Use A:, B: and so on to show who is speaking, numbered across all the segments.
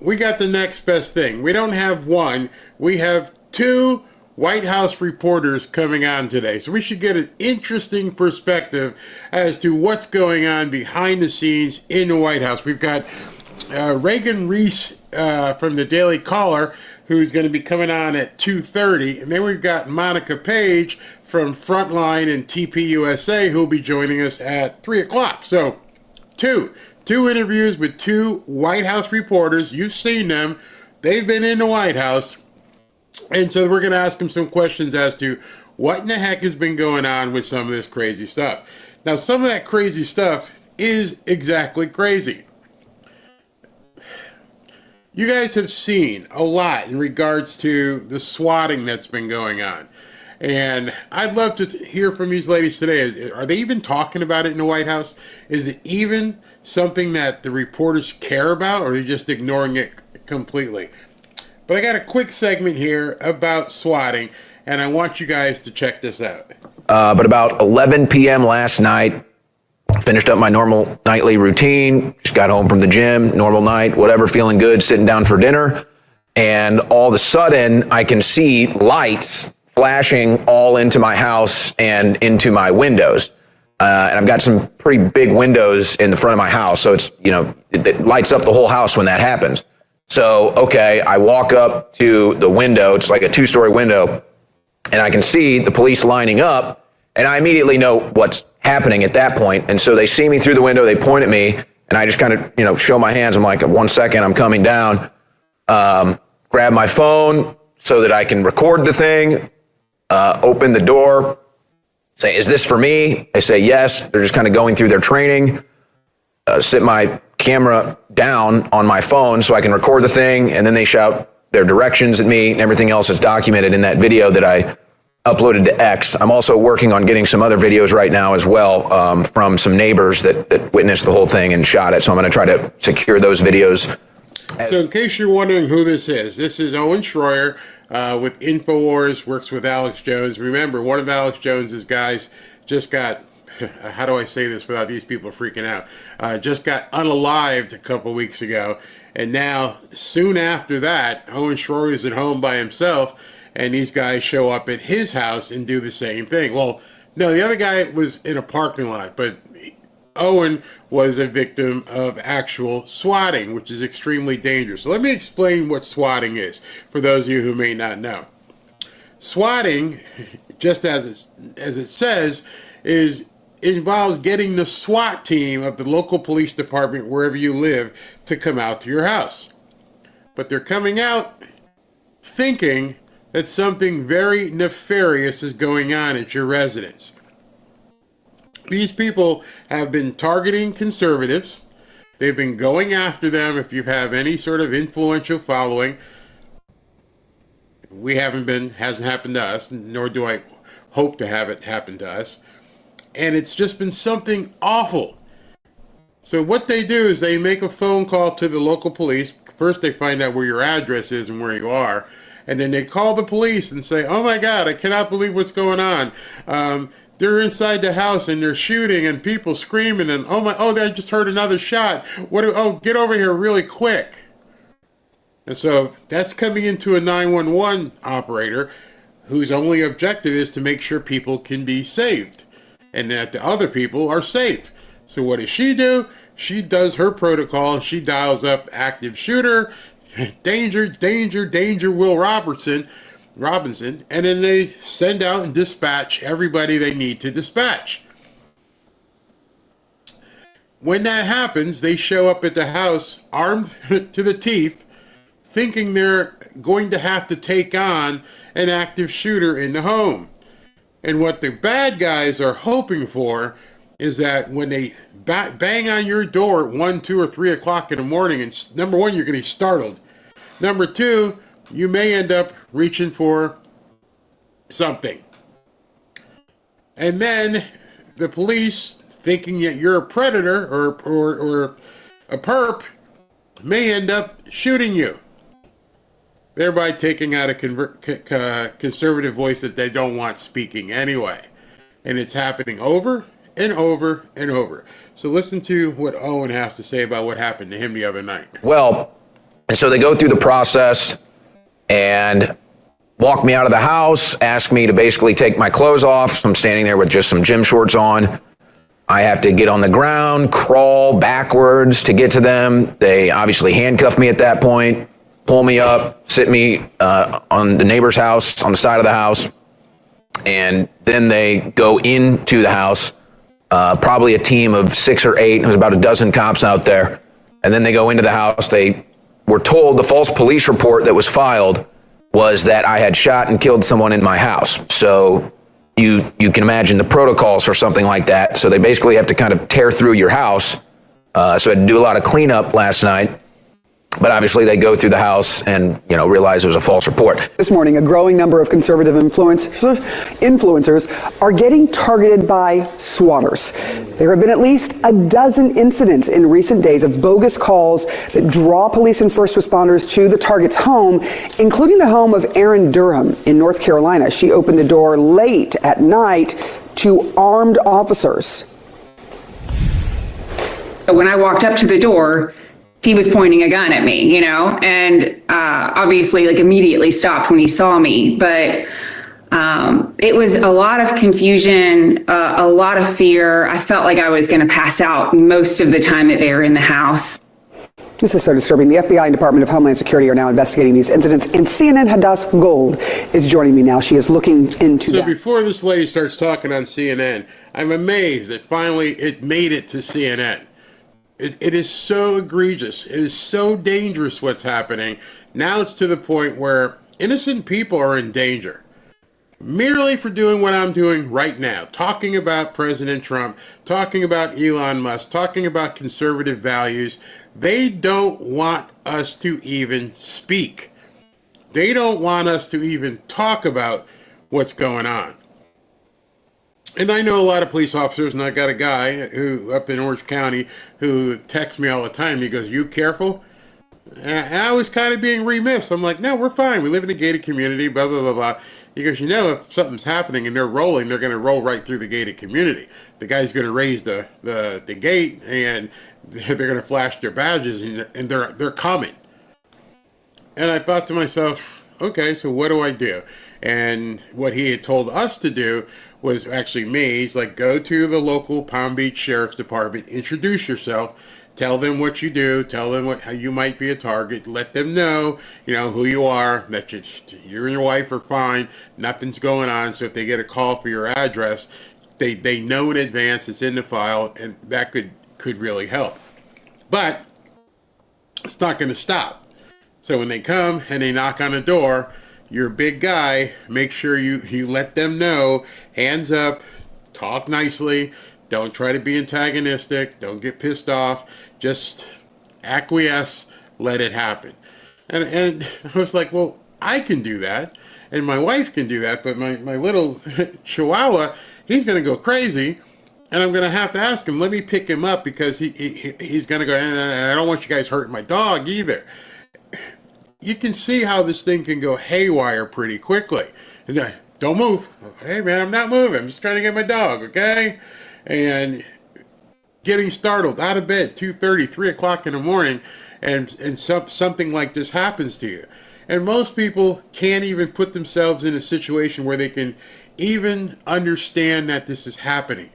A: we got the next best thing. We don't have one, we have two White House reporters coming on today. So we should get an interesting perspective as to what's going on behind the scenes in the White House. We've got Reagan Reese from the Daily Caller, who's going to be coming on at 2:30. And then we've got Monica Paige from Frontline and TPUSA, who'll be joining us at 3 o'clock. So two interviews with two White House reporters. You've seen them. They've been in the White House. And so we're going to ask them some questions as to what in the heck has been going on with some of this crazy stuff. Now, some of that crazy stuff is exactly crazy. You guys have seen a lot in regards to the swatting that's been going on. And I'd love to hear from these ladies today. Are they even talking about it in the White House? Is it even something that the reporters care about, or are they just ignoring it completely? But I got a quick segment here about swatting, and I want you guys to check this out.
B: But about 11 p.m. last night, finished up my normal nightly routine, just got home from the gym, normal night, whatever, feeling good, sitting down for dinner. And all of a sudden, I can see lights flashing all into my house and into my windows. And I've got some pretty big windows in the front of my house. So it's, it lights up the whole house when that happens. So, okay, I walk up to the window. It's like a 2-story window, and I can see the police lining up, and I immediately know what's happening at that point. And so they see me through the window, they point at me, and I just kind of, show my hands. I'm like, 1 second, I'm coming down. Grab my phone so that I can record the thing, open the door, say, is this for me? They say yes. They're just kind of going through their training. Sit my camera down on my phone so I can record the thing, and then they shout their directions at me, and everything else is documented in that video that I uploaded to X. I'm also working on getting some other videos right now as well from some neighbors that witnessed the whole thing and shot it, so I'm going to try to secure those videos.
A: So in case you're wondering who this is Owen Schroyer with InfoWars, works with Alex Jones. Remember, one of Alex Jones's guys just got, how do I say this without these people freaking out? Just got unalived a couple weeks ago. And now, soon after that, Owen Schroyer is at home by himself, and these guys show up at his house and do the same thing. Well, no, the other guy was in a parking lot, but Owen was a victim of actual swatting, which is extremely dangerous. So let me explain what swatting is, for those of you who may not know. Swatting, just as it says, involves getting the SWAT team of the local police department, wherever you live, to come out to your house. But they're coming out thinking that something very nefarious is going on at your residence. These people have been targeting conservatives. They've been going after them if you have any sort of influential following. Hasn't happened to us, nor do I hope to have it happen to us. And it's just been something awful. So what they do is they make a phone call to the local police. First they find out where your address is and where you are. And then they call the police and say, oh my God, I cannot believe what's going on. They're inside the house and they're shooting and people screaming and I just heard another shot. Get over here really quick. And so that's coming into a 911 operator whose only objective is to make sure people can be saved and that the other people are safe. So what does she do? She does her protocol. She dials up active shooter, danger, Will Robinson, and then they send out and dispatch everybody they need to dispatch. When that happens, they show up at the house armed to the teeth, thinking they're going to have to take on an active shooter in the home. And what the bad guys are hoping for is that when they bang on your door at 1, 2, or 3 o'clock in the morning, and number one, you're going to be startled. Number two, you may end up reaching for something. And then the police, thinking that you're a predator or a perp, may end up shooting you, thereby taking out a conservative voice that they don't want speaking anyway. And it's happening over and over and over. So listen to what Owen has to say about what happened to him the other night.
B: Well, And so they go through the process and walk me out of the house, ask me to basically take my clothes off. So I'm standing there with just some gym shorts on. I have to get on the ground, crawl backwards to get to them. They obviously handcuff me at that point, pull me up, sit me on the neighbor's house, on the side of the house, and then they go into the house, probably a team of 6 or 8. There was about a dozen cops out there. And then they go into the house. They were told the false police report that was filed was that I had shot and killed someone in my house. So you can imagine the protocols for something like that. So they basically have to kind of tear through your house. So I had to do a lot of cleanup last night. But obviously they go through the house and, realize it was a false report.
C: This morning, a growing number of conservative influencers are getting targeted by swatters. There have been at least a dozen incidents in recent days of bogus calls that draw police and first responders to the target's home, including the home of Erin Durham in North Carolina. She opened the door late at night to armed officers.
D: When I walked up to the door, he was pointing a gun at me, and obviously immediately stopped when he saw me. But it was a lot of confusion, a lot of fear. I felt like I was going to pass out most of the time that they were in the house.
C: This is so disturbing. The FBI and Department of Homeland Security are now investigating these incidents, and CNN Hadass Gold is joining me now. She is looking into that.
A: So before this lady starts talking on CNN, I'm amazed that finally it made it to CNN. It is so egregious. It is so dangerous what's happening. Now it's to the point where innocent people are in danger. Merely for doing what I'm doing right now, talking about President Trump, talking about Elon Musk, talking about conservative values. They don't want us to even speak. They don't want us to even talk about what's going on. And I know a lot of police officers, and I got a guy who up in Orange County who texts me all the time. He goes, "You careful?" And I was kind of being remiss. I'm like, "No, we're fine. We live in a gated community, blah, blah, blah, blah." He goes, "If something's happening and they're rolling, they're going to roll right through the gated community. The guy's going to raise the gate and they're going to flash their badges and they're coming." And I thought to myself, okay, so what do I do? And what he had told us to do was actually me. He's like, go to the local Palm Beach Sheriff's Department, introduce yourself, tell them what you do, tell them how you might be a target, let them know, who you are, that you and your wife are fine, nothing's going on. So if they get a call for your address, they know in advance, it's in the file, and that could really help. But it's not going to stop. So when they come and they knock on the door, you're a big guy, make sure you let them know, hands up, talk nicely, don't try to be antagonistic, don't get pissed off, just acquiesce, let it happen. And I was like, well, I can do that, and my wife can do that, but my little chihuahua, he's going to go crazy, and I'm going to have to ask him, let me pick him up, because he's going to go, and I don't want you guys hurting my dog either. You can see how this thing can go haywire pretty quickly. And then, don't move. Hey, man, I'm not moving. I'm just trying to get my dog, okay? And getting startled out of bed 2:30, 3 o'clock in the morning, and something like this happens to you. And most people can't even put themselves in a situation where they can even understand that this is happening.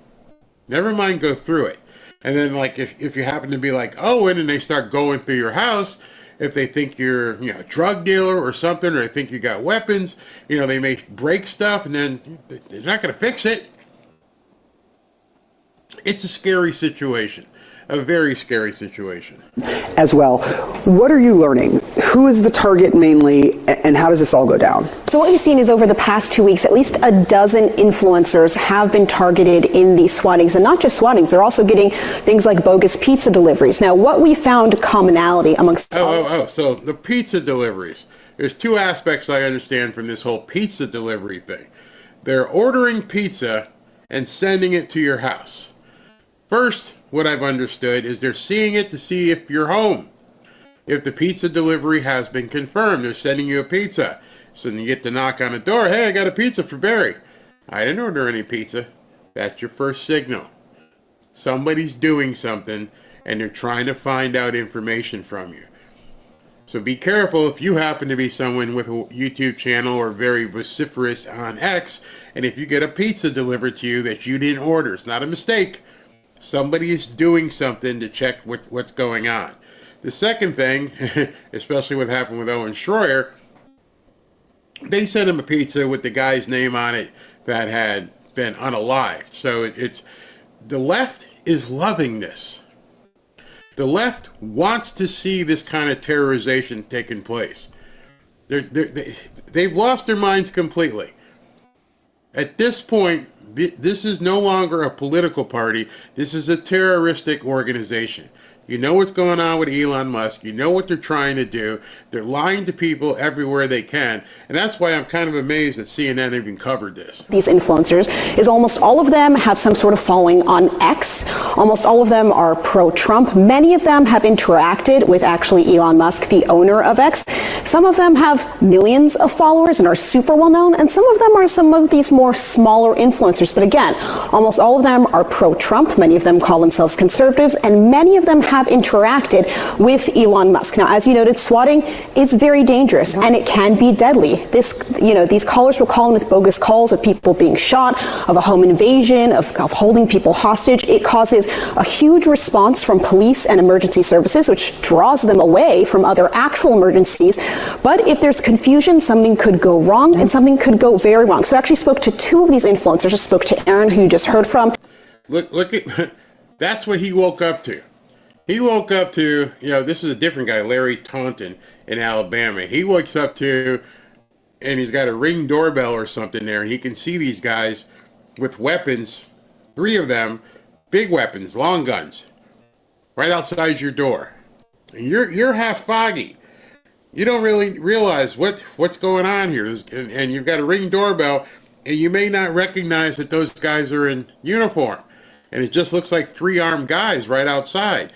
A: Never mind go through it. And then, if you happen to be like Owen and they start going through your house, if they think you're, a drug dealer or something, or they think you got weapons, they may break stuff and then they're not going to fix it. It's a scary situation, a very scary situation.
C: As well, what are you learning? Who is the target mainly, and how does this all go down?
E: So what we've seen is over the past 2 weeks, at least a dozen influencers have been targeted in these swattings, and not just swattings, they're also getting things like bogus pizza deliveries. Now, what we found commonality amongst...
A: So the pizza deliveries. There's two aspects I understand from this whole pizza delivery thing. They're ordering pizza and sending it to your house. First, what I've understood is they're seeing it to see if you're home. If the pizza delivery has been confirmed, they're sending you a pizza. So then you get to knock on the door, "Hey, I got a pizza for Barry." "I didn't order any pizza." That's your first signal. Somebody's doing something and they're trying to find out information from you. So be careful if you happen to be someone with a YouTube channel or very vociferous on X, and if you get a pizza delivered to you that you didn't order. It's not a mistake. Somebody is doing something to check what's going on. The second thing, especially what happened with Owen Schroyer, they sent him a pizza with the guy's name on it that had been unalived. So it's the left is loving this. The left wants to see this kind of terrorization taking place. They've lost their minds completely. At this point, this is no longer a political party. This is a terroristic organization. You know what's going on with Elon Musk. You know what they're trying to do. They're lying to people everywhere they can. And that's why I'm kind of amazed that CNN even covered this.
E: These influencers is almost all of them have some sort of following on X. Almost all of them are pro-Trump. Many of them have interacted with actually Elon Musk, the owner of X. Some of them have millions of followers and are super well known. And some of them are some of these more smaller influencers. But again, almost all of them are pro-Trump. Many of them call themselves conservatives. And many of them have interacted with Elon Musk. Now, as you noted, swatting is very dangerous and it can be deadly. These callers were calling with bogus calls of people being shot, of a home invasion, of holding people hostage. It causes a huge response from police and emergency services, which draws them away from other actual emergencies. But if there's confusion, something could go wrong and something could go very wrong. So I actually spoke to two of these influencers. I spoke to Aaron, who you just heard from.
A: Look at that's what he woke up to. He woke up to, this is a different guy, Larry Taunton in Alabama. He wakes up to, and he's got a Ring doorbell or something there. He can see these guys with weapons, 3 of them, big weapons, long guns, right outside your door. And you're half foggy. You don't really realize what's going on here. And you've got a Ring doorbell, and you may not recognize that those guys are in uniform. And it just looks like 3 armed guys right outside.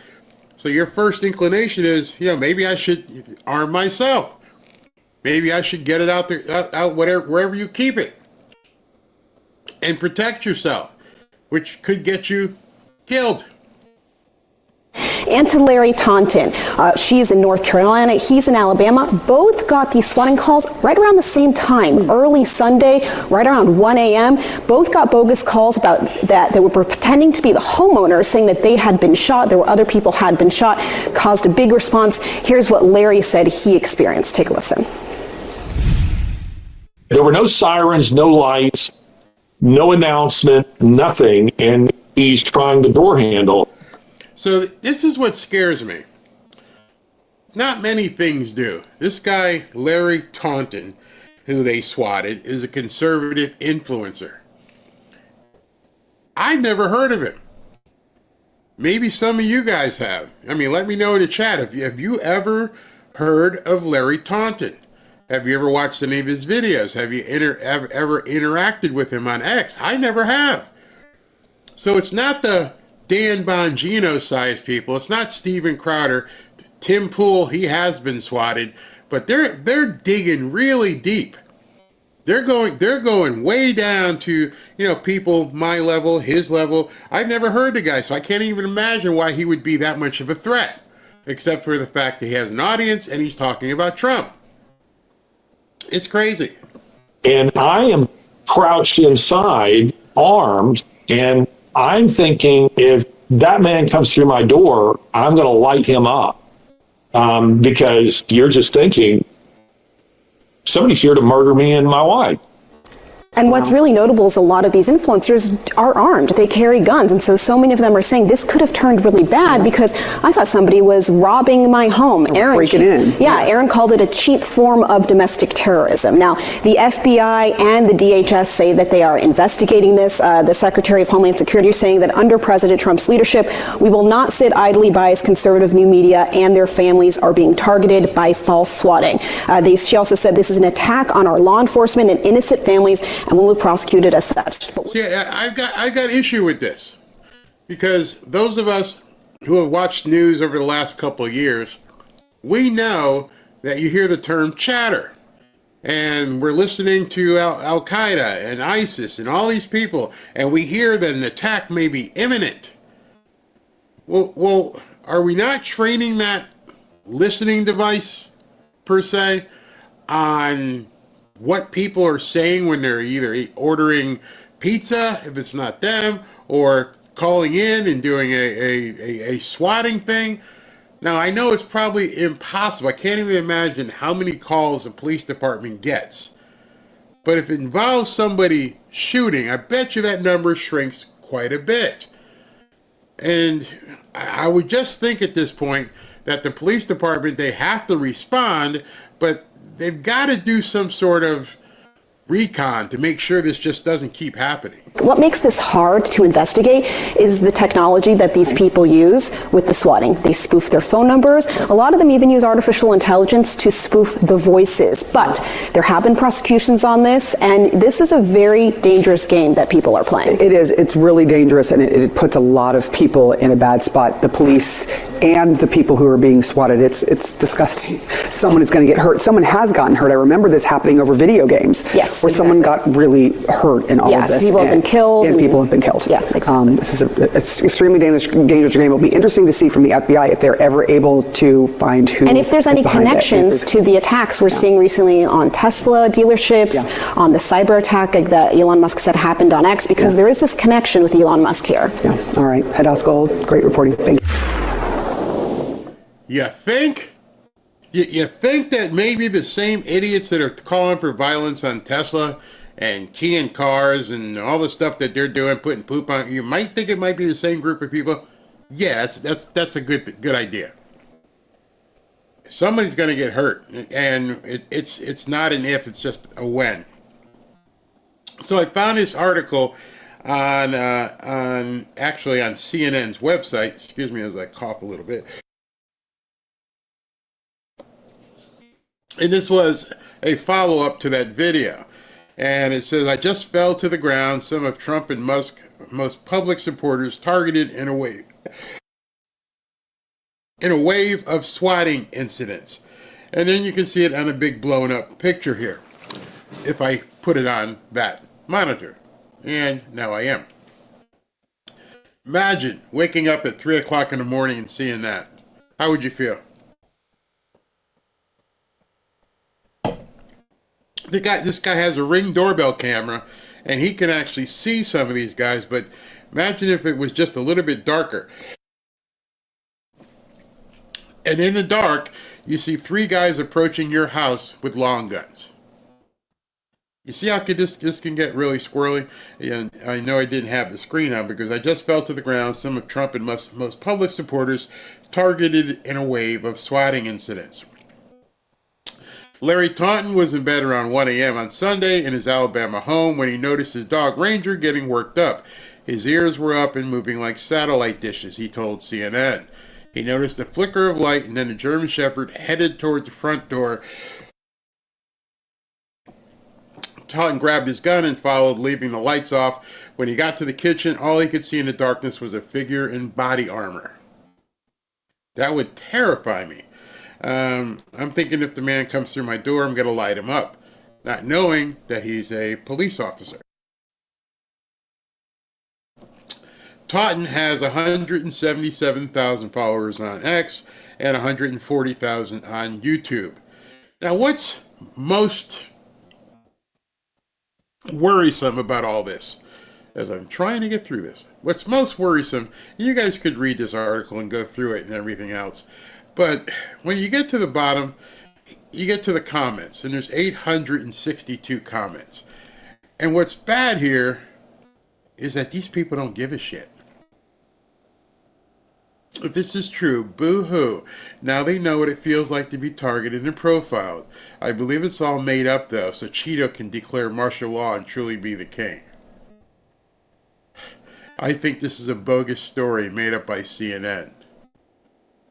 A: So your first inclination is, maybe I should arm myself. Maybe I should get it out there, wherever you keep it, and protect yourself, which could get you killed.
E: And to Larry Taunton. She's in North Carolina. He's in Alabama. Both got these swatting calls right around the same time, early Sunday, right around 1 a.m. Both got bogus calls about that. They were pretending to be the homeowners, saying that they had been shot. There were other people had been shot, caused a big response. Here's what Larry said he experienced. Take a listen.
F: There were no sirens, no lights, no announcement, nothing. And he's trying the door handle.
A: So this is what scares me. Not many things do. This guy, Larry Taunton, who they swatted, is a conservative influencer. I've never heard of him. Maybe some of you guys have. Let me know in the chat. Have you ever heard of Larry Taunton? Have you ever watched any of his videos? Have you ever interacted with him on X? I never have. So it's not the Dan Bongino size people. It's not Steven Crowder. Tim Pool, he has been swatted, but they're digging really deep. They're going way down to, people my level, his level. I've never heard the guy, so I can't even imagine why he would be that much of a threat, except for the fact that he has an audience and he's talking about Trump. It's crazy.
F: And I am crouched inside, armed, and I'm thinking if that man comes through my door, I'm going to light him up because you're just thinking somebody's here to murder me and my wife.
E: And what's really notable is a lot of these influencers are armed. They carry guns. And so many of them are saying this could have turned really bad because I thought somebody was robbing my home.
C: Breaking in.
E: Yeah, Aaron called it a cheap form of domestic terrorism. Now, the FBI and the DHS say that they are investigating this. The Secretary of Homeland Security is saying that under President Trump's leadership, we will not sit idly by as conservative new media and their families are being targeted by false swatting. She also said this is an attack on our law enforcement and innocent families and will be prosecuted as such.
A: See, I've got issue with this because those of us who have watched news over the last couple of years, we know that you hear the term chatter, and we're listening to Al Qaeda and ISIS and all these people, and we hear that an attack may be imminent. Well, are we not training that listening device per se, on what people are saying when they're either ordering pizza, if it's not them, or calling in and doing a swatting thing. Now, I know it's probably impossible. I can't even imagine how many calls a police department gets. But if it involves somebody shooting, I bet you that number shrinks quite a bit. And I would just think at this point that the police department, they have to respond, but they've got to do some sort of recon to make sure this just doesn't keep happening.
E: What makes this hard to investigate is the technology that these people use with the swatting. They spoof their phone numbers. A lot of them even use artificial intelligence to spoof the voices. But there have been prosecutions on this, and this is a very dangerous game that people are playing.
C: It is. It's really dangerous, and it puts a lot of people in a bad spot. The police and the people who are being swatted. It's disgusting. Someone is going to get hurt. Someone has gotten hurt. I remember this happening over video games.
E: Yes,
C: where someone got really hurt in all of this.
E: People have been killed.
C: And people have been killed.
E: Yeah, exactly.
C: This is an extremely dangerous game. It'll be interesting to see from the FBI if they're ever able to find who.
E: And if there's any connections to the attacks we're seeing recently on Tesla dealerships, on the cyber attack that Elon Musk said happened on X, because there is this connection with Elon Musk here.
C: Yeah. All right. Head House Gold, great reporting. Thank you.
A: You think? You think that maybe the same idiots that are calling for violence on Tesla and keying cars and all the stuff that they're doing, putting poop on, you might think it might be the same group of people? Yeah, that's a good idea. Somebody's going to get hurt, and it's not an if, it's just a when. So I found this article on CNN's website. Excuse me as I cough a little bit. And this was a follow-up to that video. And it says, I just fell to the ground. Some of Trump and Musk's most public supporters targeted in a wave of swatting incidents. And then you can see it on a big blown up picture here, if I put it on that monitor. And now I am. Imagine waking up at 3 o'clock in the morning and seeing that. How would you feel? This guy has a Ring doorbell camera, and he can actually see some of these guys, but imagine if it was just a little bit darker. And in the dark, you see 3 guys approaching your house with long guns. You see how this can get really squirrely? And I know I didn't have the screen on because I just fell to the ground. Some of Trump and Musk's most public supporters targeted in a wave of swatting incidents. Larry Taunton was in bed around 1 a.m. on Sunday in his Alabama home when he noticed his dog Ranger getting worked up. His ears were up and moving like satellite dishes, he told CNN. He noticed a flicker of light, and then the German Shepherd headed towards the front door. Taunton grabbed his gun and followed, leaving the lights off. When he got to the kitchen, all he could see in the darkness was a figure in body armor. That would terrify me. I'm thinking if the man comes through my door, I'm going to light him up, not knowing that he's a police officer. Taunton has 177,000 followers on X and 140,000 on YouTube. Now, what's most worrisome about all this, as I'm trying to get through this, what's most worrisome, you guys could read this article and go through it and everything else, but when you get to the bottom, you get to the comments, and there's 862 comments. And what's bad here is that these people don't give a shit. If this is true, boo-hoo. Now they know what it feels like to be targeted and profiled. I believe it's all made up, though, so Cheeto can declare martial law and truly be the king. I think this is a bogus story made up by CNN.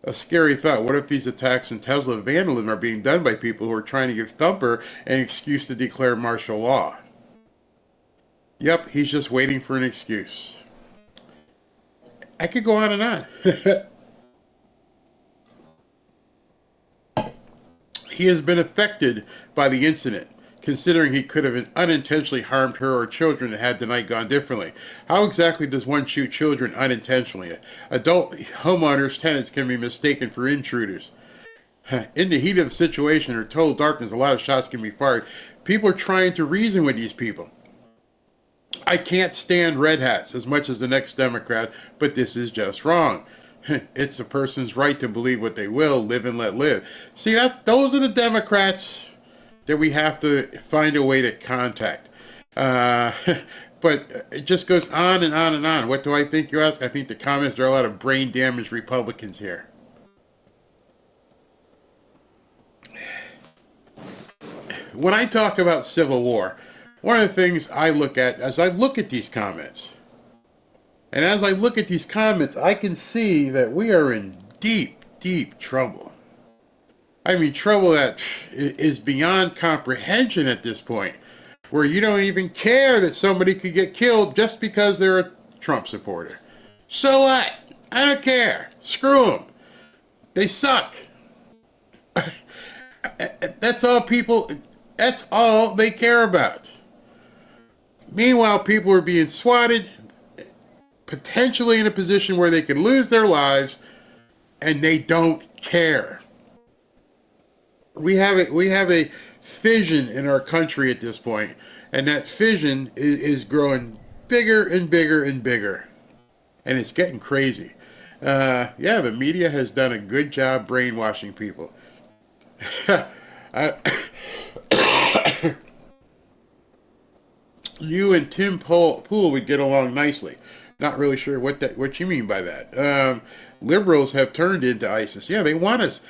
A: A scary thought. What if these attacks and Tesla vandalism are being done by people who are trying to give Thumper an excuse to declare martial law? Yep, he's just waiting for an excuse. I could go on and on. He has been affected by the incident, considering he could have unintentionally harmed her or children had the night gone differently. How exactly does one shoot children unintentionally? Adult homeowners, tenants can be mistaken for intruders. In the heat of the situation or total darkness, a lot of shots can be fired. People are trying to reason with these people. I can't stand red hats as much as the next Democrat, but this is just wrong. It's a person's right to believe what they will, live and let live. See, those are the Democrats that we have to find a way to contact. But it just goes on and on and on. What do I think, you ask? I think the communists are a lot of brain-damaged Republicans here. When I talk about civil war, one of the things I look at as I look at these comments, and as I look at these comments, I can see that we are in deep, deep trouble. I mean, trouble that is beyond comprehension at this point, where you don't even care that somebody could get killed just because they're a Trump supporter. So what? I don't care. Screw them. They suck. That's all they care about. Meanwhile, people are being swatted, potentially in a position where they could lose their lives, and they don't care. We have a fission in our country at this point, and that fission is growing bigger and bigger and bigger, and it's getting crazy. The media has done a good job brainwashing people. You and Tim Pool would get along nicely. Not really sure what you mean by that. Liberals have turned into ISIS. Yeah, they want us.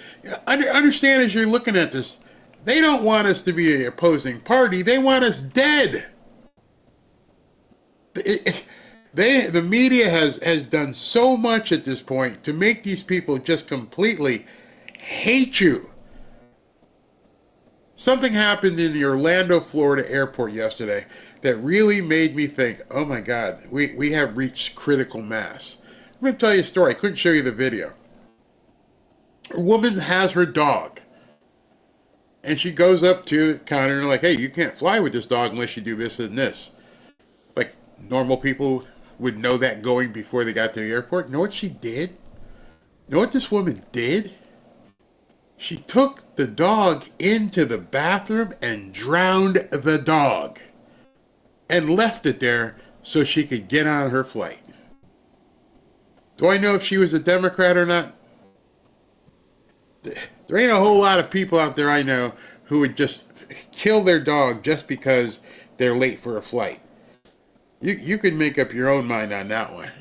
A: Understand as you're looking at this, they don't want us to be an opposing party. They want us dead. The media has done so much at this point to make these people just completely hate you. Something happened in the Orlando, Florida airport yesterday that really made me think, oh my God, we have reached critical mass. I'm going to tell you a story. I couldn't show you the video. A woman has her dog. And she goes up to the counter and like, hey, you can't fly with this dog unless you do this and this. Like normal people would know that going before they got to the airport. You know what she did? You know what this woman did? She took the dog into the bathroom and drowned the dog and left it there so she could get on her flight. Do I know if she was a Democrat or not? There ain't a whole lot of people out there I know who would just kill their dog just because they're late for a flight. You can make up your own mind on that one.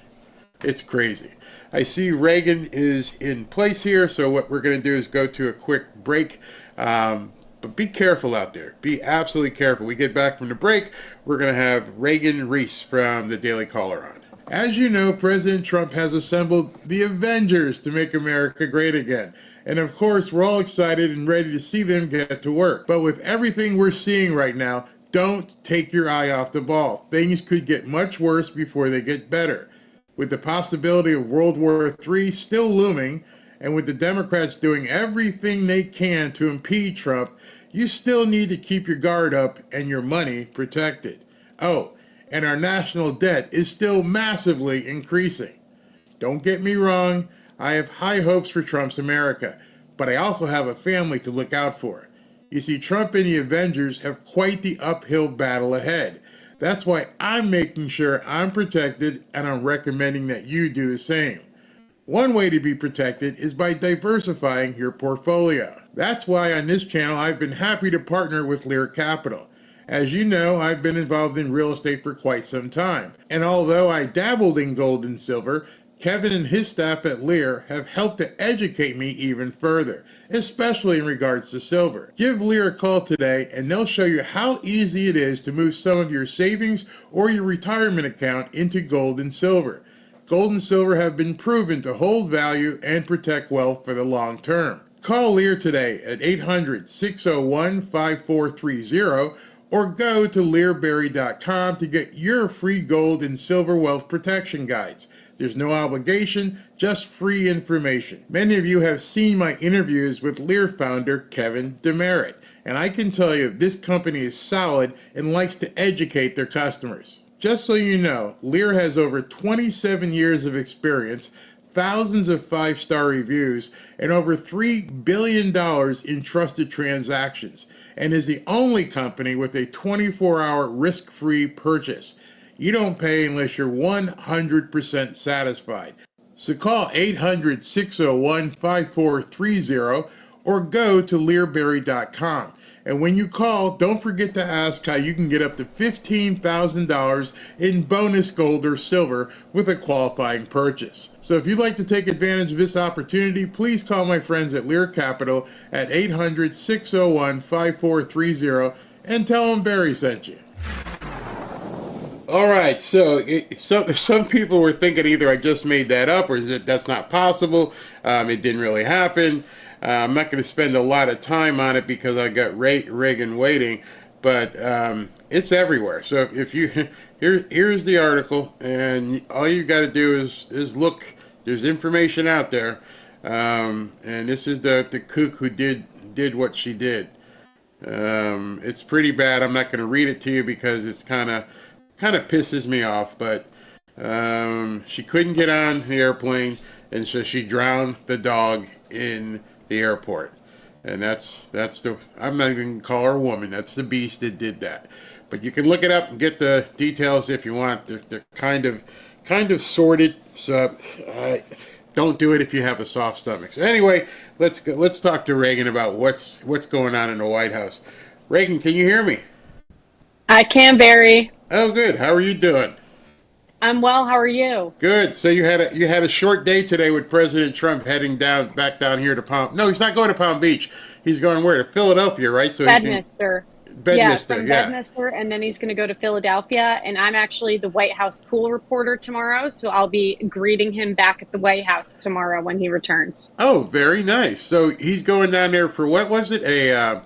A: It's crazy. I see Reagan is in place here, so what we're going to do is go to a quick break. But be careful out there. Be absolutely careful. We get back from the break, we're going to have Reagan Reese from the Daily Caller on. As you know, President Trump has assembled the Avengers to make America great again. And of course, we're all excited and ready to see them get to work. But with everything we're seeing right now, don't take your eye off the ball. Things could get much worse before they get better. With the possibility of World War III still looming, and with the Democrats doing everything they can to impede Trump, you still need to keep your guard up and your money protected. Oh, and our national debt is still massively increasing. Don't get me wrong, I have high hopes for Trump's America, but I also have a family to look out for. You see, Trump and the Avengers have quite the uphill battle ahead. That's why I'm making sure I'm protected, and I'm recommending that you do the same. One way to be protected is by diversifying your portfolio. That's why on this channel I've been happy to partner with Lear Capital. As you know, I've been involved in real estate for quite some time. And although I dabbled in gold and silver, Kevin and his staff at Lear have helped to educate me even further, especially in regards to silver. Give Lear a call today and they'll show you how easy it is to move some of your savings or your retirement account into gold and silver. Gold and silver have been proven to hold value and protect wealth for the long term. Call Lear today at 800-601-5430 or go to learberry.com to get your free gold and silver wealth protection guides. There's no obligation, just free information. Many of you have seen my interviews with Lear founder Kevin Demerit, and I can tell you this company is solid and likes to educate their customers. Just so you know, Lear has over 27 years of experience, thousands of 5-star reviews, and over $3 billion in trusted transactions, and is the only company with a 24-hour risk-free purchase. You don't pay unless you're 100% satisfied. So call 800-601-5430 or go to learberry.com. And when you call, don't forget to ask how you can get up to $15,000 in bonus gold or silver with a qualifying purchase. So if you'd like to take advantage of this opportunity, please call my friends at Lear Capital at 800-601-5430 and tell them Barry sent you. All right, so some people were thinking either I just made that up or that's not possible. It didn't really happen. I'm not going to spend a lot of time on it because I got Reagan waiting, but it's everywhere. So if you here's the article, and all you got to do is look. There's information out there, and this is the kook who did what she did. It's pretty bad. I'm not going to read it to you because it's kind of pisses me off. But she couldn't get on the airplane, and so she drowned the dog in the airport. And that's I'm not even going to call her a woman. That's the beast that did that. But you can look it up and get the details if you want. They're kind of sordid. So don't do it if you have a soft stomach. So anyway, let's talk to Reagan about what's going on in the White House. Reagan, can you hear me?
G: I can, Barry.
A: Oh, good. How are you doing?
G: I'm well. How are you?
A: Good. So you had a short day today with President Trump heading back down here to Palm. No, he's not going to Palm Beach. He's going where? To Philadelphia, right? So
G: Bedminster.
A: Bedminster,
G: from
A: yeah.
G: Bedminster, and then he's going to go to Philadelphia. And I'm actually the White House pool reporter tomorrow, so I'll be greeting him back at the White House tomorrow when he returns.
A: Oh, very nice. So he's going down there for what was it? A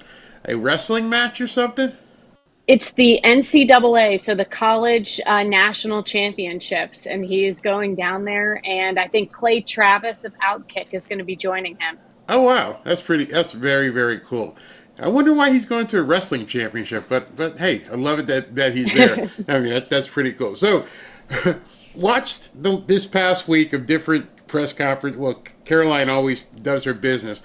A: wrestling match or something?
G: It's the NCAA, so the College National Championships, and he's going down there. And I think Clay Travis of Outkick is going to be joining him.
A: Oh, wow. That's very, very cool. I wonder why he's going to a wrestling championship, but hey, I love it that he's there. I mean, that's pretty cool. So, watched this past week of different press conferences. Well, Caroline always does her business.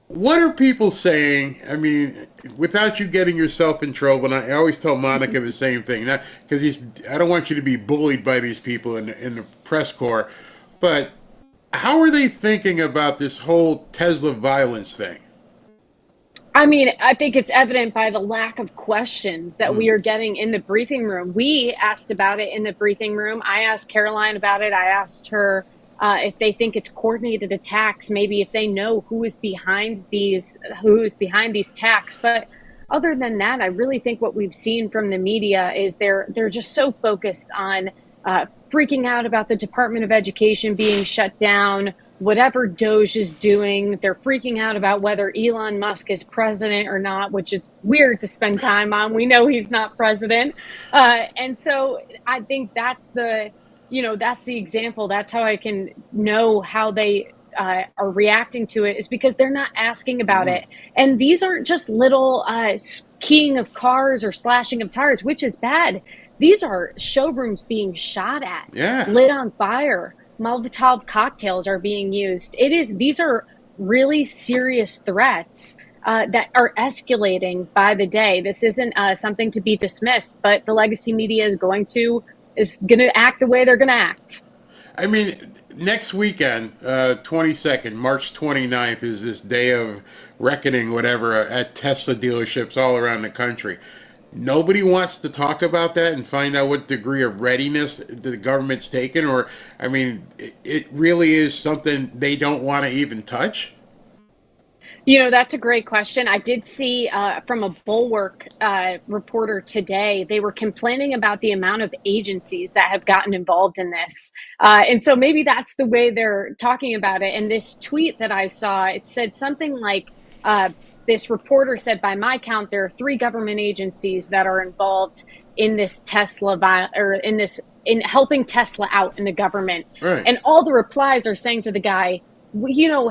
A: What are people saying? I mean, without you getting yourself in trouble, and I always tell Monica the same thing, because I don't want you to be bullied by these people in the press corps, but how are they thinking about this whole Tesla violence thing?
G: I mean, I think it's evident by the lack of questions that we are getting in the briefing room. We asked about it in the briefing room. I asked Caroline about it. I asked her if they think it's coordinated attacks, maybe if they know who is behind these attacks. But other than that, I really think what we've seen from the media is they're just so focused on freaking out about the Department of Education being shut down, whatever Doge is doing. They're freaking out about whether Elon Musk is president or not, which is weird to spend time on. We know he's not president. And so I think that's the example. That's how I can know how they are reacting to it, is because they're not asking about it. And these aren't just little keying of cars or slashing of tires, which is bad. These are showrooms being shot at, lit on fire. Molotov cocktails are being used. These are really serious threats that are escalating by the day. This isn't something to be dismissed, but the legacy media is going to act the way they're going to act.
A: I mean, next weekend, 22nd, March 29th, is this day of reckoning, whatever, at Tesla dealerships all around the country. Nobody wants to talk about that and find out what degree of readiness the government's taken, or, I mean, it really is something they don't want to even touch?
G: That's a great question. I did see from a Bulwark reporter today, they were complaining about the amount of agencies that have gotten involved in this. And so maybe that's the way they're talking about it. And this tweet that I saw, it said something like, this reporter said, by my count, there are 3 government agencies that are involved in this in helping Tesla out in the government.
A: Right.
G: And all the replies are saying to the guy,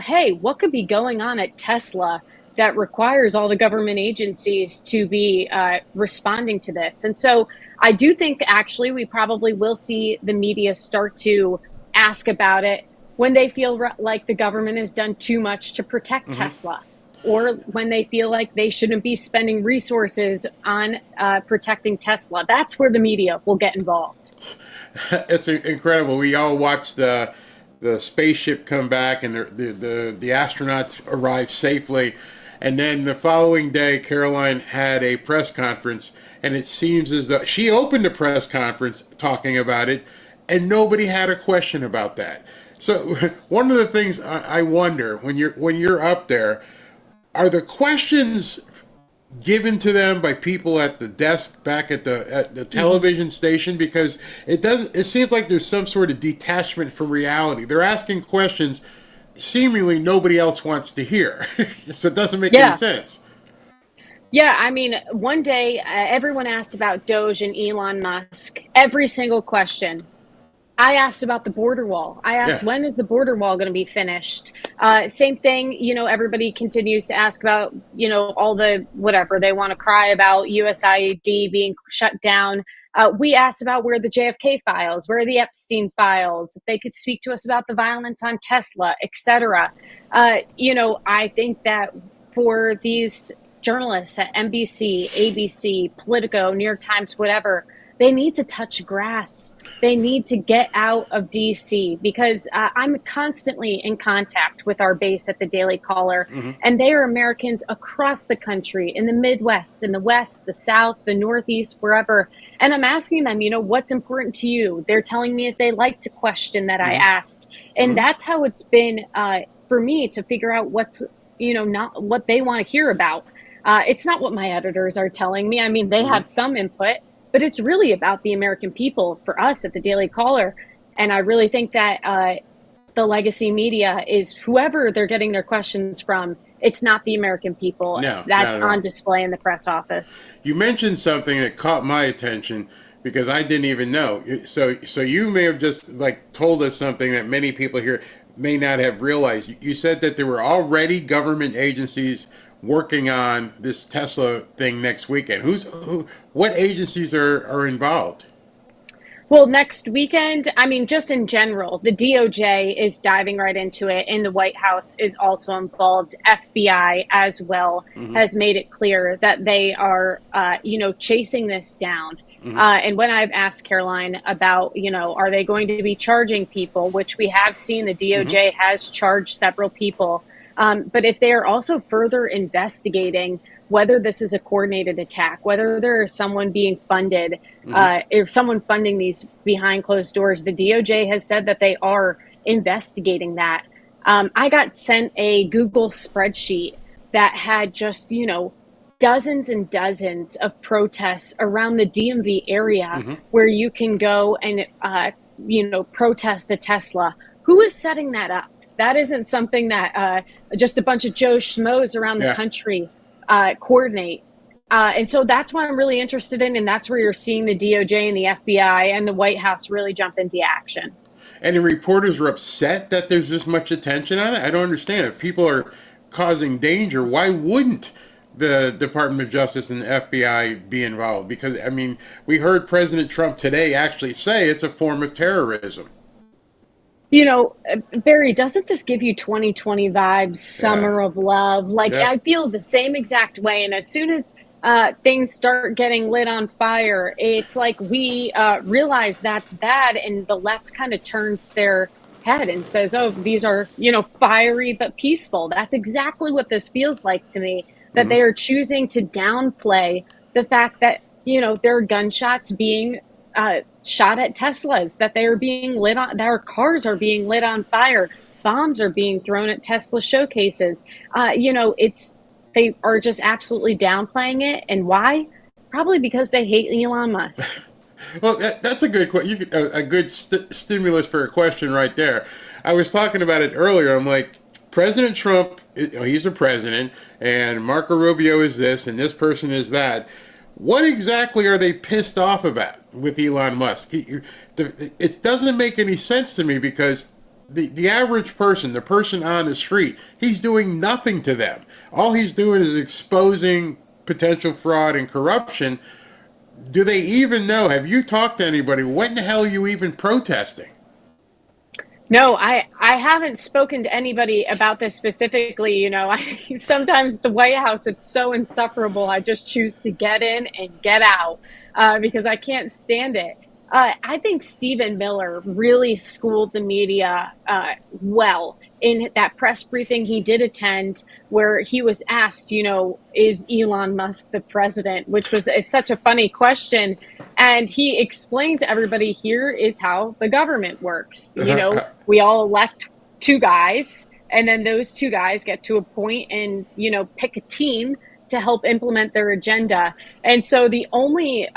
G: hey, what could be going on at Tesla that requires all the government agencies to be responding to this? And so I do think actually we probably will see the media start to ask about it. when they feel like the government has done too much to protect Tesla, or when they feel like they shouldn't be spending resources on protecting Tesla. That's where the media will get involved.
A: It's incredible. We all watched the spaceship come back, and the astronauts arrived safely. And then the following day, Caroline had a press conference, and it seems as though she opened a press conference talking about it, and nobody had a question about that. So one of the things I wonder when you're up there, are the questions given to them by people at the desk back at the television station? Because it seems like there's some sort of detachment from reality. They're asking questions seemingly nobody else wants to hear. So it doesn't make any sense.
G: Yeah, I mean, one day everyone asked about Doge and Elon Musk. Every single question. I asked about the border wall. I asked, when is the border wall going to be finished? Same thing, everybody continues to ask about, all the whatever they want to cry about, USAID being shut down. We asked about where the JFK files, where are the Epstein files, if they could speak to us about the violence on Tesla, etc. I think that for these journalists at NBC, ABC, Politico, New York Times, whatever, they need to touch grass. They need to get out of DC, because I'm constantly in contact with our base at the Daily Caller, and they are Americans across the country, in the Midwest, in the West, the South, the Northeast, wherever. And I'm asking them, what's important to you? They're telling me if they like to question that I asked. And that's how it's been for me to figure out what's, not what they want to hear about. It's not what my editors are telling me. I mean, they have some input, but it's really about the American people for us at the Daily Caller. And I really think that the legacy media is whoever they're getting their questions from. It's not the American people. That's on display in the press office.
A: You mentioned something that caught my attention because I didn't even know. So you may have just told us something that many people here may not have realized. You said that there were already government agencies working on this Tesla thing next weekend. What agencies are involved?
G: Well, next weekend, I mean, just in general, the DOJ is diving right into it, and the White House is also involved. FBI as well has made it clear that they are, chasing this down. And when I've asked Caroline about, are they going to be charging people, which we have seen the DOJ has charged several people. But if they are also further investigating whether this is a coordinated attack, whether there is someone being funded, if someone funding these behind closed doors, the DOJ has said that they are investigating that. I got sent a Google spreadsheet that had just, dozens and dozens of protests around the DMV area where you can go and, protest a Tesla. Who is setting that up? That isn't something that just a bunch of Joe Schmoes around the country coordinate. And so that's what I'm really interested in. And that's where you're seeing the DOJ and the FBI and the White House really jump into action.
A: And the reporters are upset that there's this much attention on it. I don't understand. If people are causing danger, why wouldn't the Department of Justice and the FBI be involved? Because, I mean, we heard President Trump today actually say it's a form of terrorism.
G: Barry, doesn't this give you 2020 vibes, summer of love? I feel the same exact way. And as soon as things start getting lit on fire, it's like we realize that's bad. And the left kind of turns their head and says, oh, these are, fiery but peaceful. That's exactly what this feels like to me, that they are choosing to downplay the fact that, there are gunshots being shot at Teslas, that they are being lit on, that our cars are being lit on fire, bombs are being thrown at Tesla showcases. They are just absolutely downplaying it. And why? Probably because they hate Elon Musk.
A: Well, that's a good a good stimulus for a question right there. I was talking about it earlier. I'm like, President Trump, he's a president, and Marco Rubio is this, and this person is that. What exactly are they pissed off about with Elon Musk? It doesn't make any sense to me, because the average person, the person on the street, he's doing nothing to them. All he's doing is exposing potential fraud and corruption. Do they even know? Have you talked to anybody? What in the hell are you even protesting?
G: No, I haven't spoken to anybody about this specifically. Sometimes the White House, it's so insufferable. I just choose to get in and get out because I can't stand it. I think Stephen Miller really schooled the media well in that press briefing he did attend, where he was asked, is Elon Musk the president? Which was such a funny question. And he explained to everybody, here is how the government works. We all elect two guys, and then those two guys get to appoint and, pick a team to help implement their agenda. And so the only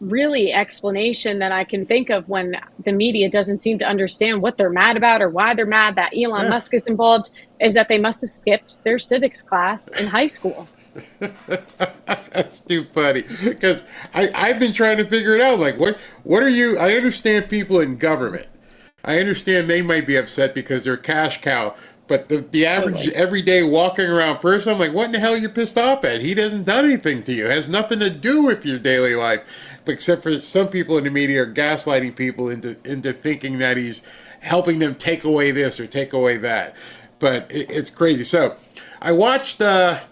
G: really explanation that I can think of when the media doesn't seem to understand what they're mad about or why they're mad that Elon Musk is involved is that they must have skipped their civics class in high school.
A: That's too funny, because I've been trying to figure it out. Like, what are you? I understand people in government. I understand they might be upset because they're cash cow. But the average everyday walking around person, I'm like, what in the hell are you pissed off at? He hasn't done anything to you. It has nothing to do with your daily life. But except for some people in the media are gaslighting people into thinking that he's helping them take away this or take away that. But it's crazy. So I watched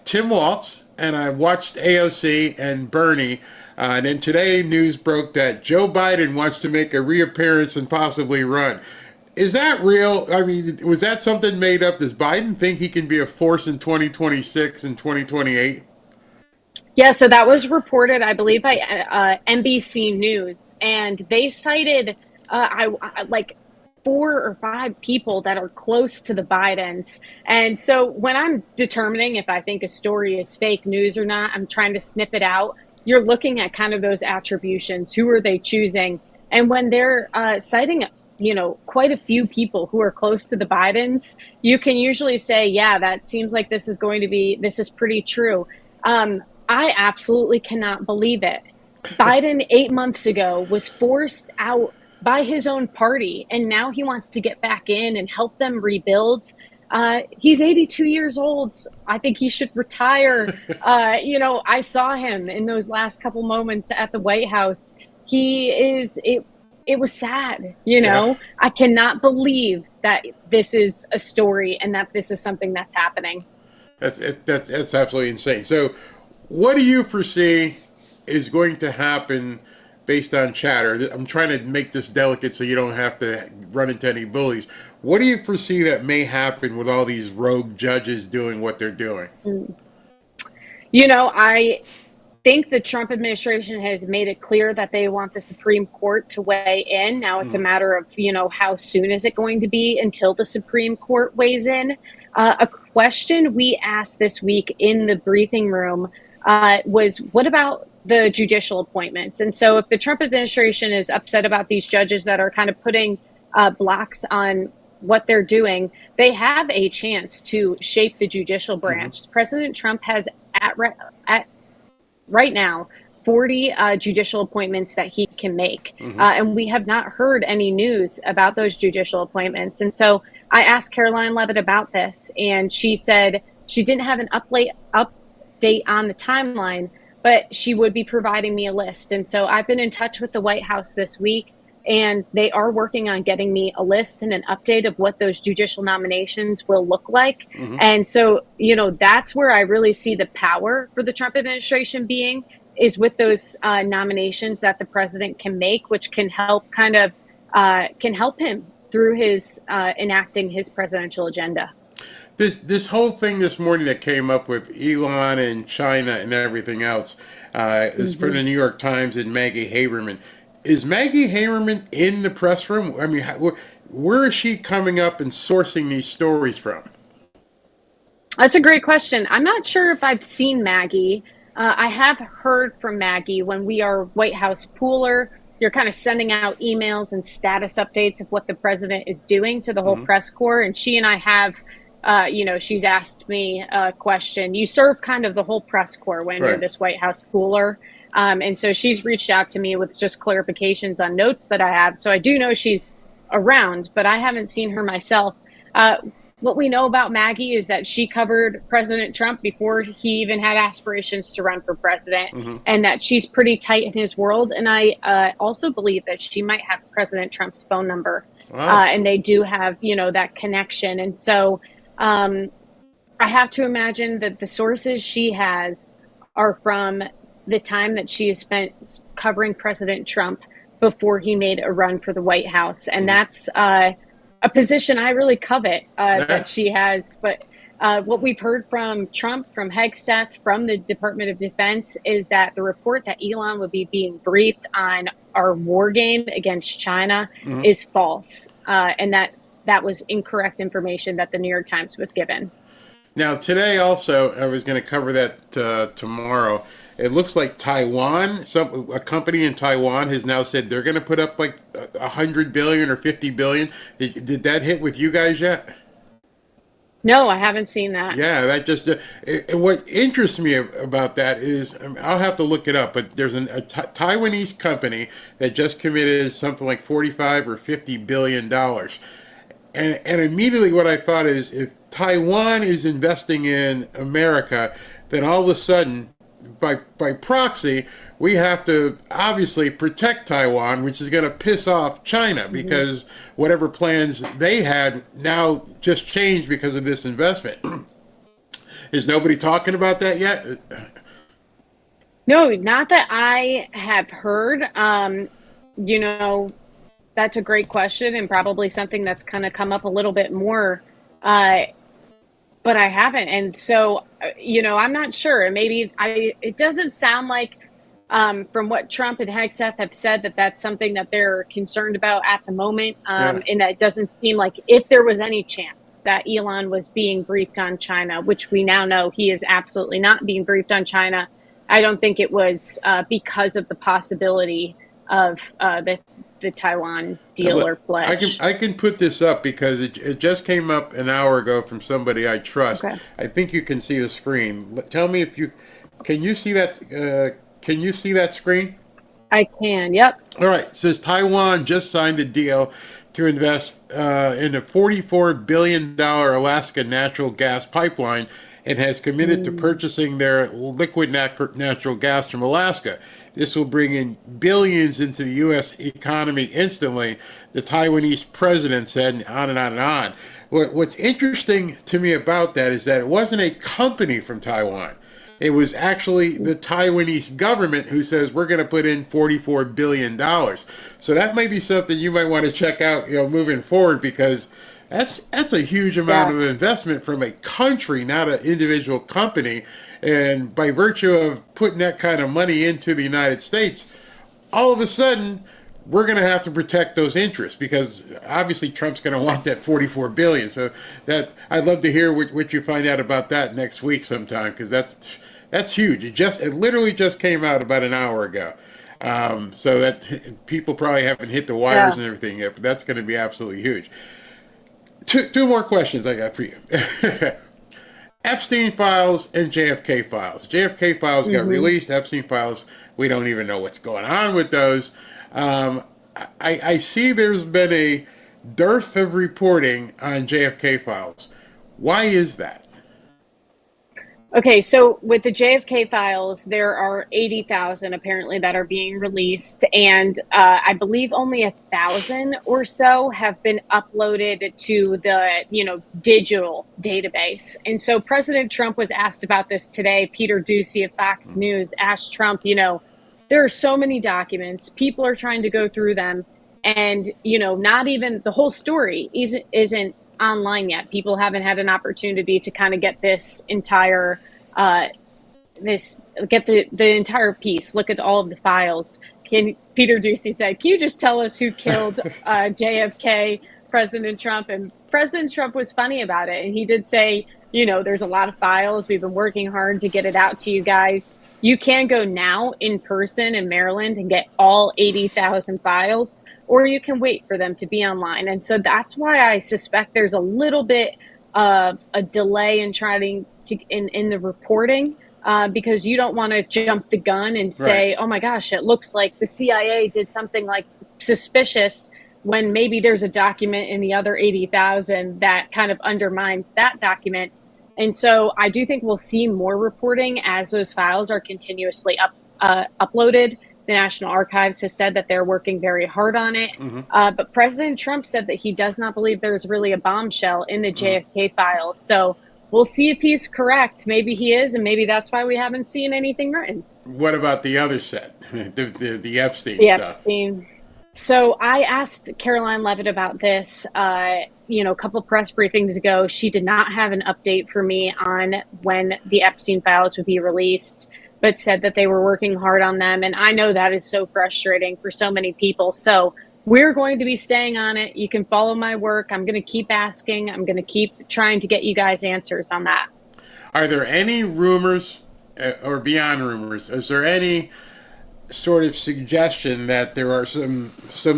A: Tim Walz, and I watched AOC and Bernie. And then today news broke that Joe Biden wants to make a reappearance and possibly run. Is that real? I mean, was that something made up? Does Biden think he can be a force in 2026 and 2028?
G: Yeah, so that was reported, I believe, by NBC News, and they cited like 4 or 5 people that are close to the Bidens. And so when I'm determining if I think a story is fake news or not, I'm trying to snip it out. You're looking at kind of those attributions. Who are they choosing? And when they're citing quite a few people who are close to the Bidens, you can usually say, yeah, that seems like this is pretty true. I absolutely cannot believe it. Biden 8 months ago was forced out by his own party, and now he wants to get back in and help them rebuild. He's 82 years old. I think he should retire. I saw him in those last couple moments at the White House. It was sad,
A: Yeah.
G: I cannot believe that this is a story and that this is something that's happening.
A: That's absolutely insane. So what do you foresee is going to happen based on chatter? I'm trying to make this delicate so you don't have to run into any bullies. What do you foresee that may happen with all these rogue judges doing what they're doing?
G: I think the Trump administration has made it clear that they want the Supreme Court to weigh in. Now it's a matter of, how soon is it going to be until the Supreme Court weighs in? A question we asked this week in the briefing room was, what about the judicial appointments? And so if the Trump administration is upset about these judges that are kind of putting blocks on what they're doing, they have a chance to shape the judicial branch. President Trump has at right now 40 judicial appointments that he can make. And we have not heard any news about those judicial appointments. And so I asked Caroline Levitt about this, and she said she didn't have an update on the timeline, but she would be providing me a list. And so I've been in touch with the White House this week, and they are working on getting me a list and an update of what those judicial nominations will look like. And so, that's where I really see the power for the Trump administration being, is with those nominations that the president can make, which can help him through his enacting his presidential agenda.
A: This whole thing this morning that came up with Elon and China and everything else is from the New York Times and Maggie Haberman. Is Maggie Haberman in the press room? I mean, where is she coming up and sourcing these stories from?
G: That's a great question. I'm not sure if I've seen Maggie. I have heard from Maggie when we are White House pooler. You're kind of sending out emails and status updates of what the president is doing to the whole press corps. And she and I have, she's asked me a question. You serve kind of the whole press corps when you're this White House pooler. And so she's reached out to me with just clarifications on notes that I have. So I do know she's around, but I haven't seen her myself. What we know about Maggie is that she covered President Trump before he even had aspirations to run for president, and that she's pretty tight in his world. And I also believe that she might have President Trump's phone number.
A: Wow.
G: and they do have, that connection. And so I have to imagine that the sources she has are from the time that she has spent covering President Trump before he made a run for the White House. And that's a position I really covet that she has. But what we've heard from Trump, from Hegseth, from the Department of Defense is that the report that Elon would be being briefed on our war game against China is false. And that was incorrect information that the New York Times was given.
A: Now, today also, I was going to cover that tomorrow. It looks like Taiwan, a company in Taiwan has now said they're going to put up like 100 billion or 50 billion. Did that hit with you guys yet?
G: No, I haven't seen that.
A: Yeah, that just and what interests me about that is I'll have to look it up, but there's a Taiwanese company that just committed something like 45 or 50 billion dollars. And immediately what I thought is if Taiwan is investing in America, then all of a sudden, by proxy, we have to obviously protect Taiwan, which is going to piss off China because whatever plans they had now just changed because of this investment. Is nobody talking about that yet?
G: No, not that I have heard. That's a great question and probably something that's kind of come up a little bit more, but I haven't. And so, I'm not sure. Maybe it doesn't sound like, from what Trump and Hegseth have said, that that's something that they're concerned about at the moment. And that it doesn't seem like if there was any chance that Elon was being briefed on China, which we now know he is absolutely not being briefed on China, I don't think it was because of the possibility of the Taiwan deal or pledge.
A: I can put this up because it just came up an hour ago from somebody I trust.
G: Okay.
A: I think you can see the screen. Tell me if can you see that? Can you see that screen?
G: I can. Yep.
A: All right. It says Taiwan just signed a deal to invest in a $44 billion Alaska natural gas pipeline and has committed to purchasing their liquid natural gas from Alaska. This will bring in billions into the U.S. economy instantly, the Taiwanese president said, and on and on and on. What's interesting to me about that is that it wasn't a company from Taiwan. It was actually the Taiwanese government who says we're going to put in $44 billion. So that may be something you might want to check out, moving forward, because that's a huge amount of investment from a country, not an individual company. And by virtue of putting that kind of money into the United States, all of a sudden, we're going to have to protect those interests because obviously Trump's going to want that $44 billion. So that I'd love to hear what you find out about that next week sometime, because that's huge. It literally just came out about an hour ago. So that people probably haven't hit the wires and everything yet, but that's going to be absolutely huge. Two more questions I got for you. Epstein files and JFK files. JFK files got released. Epstein files, we don't even know what's going on with those. I see there's been a dearth of reporting on JFK files. Why is that?
G: Okay, so with the JFK files, there are 80,000 apparently that are being released, and I believe only 1,000 or so have been uploaded to the digital database. And so President Trump was asked about this today. Peter Doocy of Fox News asked Trump, there are so many documents, people are trying to go through them, and not even the whole story isn't online yet. People haven't had an opportunity to kind of get this entire the entire piece, look at all of the files. Peter Doocy said, can you just tell us who killed JFK, President Trump? And President Trump was funny about it, and he did say, there's a lot of files, we've been working hard to get it out to you guys. You can go now in person in Maryland and get all 80,000 files, or you can wait for them to be online. And so that's why I suspect there's a little bit of a delay in trying to in the reporting, because you don't want to jump the gun and say, oh my gosh, it looks like the CIA did something like suspicious, when maybe there's a document in the other 80,000 that kind of undermines that document. And so I do think we'll see more reporting as those files are continuously uploaded. The National Archives has said that they're working very hard on it. But President Trump said that he does not believe there's really a bombshell in the JFK files. So we'll see if he's correct. Maybe he is, and maybe that's why we haven't seen anything written.
A: What about the other set, the Epstein
G: The
A: stuff?
G: Epstein. So I asked Caroline Levitt about this, a couple press briefings ago. She did not have an update for me on when the Epstein files would be released, but said that they were working hard on them. And I know that is so frustrating for so many people. So we're going to be staying on it. You can follow my work. I'm going to keep asking. I'm going to keep trying to get you guys answers on that.
A: Are there any rumors, or beyond rumors, is there any sort of suggestion that there are some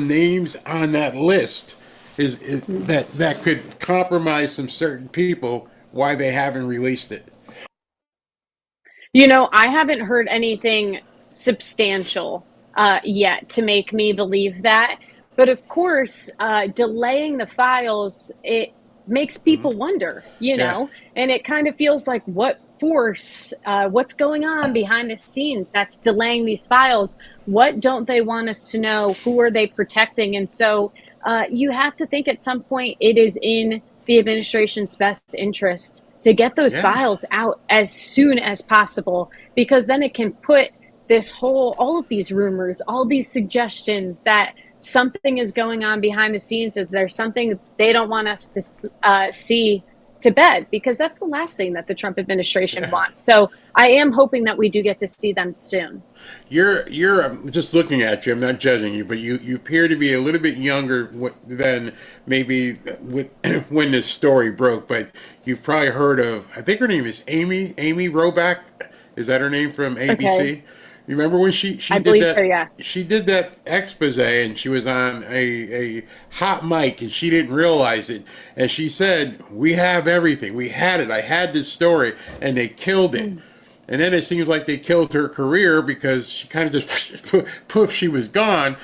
A: names on that list that could compromise some certain people, why they haven't released it?
G: I haven't heard anything substantial yet to make me believe that. But of course, delaying the files, it makes people wonder, and it kind of feels like what force, what's going on behind the scenes that's delaying these files? What don't they want us to know? Who are they protecting? And so you have to think at some point it is in the administration's best interest to get those files out as soon as possible, because then it can put all of these rumors, all these suggestions that something is going on behind the scenes, if there's something they don't want us to see, to bed, because that's the last thing that the Trump administration wants. So I am hoping that we do get to see them soon.
A: I'm just looking at you. I'm not judging you, but you appear to be a little bit younger than maybe when this story broke. But you've probably heard of, I think her name is Amy Robach. Is that her name from ABC? Okay. You remember when she did that? So, yes. She did that expose, and she was on a hot mic, and she didn't realize it. And she said, "We have everything. We had it. I had this story, and they killed it." And then it seems like they killed her career because she kind of just poof, she was gone.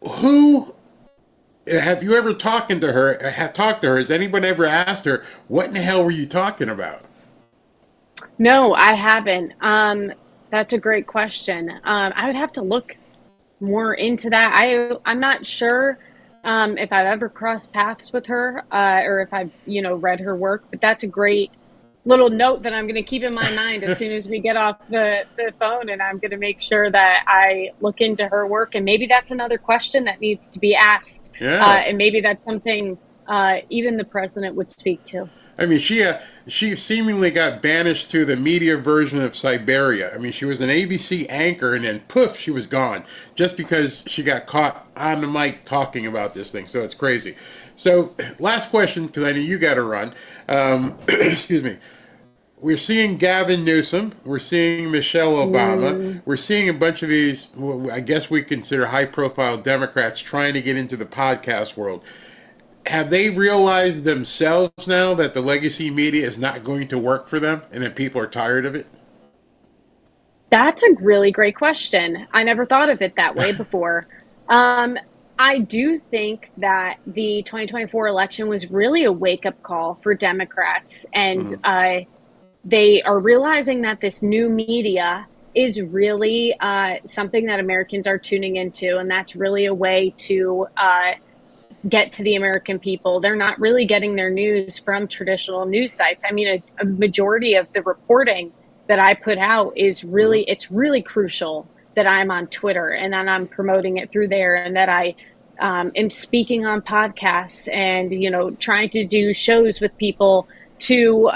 A: Who have you ever talked to her? Has anyone ever asked her, "What in the hell were you talking about?"
G: No, I haven't. That's a great question. I would have to look more into that. I'm not sure if I've ever crossed paths with her or if I've, read her work, but that's a great little note that I'm going to keep in my mind as soon as we get off the phone, and I'm going to make sure that I look into her work, and maybe that's another question that needs to be asked. And maybe that's something even the president would speak to.
A: I mean, she seemingly got banished to the media version of Siberia. I mean, she was an ABC anchor, and then poof, she was gone just because she got caught on the mic talking about this thing. So it's crazy. So last question, because I know you got to run. Excuse me. We're seeing Gavin Newsom. We're seeing Michelle Obama. We're seeing a bunch of these, I guess we consider high-profile Democrats trying to get into the podcast world. Have they realized themselves now that the legacy media is not going to work for them and that people are tired of it?
G: That's a really great question. I never thought of it that way before. I do think that the 2024 election was really a wake-up call for Democrats, and they are realizing that this new media is really something that Americans are tuning into, and that's really a way to get to the American people. They're not really getting their news from traditional news sites. I mean, a majority of the reporting that I put out is really, it's really crucial that I'm on Twitter and that I'm promoting it through there, and that I am speaking on podcasts and, trying to do shows with people to,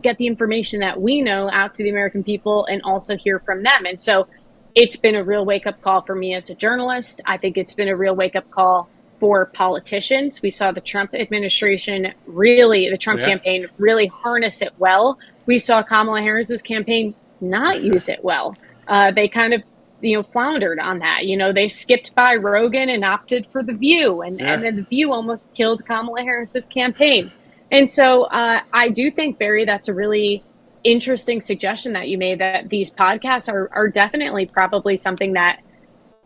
G: get the information that we know out to the American people and also hear from them. And so it's been a real wake-up call for me as a journalist. I think it's been a real wake-up call for politicians. We saw the Trump administration campaign really harness it well. We saw Kamala Harris's campaign not use it well. They kind of, floundered on that. They skipped by Rogan and opted for The View, and then The View almost killed Kamala Harris's campaign. And so I do think, Barry, that's a really interesting suggestion that you made, that these podcasts are definitely probably something that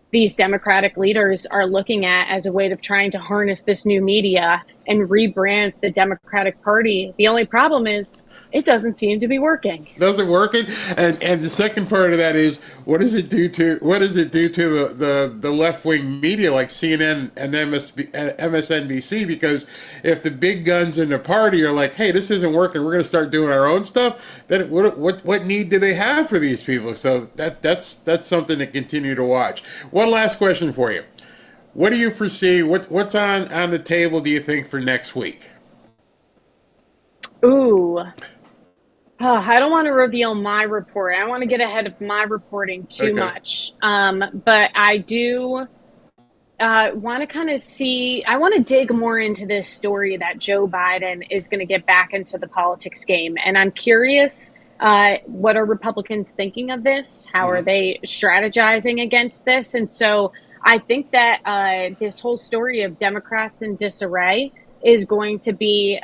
G: these Democratic leaders are looking at as a way of trying to harness this new media and rebrands the Democratic Party. The only problem is it doesn't seem to be working.
A: Doesn't working, and the second part of that is what does it do to the left wing media like CNN and MSNBC? Because if the big guns in the party are like, hey, this isn't working, we're going to start doing our own stuff, then what need do they have for these people? So that's something to continue to watch. One last question for you. What do you foresee? What's on the table, do you think, for next week?
G: Ooh. I don't want to reveal my report. I don't want to get ahead of my reporting too much. But I do want to kind of see, I want to dig more into this story that Joe Biden is going to get back into the politics game. And I'm curious, what are Republicans thinking of this? How are they strategizing against this? And so I think that this whole story of Democrats in disarray is going to be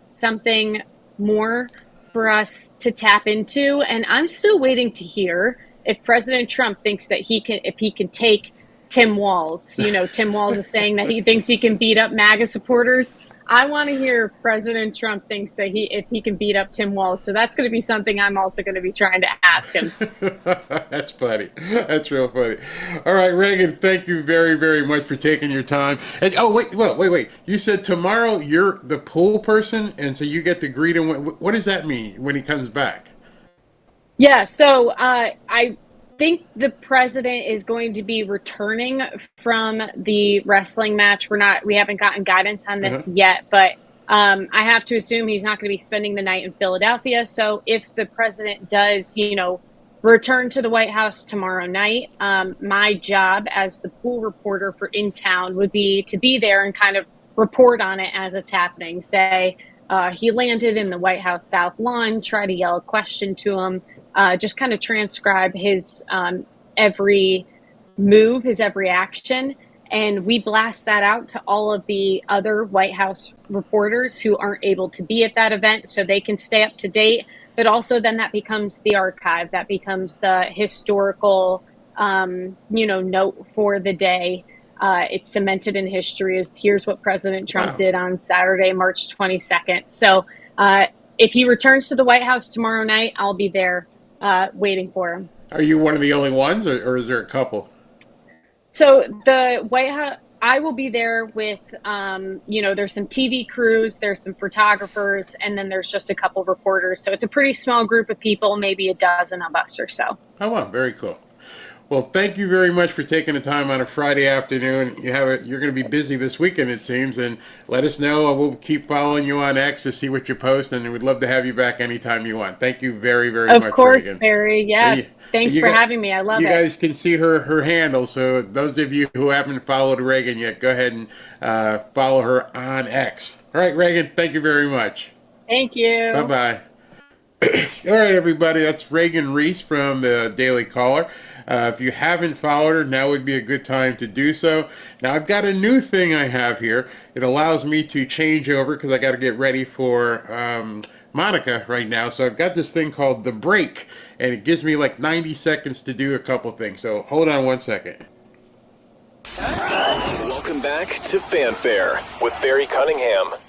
G: something more for us to tap into. And I'm still waiting to hear if President Trump thinks that if he can take Tim Walz. You know, Tim Walz is saying that he thinks he can beat up MAGA supporters. I want to hear if President Trump thinks that if he can beat up Tim Walz. So that's going to be something I'm also going to be trying to ask him.
A: That's funny. That's real funny. All right, Reagan, thank you very, very much for taking your time. And wait. You said tomorrow you're the pool person, and so you get to greet him. What does that mean when he comes back?
G: Yeah, so I think the president is going to be returning from the wrestling match. We haven't gotten guidance on this yet, but I have to assume he's not going to be spending the night in Philadelphia. So if the president does, return to the White House tomorrow night, my job as the pool reporter for In Town would be to be there and kind of report on it as it's happening. Say he landed in the White House South Lawn, try to yell a question to him, just kind of transcribe his every move, his every action. And we blast that out to all of the other White House reporters who aren't able to be at that event so they can stay up to date. But also then that becomes the archive, that becomes the historical, note for the day. It's cemented in history as here's what President Trump did on Saturday, March 22nd. So if he returns to the White House tomorrow night, I'll be there waiting for him.
A: Are you one of the only ones, or is there a couple?
G: So the White House, I will be there with, there's some TV crews, there's some photographers, and then there's just a couple reporters. So it's a pretty small group of people, maybe a dozen of us or so.
A: Oh, wow. Very cool. Well, thank you very much for taking the time on a Friday afternoon. You're going to be busy this weekend, it seems, and let us know. We'll keep following you on X to see what you post, and we'd love to have you back anytime you want. Thank you very, very much,
G: Of course,
A: Reagan.
G: Barry. Yeah, thanks for having me. I love it.
A: You guys can see her handle, so those of you who haven't followed Reagan yet, go ahead and follow her on X. All right, Reagan, thank you very much.
G: Thank you.
A: Bye-bye. All right, everybody, that's Reagan Reese from the Daily Caller. If you haven't followed her, now would be a good time to do so. Now, I've got a new thing I have here. It allows me to change over because I got to get ready for Monica right now. So I've got this thing called The Break, and it gives me like 90 seconds to do a couple things. So hold on one second.
H: Welcome back to Fanfare with Barry Cunningham.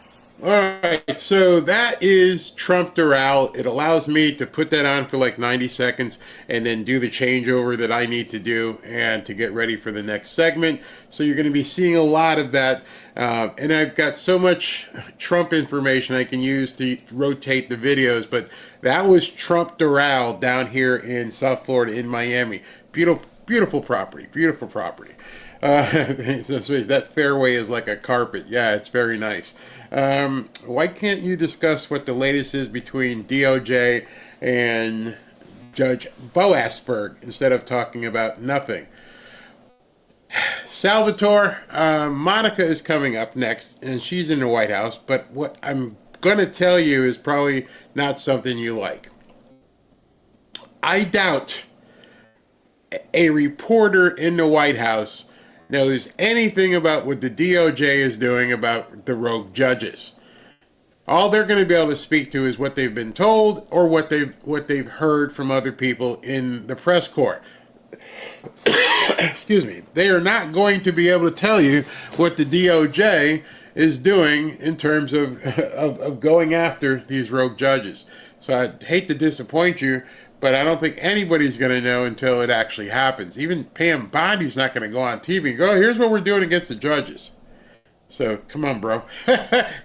A: All right, so that is Trump Doral. It allows me to put that on for like 90 seconds and then do the changeover that I need to do and to get ready for the next segment. So you're going to be seeing a lot of that. And I've got so much Trump information I can use to rotate the videos, but that was Trump Doral down here in South Florida in Miami. Beautiful property, beautiful property. That fairway is like a carpet. Yeah, it's very nice. Why can't you discuss what the latest is between DOJ and Judge Boasberg instead of talking about nothing? Salvatore, Monica is coming up next, and she's in the White House, but what I'm going to tell you is probably not something you like. I doubt a reporter in the White House knows anything about what the DOJ is doing about the rogue judges. All they're going to be able to speak to is what they've been told or what they've heard from other people in the press corps. Excuse me. They are not going to be able to tell you what the DOJ is doing in terms of, of going after these rogue judges. So I hate to disappoint you, but I don't think anybody's going to know until it actually happens. Even Pam Bondi's not going to go on TV and go, here's what we're doing against the judges. So come on, bro.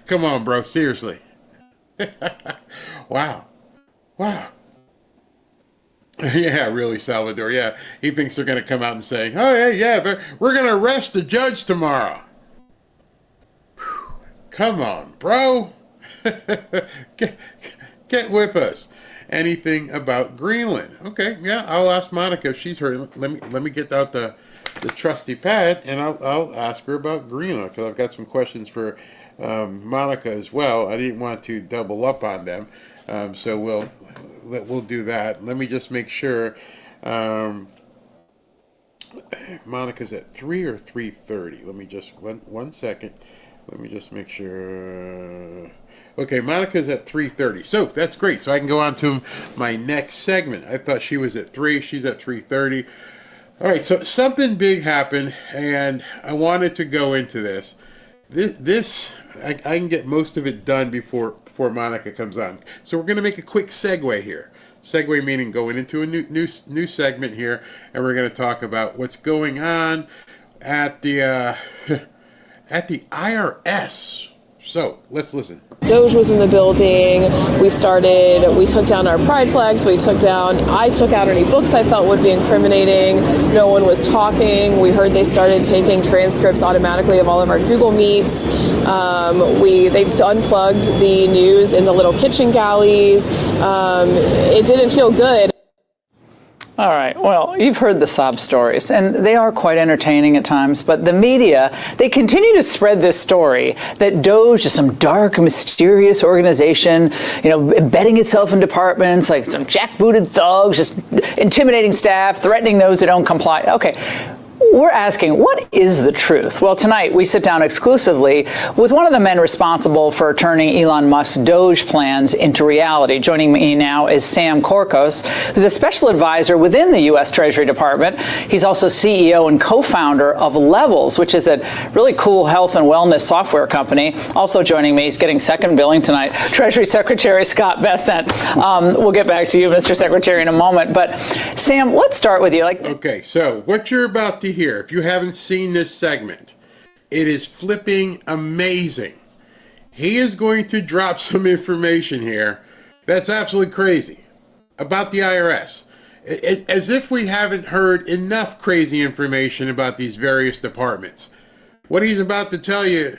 A: Come on, bro. Seriously. Wow. Yeah, really, Salvador. Yeah, he thinks they're going to come out and say, oh, yeah, we're going to arrest the judge tomorrow. Whew. Come on, bro. Get with us. Anything about Greenland? Okay, yeah, I'll ask Monica if she's heard. Let me get out the trusty pad, and I'll ask her about Greenland, because I've got some questions for Monica as well. I didn't want to double up on them, so we'll do that. Let me just make sure. Monica's at 3 or 3:30. Let me just one second. Let me just make sure. Okay, Monica's at 3:30. So that's great. So I can go on to my next segment. I thought she was at 3. She's at 3:30. All right, so something big happened, and I wanted to go into this. I can get most of it done before Monica comes on. So we're going to make a quick segue here. Segue meaning going into a new segment here, and we're going to talk about what's going on at the IRS. So let's listen.
I: Doge was in the building. We took down our pride flags. I took out any books I felt would be incriminating. No one was talking. We heard they started taking transcripts automatically of all of our Google Meets. They unplugged the news in the little kitchen galleys. It didn't feel good.
J: All right. Well, you've heard the sob stories, and they are quite entertaining at times. But the media, they continue to spread this story that Doge is some dark, mysterious organization, embedding itself in departments, like some jackbooted thugs, just intimidating staff, threatening those who don't comply. Okay. We're asking, what is the truth? Well, tonight we sit down exclusively with one of the men responsible for turning Elon Musk's Doge plans into reality. Joining me now is Sam Korkos, who's a special advisor within the U.S. Treasury Department. He's also CEO and co-founder of Levels, which is a really cool health and wellness software company. Also joining me, he's getting second billing tonight, Treasury Secretary Scott Bessent. We'll get back to you, Mr. Secretary, in a moment. But Sam, let's start with you.
A: Okay, so what you're about to hear, if you haven't seen this segment, it is flipping amazing. He is going to drop some information here that's absolutely crazy about the IRS. As if we haven't heard enough crazy information about these various departments. What he's about to tell you,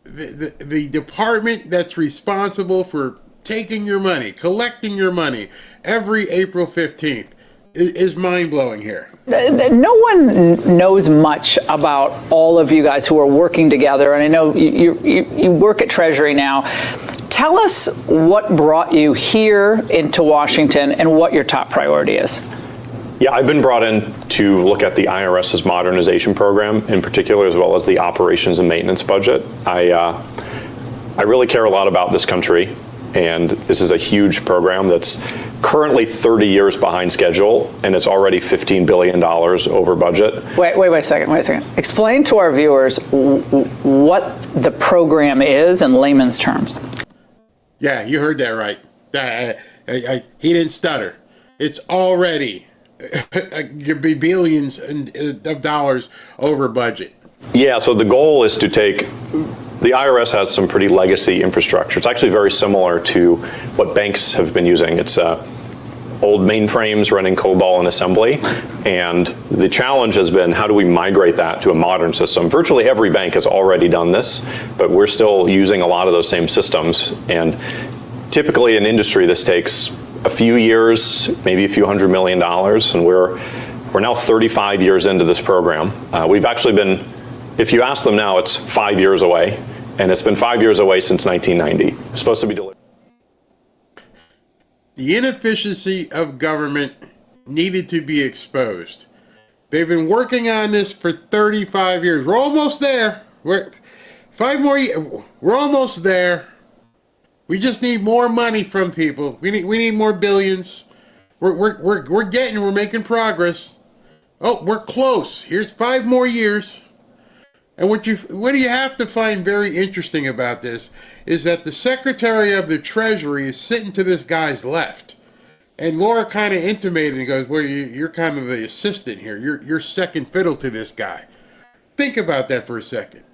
A: the department that's responsible for taking your money, collecting your money every April 15th is mind-blowing here.
J: No one knows much about all of you guys who are working together, and I know you work at Treasury now. Tell us what brought you here into Washington and what your top priority is.
K: Yeah, I've been brought in to look at the IRS's modernization program in particular, as well as the operations and maintenance budget. I really care a lot about this country, and this is a huge program that's currently 30 years behind schedule, and it's already $15 billion over budget.
J: Wait a second. Explain to our viewers what the program is in layman's terms.
A: Yeah, you heard that right. He didn't stutter. It's already billions of dollars over budget.
K: Yeah, so the goal is to take, the IRS has some pretty legacy infrastructure. It's actually very similar to what banks have been using. It's old mainframes running COBOL and assembly. And the challenge has been, how do we migrate that to a modern system? Virtually every bank has already done this, but we're still using a lot of those same systems. And typically in industry, this takes a few years, maybe a few $100 million. And we're now 35 years into this program. We've actually been, if you ask them now, it's 5 years away. And it's been 5 years away since 1990. It's supposed to be delivered.
A: The inefficiency of government needed to be exposed. They've been working on this for 35 years. We're almost there. We're 5 more years. We're almost there. We just need more money from people. We need more billions. We're making progress. Oh, we're close. Here's 5 more years. And what you have to find very interesting about this is that the Secretary of the Treasury is sitting to this guy's left. And Laura kind of intimated and goes, well, you're kind of the assistant here. You're second fiddle to this guy. Think about that for a second.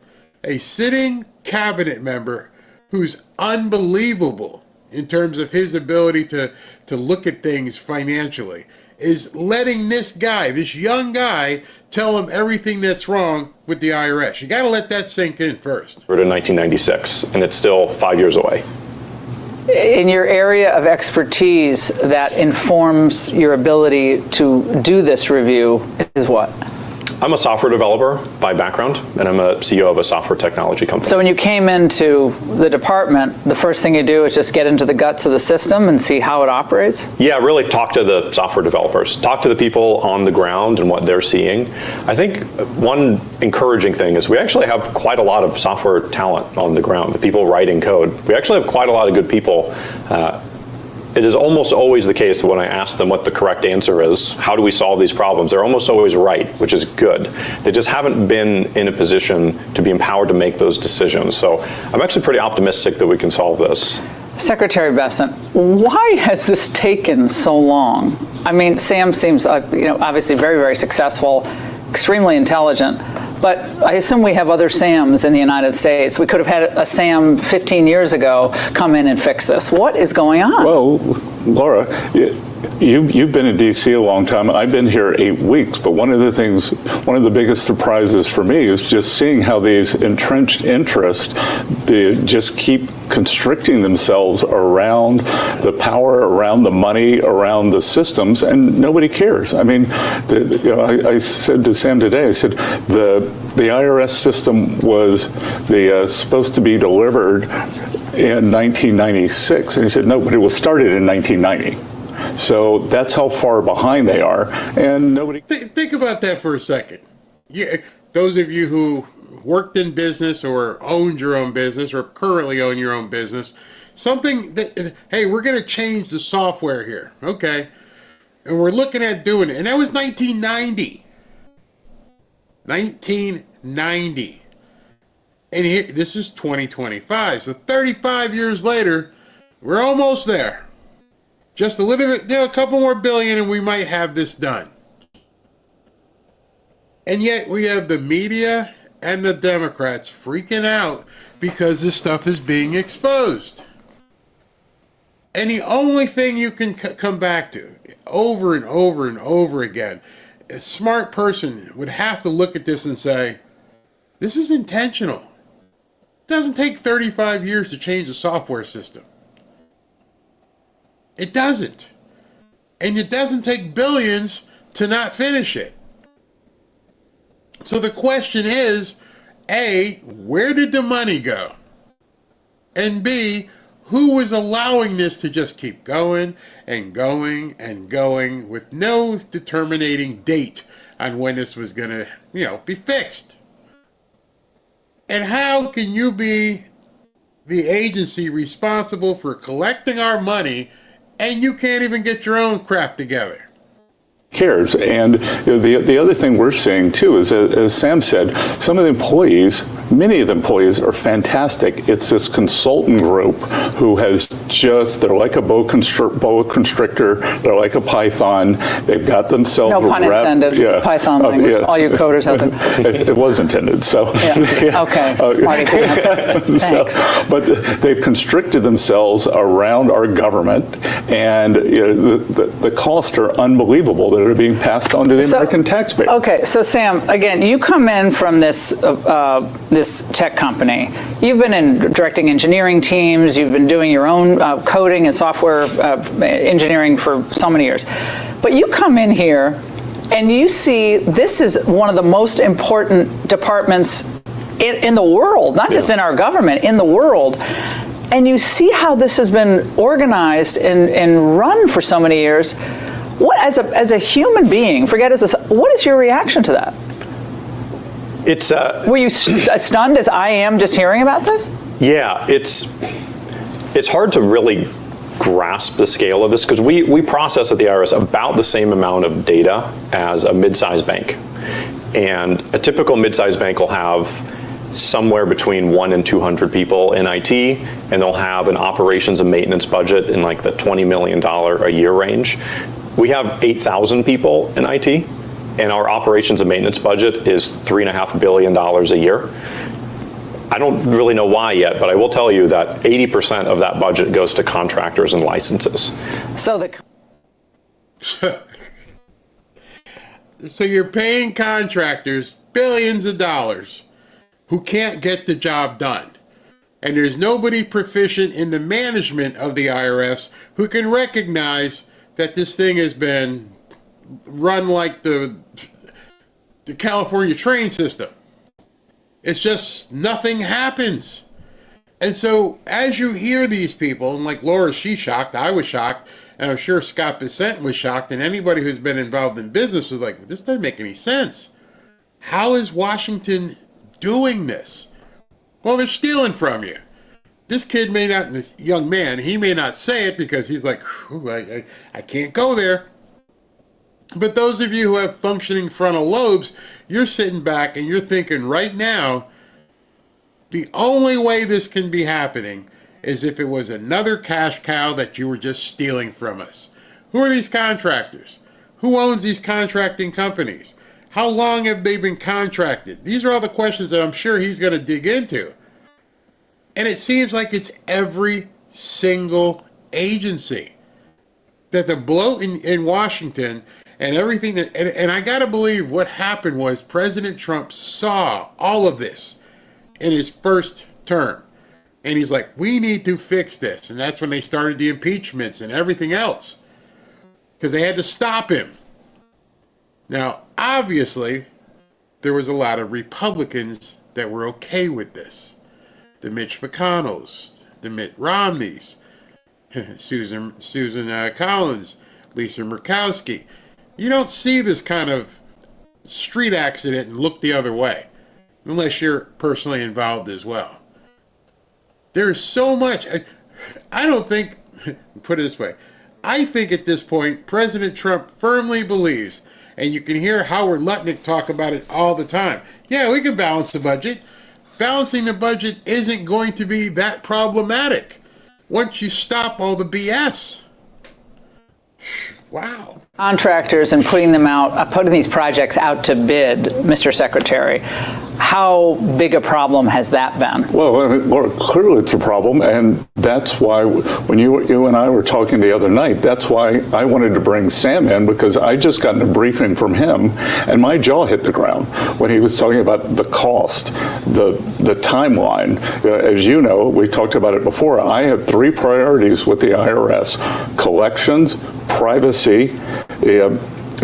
A: A sitting cabinet member who's unbelievable in terms of his ability to look at things financially is letting this guy, this young guy, tell him everything that's wrong with the IRS. You got to let that sink in first.
K: We're in 1996, and it's still 5 years away.
J: In your area of expertise that informs your ability to do this review is what?
K: I'm a software developer by background, and I'm a CEO of a software technology company.
J: So when you came into the department, the first thing you do is just get into the guts of the system and see how it operates?
K: Yeah, really talk to the software developers, talk to the people on the ground and what they're seeing. I think one encouraging thing is we actually have quite a lot of software talent on the ground, the people writing code. We actually have quite a lot of good people. It is almost always the case that when I ask them what the correct answer is, how do we solve these problems, they're almost always right, which is good. They just haven't been in a position to be empowered to make those decisions. So I'm actually pretty optimistic that we can solve this.
J: Secretary Bessent, why has this taken so long? I mean, Sam seems obviously very, very successful, extremely intelligent, but I assume we have other Sams in the United States. We could have had a Sam 15 years ago come in and fix this. What is going on?
L: Well, Laura, you've been in D.C. a long time. I've been here 8 weeks, but one of the biggest surprises for me is just seeing how these entrenched interests, they just keep constricting themselves around the power, around the money, around the systems, and nobody cares. I mean, I said to Sam today, I said, the IRS system was supposed to be delivered in 1996, and he said, no, but it was started in 1990. So that's how far behind they are, and nobody.
A: Think about that for a second. Yeah, those of you who worked in business or owned your own business or currently own your own business, something that, hey, we're going to change the software here, okay? And we're looking at doing it, and that was 1990. 1990. And here, this is 2025, so 35 years later, we're almost there. Just a little bit, a couple more billion, and we might have this done. And yet we have the media and the Democrats freaking out because this stuff is being exposed. And the only thing you can come back to over and over and over again, a smart person would have to look at this and say, this is intentional. It doesn't take 35 years to change a software system. It doesn't. And it doesn't take billions to not finish it. So the question is, A, where did the money go? And B, who was allowing this to just keep going and going and going with no determining date on when this was going to, be fixed? And how can you be the agency responsible for collecting our money and you can't even get your own crap together?
L: Cares. And the other thing we're seeing too is, as Sam said, some of the employees, many of the employees are fantastic. It's this consultant group who has they're like a boa constrictor, they're like a python. They've got themselves
J: no pun intended.
L: Yeah.
J: Python language. All you coders have it.
L: It was intended. So
J: yeah. Okay. Smarty pants. Thanks.
L: But they've constricted themselves around our government, and the costs are unbelievable that are being passed on to the American taxpayer.
J: Okay, so Sam, again, you come in from this tech company. You've been in directing engineering teams. You've been doing your own coding and software engineering for so many years. But you come in here and you see this is one of the most important departments in the world, not just in our government, in the world. And you see how this has been organized and run for so many years. What, as a human being, what is your reaction to that? Were you stunned as I am just hearing about this?
K: Yeah, it's hard to really grasp the scale of this because we process at the IRS about the same amount of data as a mid-sized bank. And a typical mid-sized bank will have somewhere between 1 and 200 people in IT, and they'll have an operations and maintenance budget in like the $20 million a year range. We have 8,000 people in IT, and our operations and maintenance budget is $3.5 billion a year. I don't really know why yet, but I will tell you that 80% of that budget goes to contractors and licenses.
J: So
A: So you're paying contractors billions of dollars who can't get the job done. And there's nobody proficient in the management of the IRS who can recognize that this thing has been run like the California train system. It's just nothing happens. And so as you hear these people, and like Laura, she's shocked, I was shocked, and I'm sure Scott Bissett was shocked, and anybody who's been involved in business was like, this doesn't make any sense. How is Washington doing this? Well, they're stealing from you. This kid may not, this young man, he may not say it because he's like, I can't go there. But those of you who have functioning frontal lobes, you're sitting back and you're thinking right now, the only way this can be happening is if it was another cash cow that you were just stealing from us. Who are these contractors? Who owns these contracting companies? How long have they been contracted? These are all the questions that I'm sure he's going to dig into. And it seems like it's every single agency that the bloat in Washington and everything that, and I got to believe what happened was President Trump saw all of this in his first term. And he's like, we need to fix this. And that's when they started the impeachments and everything else, because they had to stop him. Now, obviously, there was a lot of Republicans that were okay with this. The Mitch McConnells, the Mitt Romneys, Susan Collins, Lisa Murkowski. You don't see this kind of street accident and look the other way, unless you're personally involved as well. There's so much. I don't think, put it this way, I think at this point, President Trump firmly believes, and you can hear Howard Lutnick talk about it all the time. Yeah, we can balance the budget. Balancing the budget isn't going to be that problematic once you stop all the BS. Wow.
J: Contractors and putting these projects out to bid, Mr. Secretary, how big a problem has that been?
L: Well, clearly it's a problem, and that's why when you and I were talking the other night, that's why I wanted to bring Sam in, because I just got a briefing from him, and my jaw hit the ground when he was talking about the cost, the timeline. As you know, we talked about it before, I have 3 priorities with the IRS: collections, privacy,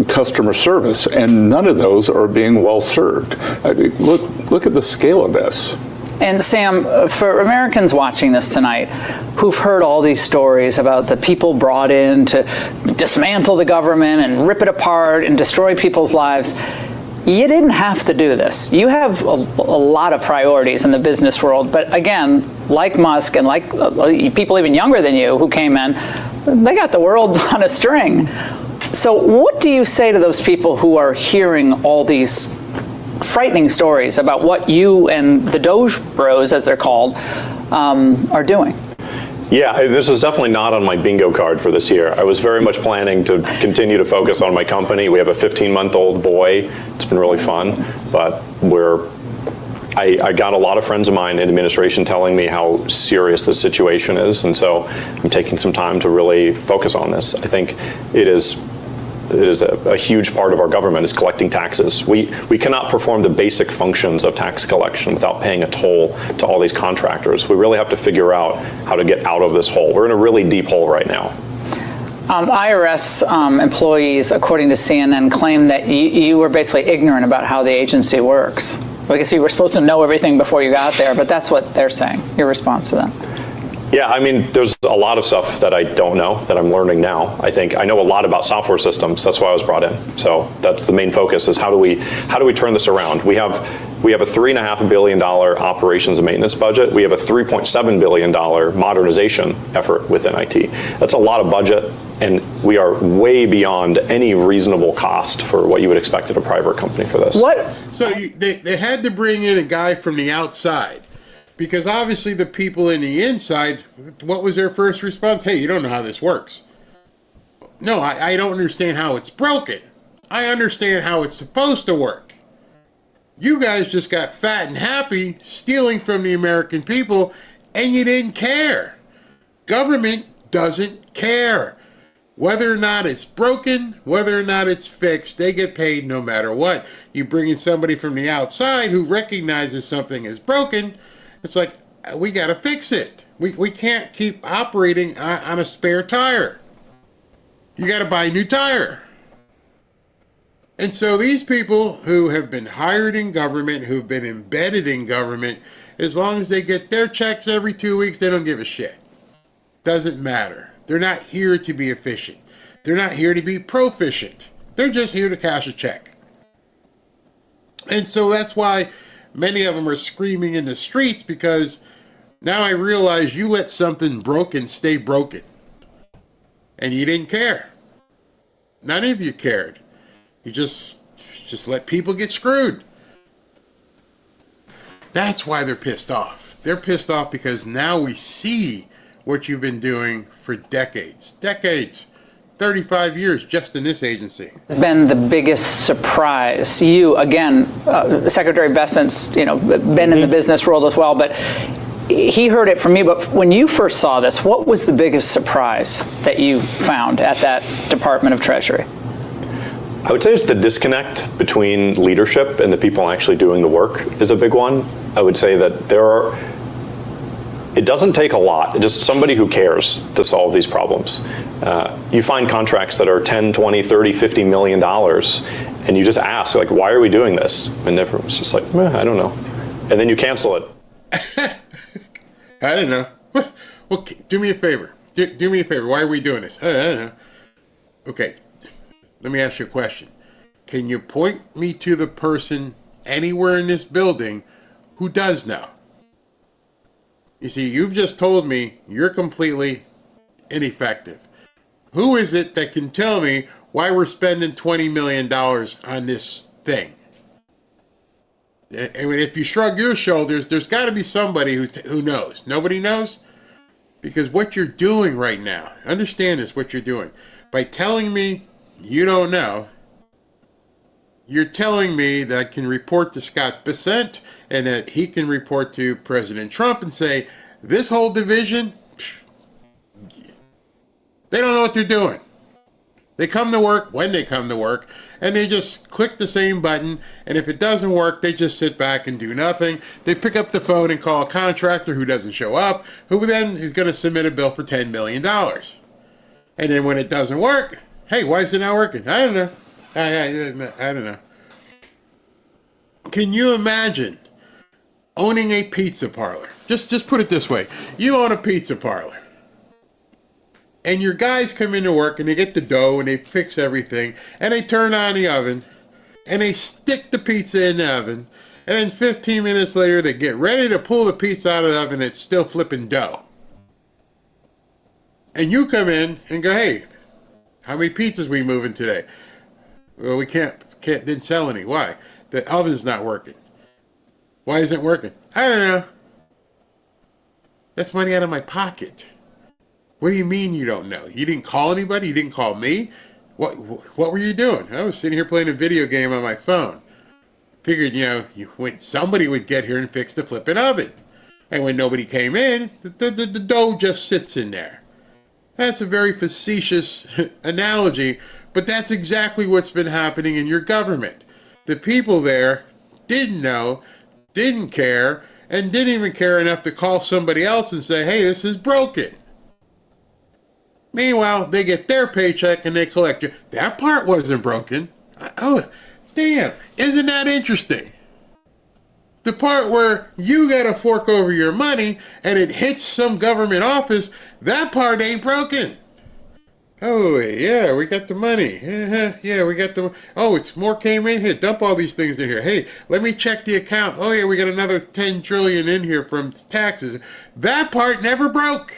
L: customer service, and none of those are being well served. I mean, look at the scale of this.
J: And Sam, for Americans watching this tonight who've heard all these stories about the people brought in to dismantle the government and rip it apart and destroy people's lives, you didn't have to do this. You have a lot of priorities in the business world, but again, like Musk and like people even younger than you who came in, they got the world on a string. So what do you say to those people who are hearing all these frightening stories about what you and the Doge Bros, as they're called, are doing?
K: Yeah, this is definitely not on my bingo card for this year. I was very much planning to continue to focus on my company. We have a 15-month-old boy. It's been really fun, but I got a lot of friends of mine in administration telling me how serious this situation is, and so I'm taking some time to really focus on this. I think it is a huge part of our government is collecting taxes. We cannot perform the basic functions of tax collection without paying a toll to all these contractors. We really have to figure out how to get out of this hole. We're in a really deep hole right now.
J: IRS employees, according to CNN, claim that you were basically ignorant about how the agency works. I guess you were supposed to know everything before you got there, but that's what they're saying. Your response to that?
K: Yeah, I mean, there's a lot of stuff that I don't know that I'm learning now. I think I know a lot about software systems. That's why I was brought in. So that's the main focus: is how do we turn this around? We have a $3.5 billion operations and maintenance budget. We have a $3.7 billion modernization effort within IT. That's a lot of budget. And we are way beyond any reasonable cost for what you would expect at a private company for this.
J: What?
A: So they had to bring in a guy from the outside, because obviously the people in the inside, what was their first response? Hey, you don't know how this works. No, I don't understand how it's broken. I understand how it's supposed to work. You guys just got fat and happy stealing from the American people, and you didn't care. Government doesn't care. Whether or not it's broken, whether or not it's fixed, they get paid no matter what. You bring in somebody from the outside who recognizes something is broken, it's like, we got to fix it. We can't keep operating on a spare tire. You got to buy a new tire. And so these people who have been hired in government, who've been embedded in government, as long as they get their checks every 2 weeks, they don't give a shit. Doesn't matter. They're not here to be efficient. They're not here to be proficient. They're just here to cash a check. And so that's why many of them are screaming in the streets, because now I realize you let something broken stay broken. And you didn't care. None of you cared. You just let people get screwed. That's why they're pissed off. They're pissed off because now we see what you've been doing for decades. 35 years just in this agency.
J: It's been the biggest surprise. You, again, Secretary Bessent's, been in the business world as well, but he heard it from me. But when you first saw this, what was the biggest surprise that you found at that Department of Treasury?
K: I would say it's the disconnect between leadership and the people actually doing the work is a big one. I would say that it doesn't take a lot, just somebody who cares to solve these problems. You find contracts that are 10, 20, 30, 50 million dollars, and you just ask, like, why are we doing this? And everyone's just like, I don't know. And then you cancel it.
A: I don't know. Well, do me a favor. Do me a favor. Why are we doing this? I don't know. Okay, let me ask you a question. Can you point me to the person anywhere in this building who does know? You see, you've just told me you're completely ineffective. Who is it that can tell me why we're spending $20 million on this thing? I mean, if you shrug your shoulders, there's got to be somebody who knows. Nobody knows? Because what you're doing right now, understand this, what you're doing. By telling me you don't know, you're telling me that I can report to Scott Bessent and that he can report to President Trump and say, this whole division, they don't know what they're doing. They come to work when they come to work, and they just click the same button, and if it doesn't work, they just sit back and do nothing. They pick up the phone and call a contractor who doesn't show up, who then is going to submit a bill for $10 million. And then when it doesn't work, hey, why is it not working? I don't know. I don't know. Can you imagine owning a pizza parlor? Just put it this way. You own a pizza parlor. And your guys come into work and they get the dough and they fix everything. And they turn on the oven. And they stick the pizza in the oven. And then 15 minutes later they get ready to pull the pizza out of the oven and it's still flipping dough. And you come in and go, hey, how many pizzas we moving today? Well, we didn't sell any. Why? The oven's not working. Why isn't it working? I don't know. That's money out of my pocket. What do you mean you don't know? You didn't call anybody? You didn't call me? What were you doing? I was sitting here playing a video game on my phone. Figured, somebody would get here and fix the flipping oven. And when nobody came in, the dough just sits in there. That's a very facetious analogy, but that's exactly what's been happening in your government. The people there didn't know, didn't care, and didn't even care enough to call somebody else and say, hey, this is broken. Meanwhile, they get their paycheck and they collect it. That part wasn't broken. Oh, damn. Isn't that interesting? The part where you got to fork over your money and it hits some government office, that part ain't broken. Oh, yeah, we got the money. Yeah, we got the... Oh, it's more came in here. Dump all these things in here. Hey, let me check the account. Oh, yeah, we got another 10 trillion in here from taxes. That part never broke.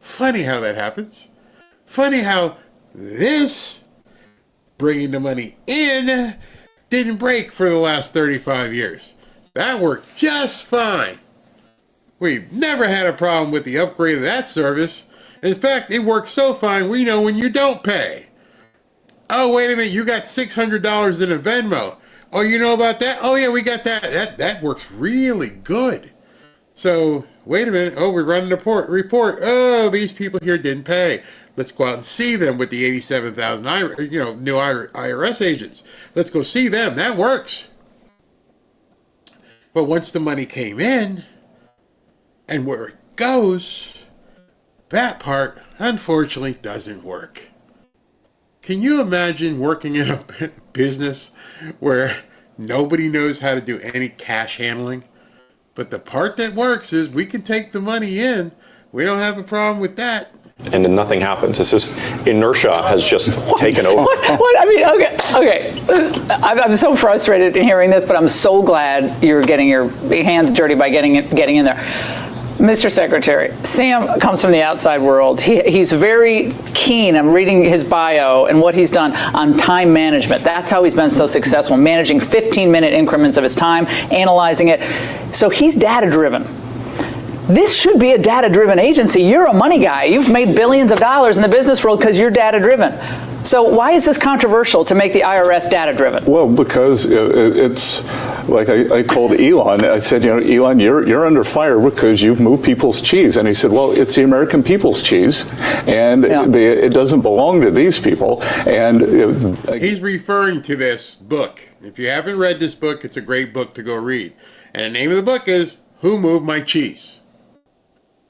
A: Funny how that happens. Funny how this bringing the money in didn't break for the last 35 years. That worked just fine. We've never had a problem with the upgrade of that service. In fact, it works so fine, we know when you don't pay. Oh, wait a minute, you got $600 in a Venmo. Oh, you know about that? Oh, yeah, we got that. That works really good. So, wait a minute. Oh, we're running a report. Oh, these people here didn't pay. Let's go out and see them with the 87,000 new IRS agents. Let's go see them. That works. But once the money came in, and where it goes, that part, unfortunately, doesn't work. Can you imagine working in a business where nobody knows how to do any cash handling? But the part that works is we can take the money in. We don't have a problem with that.
K: And then nothing happens. It's just inertia has just taken over.
J: What? I mean, okay. I'm so frustrated in hearing this, but I'm so glad you're getting your hands dirty by getting in there. Mr. Secretary, Sam comes from the outside world. He's very keen. I'm reading his bio and what he's done on time management. That's how he's been so successful, managing 15-minute increments of his time, analyzing it. So he's data-driven. This should be a data-driven agency. You're a money guy. You've made billions of dollars in the business world because you're data-driven. So why is this controversial to make the IRS data-driven?
L: Well, because it's like I told Elon. I said, Elon, you're under fire because you've moved people's cheese. And he said, well, it's the American people's cheese, and it doesn't belong to these people. And
A: he's referring to this book. If you haven't read this book, it's a great book to go read. And the name of the book is Who Moved My Cheese?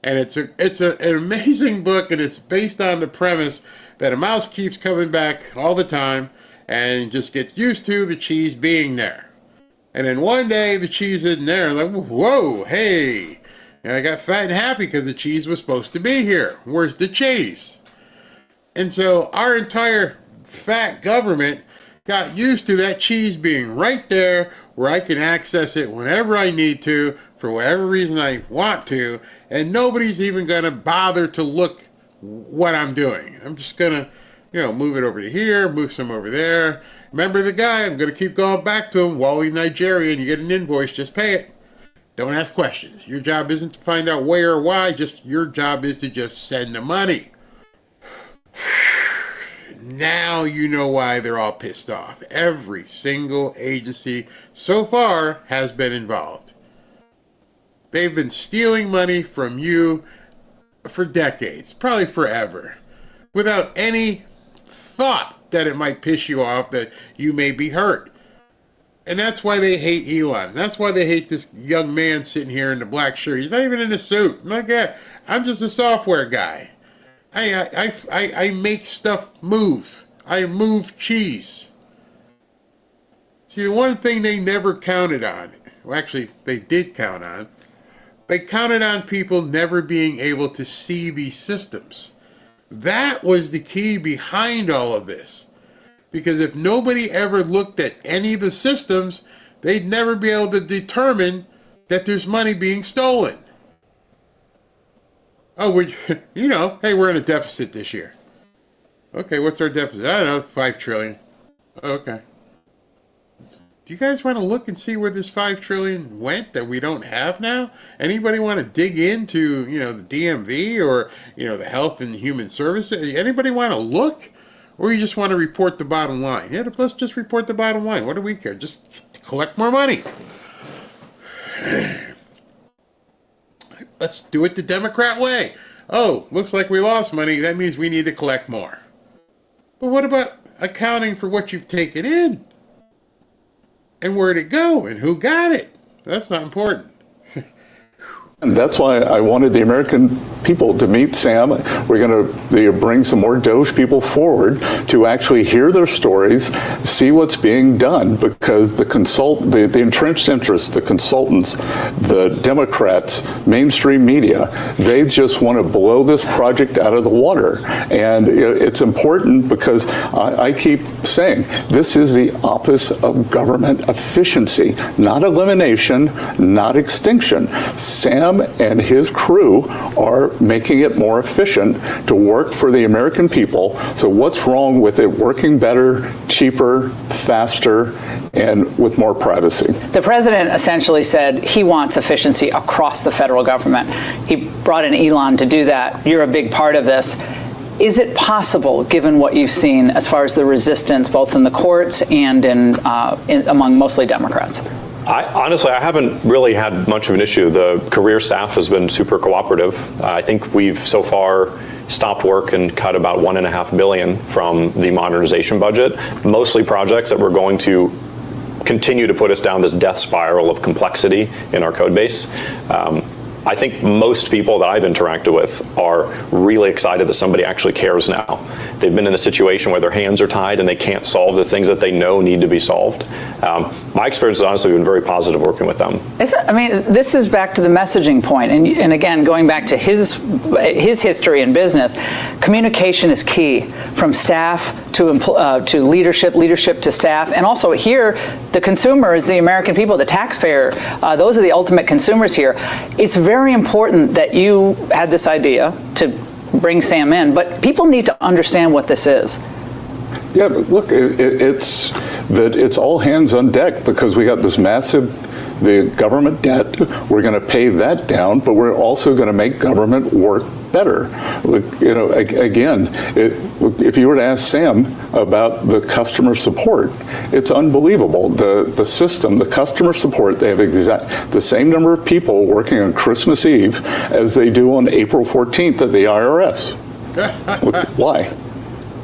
A: And it's an amazing book, and it's based on the premise that a mouse keeps coming back all the time and just gets used to the cheese being there. And then one day the cheese isn't there. Like, whoa, hey. And I got fat and happy because the cheese was supposed to be here. Where's the cheese? And so our entire fat government got used to that cheese being right there where I can access it whenever I need to, for whatever reason I want to, and nobody's even going to bother to look what I'm doing. I'm just going to, move it over to here, move some over there. Remember the guy, I'm going to keep going back to him. Wally, Nigeria, and you get an invoice, just pay it. Don't ask questions. Your job isn't to find out where or why, just your job is to just send the money. Now you know why they're all pissed off. Every single agency so far has been involved. They've been stealing money from you for decades, probably forever, without any thought that it might piss you off, that you may be hurt. And that's why they hate Elon. That's why they hate this young man sitting here in the black shirt. He's not even in a suit. I'm like, yeah, I'm just a software guy. I make stuff move. I move cheese. See, the one thing they never counted on, well, actually, they did count on, they counted on people never being able to see these systems. That was the key behind all of this. Because if nobody ever looked at any of the systems, they'd never be able to determine that there's money being stolen. Oh, hey, we're in a deficit this year. Okay, what's our deficit? I don't know, $5 trillion. Okay. Do you guys want to look and see where this $5 trillion went that we don't have now? Anybody want to dig into, the DMV or, the Health and Human Services? Anybody want to look? Or you just want to report the bottom line? Yeah, let's just report the bottom line. What do we care? Just collect more money. Let's do it the Democrat way. Oh, looks like we lost money. That means we need to collect more. But what about accounting for what you've taken in? And where'd it go? And who got it? That's not important.
L: And that's why I wanted the American people to meet Sam. We're going to bring some more Doge people forward to actually hear their stories, see what's being done, because the entrenched interests, the consultants, the Democrats, mainstream media, they just want to blow this project out of the water. And it's important because I keep saying this is the opposite of government efficiency, not elimination, not extinction. Sam and his crew are making it more efficient to work for the American people. So what's wrong with it working better, cheaper, faster, and with more privacy?
J: The president essentially said he wants efficiency across the federal government. He brought in Elon to do that. You're a big part of this. Is it possible, given what you've seen as far as the resistance, both in the courts and among mostly Democrats?
K: Honestly, I haven't really had much of an issue. The career staff has been super cooperative. I think we've so far stopped work and cut about $1.5 billion from the modernization budget, mostly projects that were going to continue to put us down this death spiral of complexity in our code base. I think most people that I've interacted with are really excited that somebody actually cares now. They've been in a situation where their hands are tied and they can't solve the things that they know need to be solved. My experience has honestly been very positive working with them.
J: This is back to the messaging point, and again, going back to his history in business, communication is key, from staff to leadership to staff, and also here, the consumer is the American people, the taxpayer. Those are the ultimate consumers here. It's very important that you had this idea to bring Sam in, but people need to understand what this is.
L: Yeah, but look, it's all hands on deck, because we got this the government debt. We're going to pay that down, but we're also going to make government work better. Again, if you were to ask Sam about the customer support, it's unbelievable. The system, the customer support, they have the same number of people working on Christmas Eve as they do on April 14th at the IRS. Why?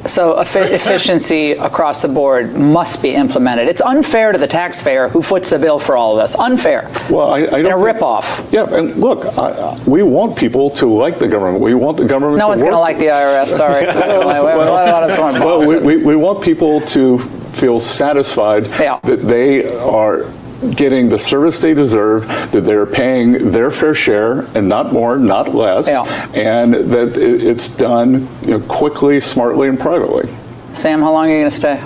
J: So efficiency across the board must be implemented. It's unfair to the taxpayer who foots the bill for all of this. Unfair.
L: Well, I don't.
J: And a ripoff.
L: Yeah, and look, we want people to like the government. We want the government.
J: No one's going to like the IRS. Sorry.
L: We want people to feel satisfied that they are getting the service they deserve, that they're paying their fair share and not more, not less, and that it's done quickly, smartly, and privately.
J: Sam, how long are you going to stay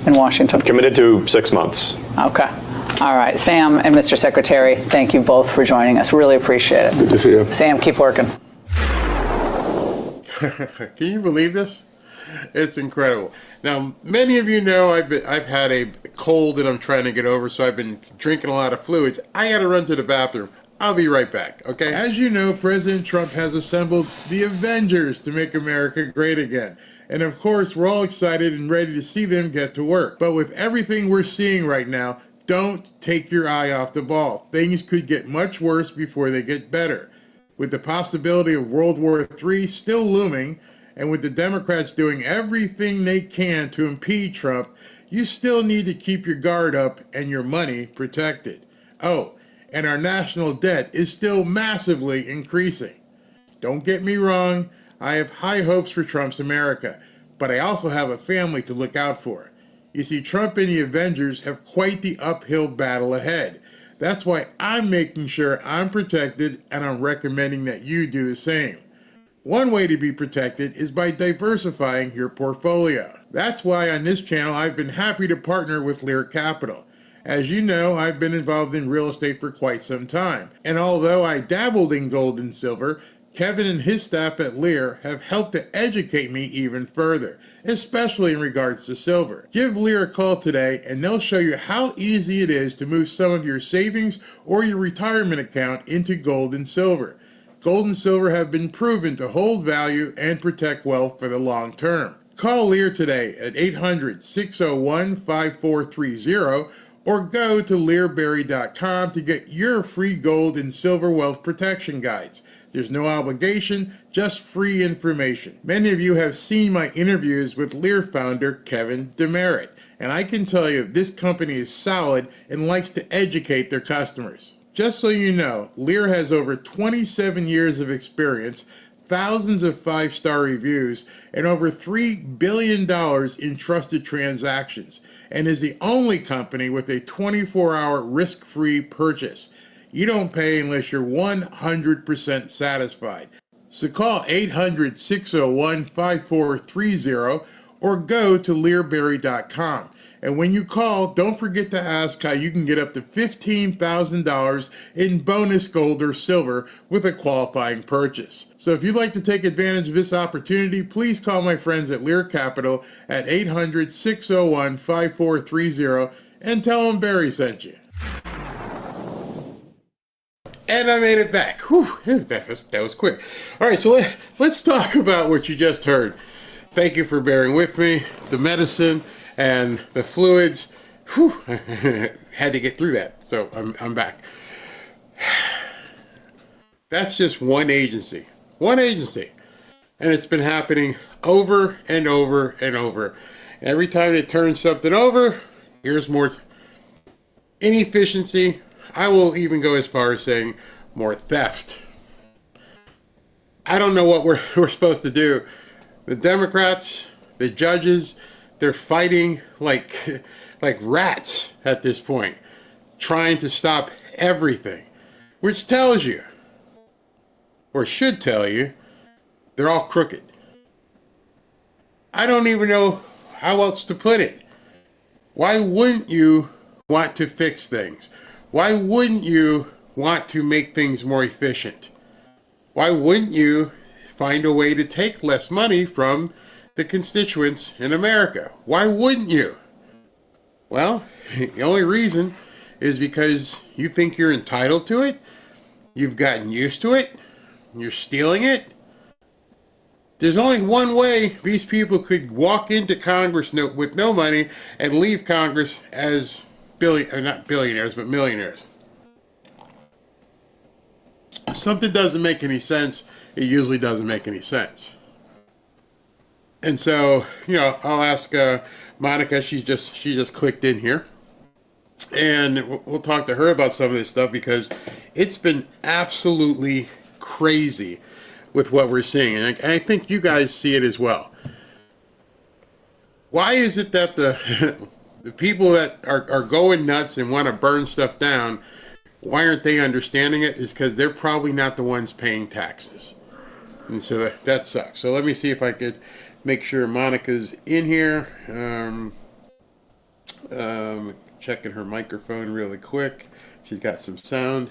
J: in Washington?
K: I'm committed to 6 months.
J: Okay. All right. Sam and Mr. Secretary, thank you both for joining us. Really appreciate it.
L: Good to see you.
J: Sam, keep working.
A: Can you believe this? It's incredible. Now, many of you know I've had a cold and I'm trying to get over, so I've been drinking a lot of fluids. I got to run to the bathroom. I'll be right back, okay? As you know, President Trump has assembled the Avengers to make America great again. And of course, we're all excited and ready to see them get to work. But with everything we're seeing right now, don't take your eye off the ball. Things could get much worse before they get better. With the possibility of World War III still looming, and with the Democrats doing everything they can to impede Trump, you still need to keep your guard up and your money protected. Oh, and our national debt is still massively increasing. Don't get me wrong, I have high hopes for Trump's America, but I also have a family to look out for. You see, Trump and the Avengers have quite the uphill battle ahead. That's why I'm making sure I'm protected, and I'm recommending that you do the same. One way to be protected is by diversifying your portfolio. That's why on this channel I've been happy to partner with Lear Capital. As you know, I've been involved in real estate for quite some time. And although I dabbled in gold and silver, Kevin and his staff at Lear have helped to educate me even further, especially in regards to silver. Give Lear a call today and they'll show you how easy it is to move some of your savings or your retirement account into gold and silver. Gold and silver have been proven to hold value and protect wealth for the long term. Call Lear today at 800-601-5430 or go to learberry.com to get your free gold and silver wealth protection guides. There's no obligation, just free information. Many of you have seen my interviews with Lear founder Kevin Demerit, and I can tell you this company is solid and likes to educate their customers. Just so you know, Lear has over 27 years of experience, thousands of 5-star reviews, and over $3 billion in trusted transactions, and is the only company with a 24-hour risk-free purchase. You don't pay unless you're 100% satisfied. So call 800-601-5430 or go to learberry.com. And when you call, don't forget to ask how you can get up to $15,000 in bonus gold or silver with a qualifying purchase. So if you'd like to take advantage of this opportunity, please call my friends at Lear Capital at 800-601-5430 and tell them Barry sent you. And I made it back. Whew, that was quick. All right, so let's talk about what you just heard. Thank you for bearing with me. The medicine and the fluids, whew, had to get through that. So I'm back. That's just one agency. One agency. And it's been happening over and over and over. Every time they turn something over, here's more inefficiency. I will even go as far as saying more theft. I don't know what we're supposed to do. The Democrats, the judges, they're fighting like rats at this point, trying to stop everything, which tells you, or should tell you, they're all crooked. I don't even know how else to put it. Why wouldn't you want to fix things? Why wouldn't you want to make things more efficient? Why wouldn't you find a way to take less money from the constituents in America? Why wouldn't you? Well, the only reason is because you think you're entitled to it. You've gotten used to it. You're stealing it. There's only one way these people could walk into Congress with no money and leave Congress as not billionaires, but millionaires. If something doesn't make any sense, it usually doesn't make any sense. And so, I'll ask Monica. She just clicked in here, and we'll talk to her about some of this stuff because it's been absolutely crazy with what we're seeing, and I think you guys see it as well. Why is it that the people that are going nuts and want to burn stuff down, why aren't they understanding it? Is because they're probably not the ones paying taxes. And so that sucks. So let me see if I could make sure Monica's in here. Checking her microphone really quick. She's got some sound.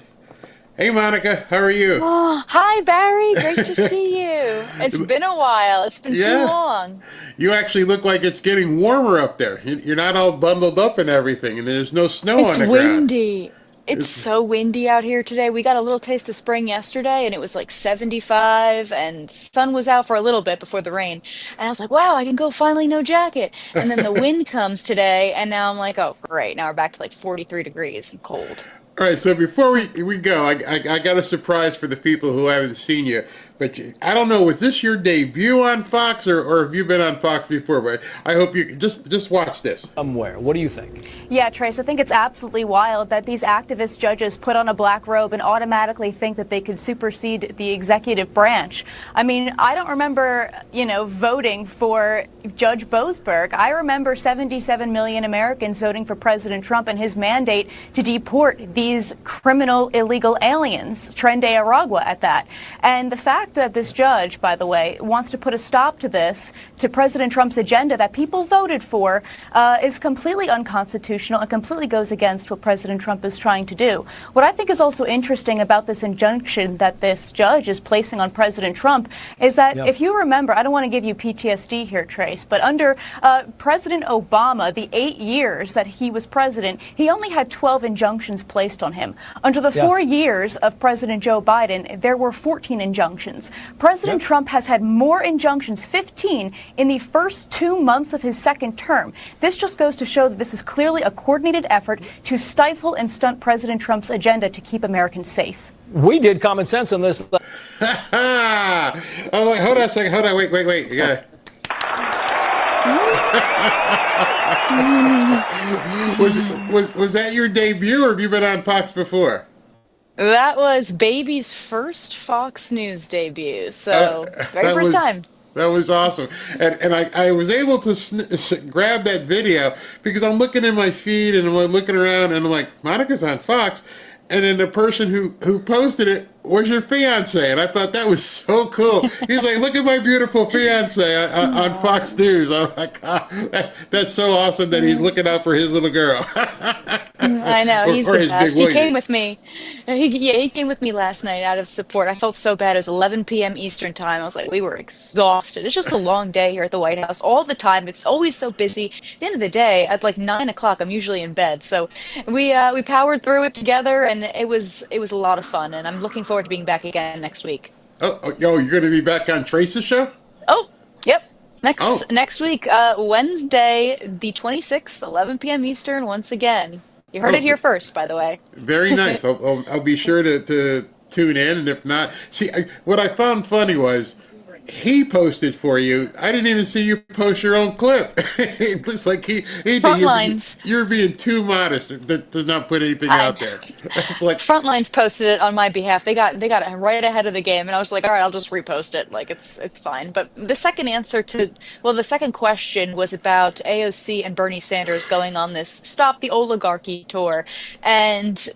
A: Hey, Monica, how are you?
M: Oh, hi, Barry. Great to see you. It's been a while. It's been too long.
A: You actually look like it's getting warmer up there. You're not all bundled up and everything, and there's no snow on the ground.
M: It's windy. It's so windy out here today. We got a little taste of spring yesterday, and it was like 75, and sun was out for a little bit before the rain. And I was like, wow, I can go finally no jacket. And then the wind comes today, and now I'm like, oh, great. Now we're back to like 43 degrees and cold.
A: All right, so before we go, I got a surprise for the people who haven't seen you. But I don't know, was this your debut on Fox, or have you been on Fox before? But I hope you just watch this.
N: Somewhere. What do you think?
O: Yeah, Trace, I think it's absolutely wild that these activist judges put on a black robe and automatically think that they could supersede the executive branch. I mean, I don't remember, voting for Judge Boasberg. I remember 77 million Americans voting for President Trump and his mandate to deport these criminal illegal aliens, Tren de Aragua at that. And the fact that this judge, by the way, wants to put a stop to this, to President Trump's agenda that people voted for, is completely unconstitutional and completely goes against what President Trump is trying to do. What I think is also interesting about this injunction that this judge is placing on President Trump is that if you remember, I don't want to give you PTSD here, Trace, but under President Obama, the 8 years that he was president, he only had 12 injunctions placed on him. Under the 4 years of President Joe Biden, there were 14 injunctions. President Trump has had more injunctions, 15, in the first 2 months of his second term. This just goes to show that this is clearly a coordinated effort to stifle and stunt President Trump's agenda to keep Americans safe.
N: We did common sense on this.
A: Oh, wait, hold on a second. Hold on. Wait. You gotta... was that your debut, or have you been on Fox before?
M: That was Baby's first Fox News debut, so very first time.
A: That was awesome. And I was able to grab that video because I'm looking in my feed and I'm looking around and I'm like, Monica's on Fox. And then the person who posted it was your fiance? And I thought that was so cool. He's like, look at my beautiful fiance on Fox News. I'm like, that's so awesome that he's looking out for his little girl.
M: I know, he's
A: or
M: the
A: his big
M: best. He
A: William.
M: came with me. He came with me last night out of support. I felt so bad. It was 11 p.m. Eastern time. I was like, we were exhausted. It's just a long day here at the White House all the time. It's always so busy. At the end of the day, at like 9 o'clock, I'm usually in bed. So we powered through it together, and it was a lot of fun. And I'm looking forward to being back again next week.
A: You're going to be back on Trace's show?
M: Oh, yep. Next week, Wednesday, the 26th, 11 p.m. Eastern, once again. You heard it here first, by the way.
A: Very nice. I'll be sure to tune in, and if not, see, what I found funny was he posted for you. I didn't even see you post your own clip. It looks like he you're being too modest to not put anything out there. It's like
M: Frontlines posted it on my behalf. They got it right ahead of the game, and I was like, all right, I'll just repost it. Like it's fine. But the second question was about AOC and Bernie Sanders going on this Stop the Oligarchy tour, and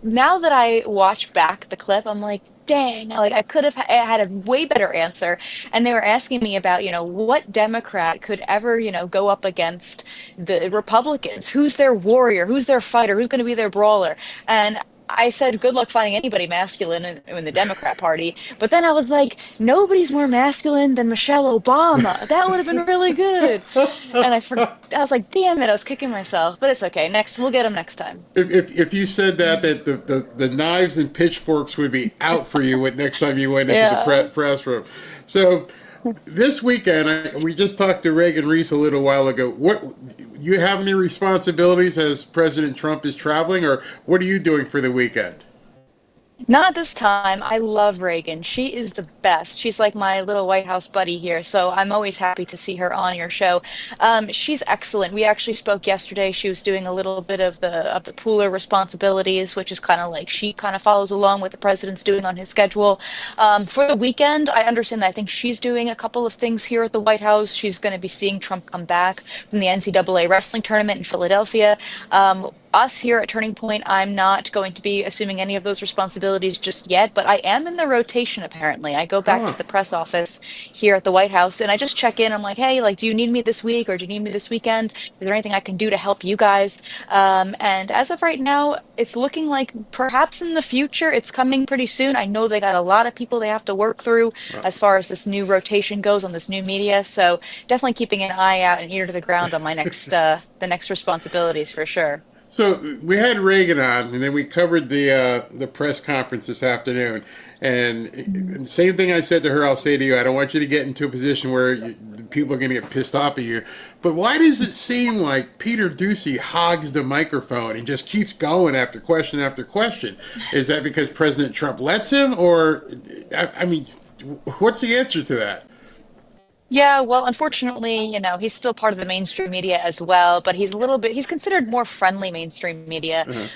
M: now that I watch back the clip, I'm like, dang, like I could have had a way better answer. And they were asking me about, what Democrat could ever, go up against the Republicans? Who's their warrior? Who's their fighter? Who's going to be their brawler? And I said, good luck finding anybody masculine in the Democrat Party. But then I was like, nobody's more masculine than Michelle Obama. That would have been really good. And I was like, damn it, I was kicking myself. But it's okay. We'll get them next time.
A: if you said that the knives and pitchforks would be out for you next time you went into the press room. So this weekend, we just talked to Reagan Reese a little while ago. What you have any responsibilities as President Trump is traveling, or what are you doing for the weekend?
M: Not this time. I love Reagan. She is the best. She's like my little White House buddy here, so I'm always happy to see her on your show. She's excellent. We actually spoke yesterday. She was doing a little bit of the pooler responsibilities, which is kind of like she kind of follows along with the president's doing on his schedule. For the weekend, I understand that I think she's doing a couple of things here at the White House. She's going to be seeing Trump come back from the NCAA wrestling tournament in Philadelphia. Us here at Turning Point, I'm not going to be assuming any of those responsibilities just yet, but I am in the rotation apparently. I go back to the press office here at the White House and I just check in. I'm like, hey, do you need me this week or do you need me this weekend? Is there anything I can do to help you guys? And as of right now, it's looking like perhaps in the future, it's coming pretty soon. I know they got a lot of people they have to work through as far as this new rotation goes on this new media. So definitely keeping an eye out and ear to the ground on my the next responsibilities for sure.
A: So we had Reagan on, and then we covered the press conference this afternoon. And same thing I said to her, I'll say to you. I don't want you to get into a position where people are going to get pissed off at you. But why does it seem like Peter Doocy hogs the microphone and just keeps going after question after question? Is that because President Trump lets him? Or, I mean, what's the answer to that?
M: Yeah, well, unfortunately, he's still part of the mainstream media as well, but he's considered more friendly mainstream media.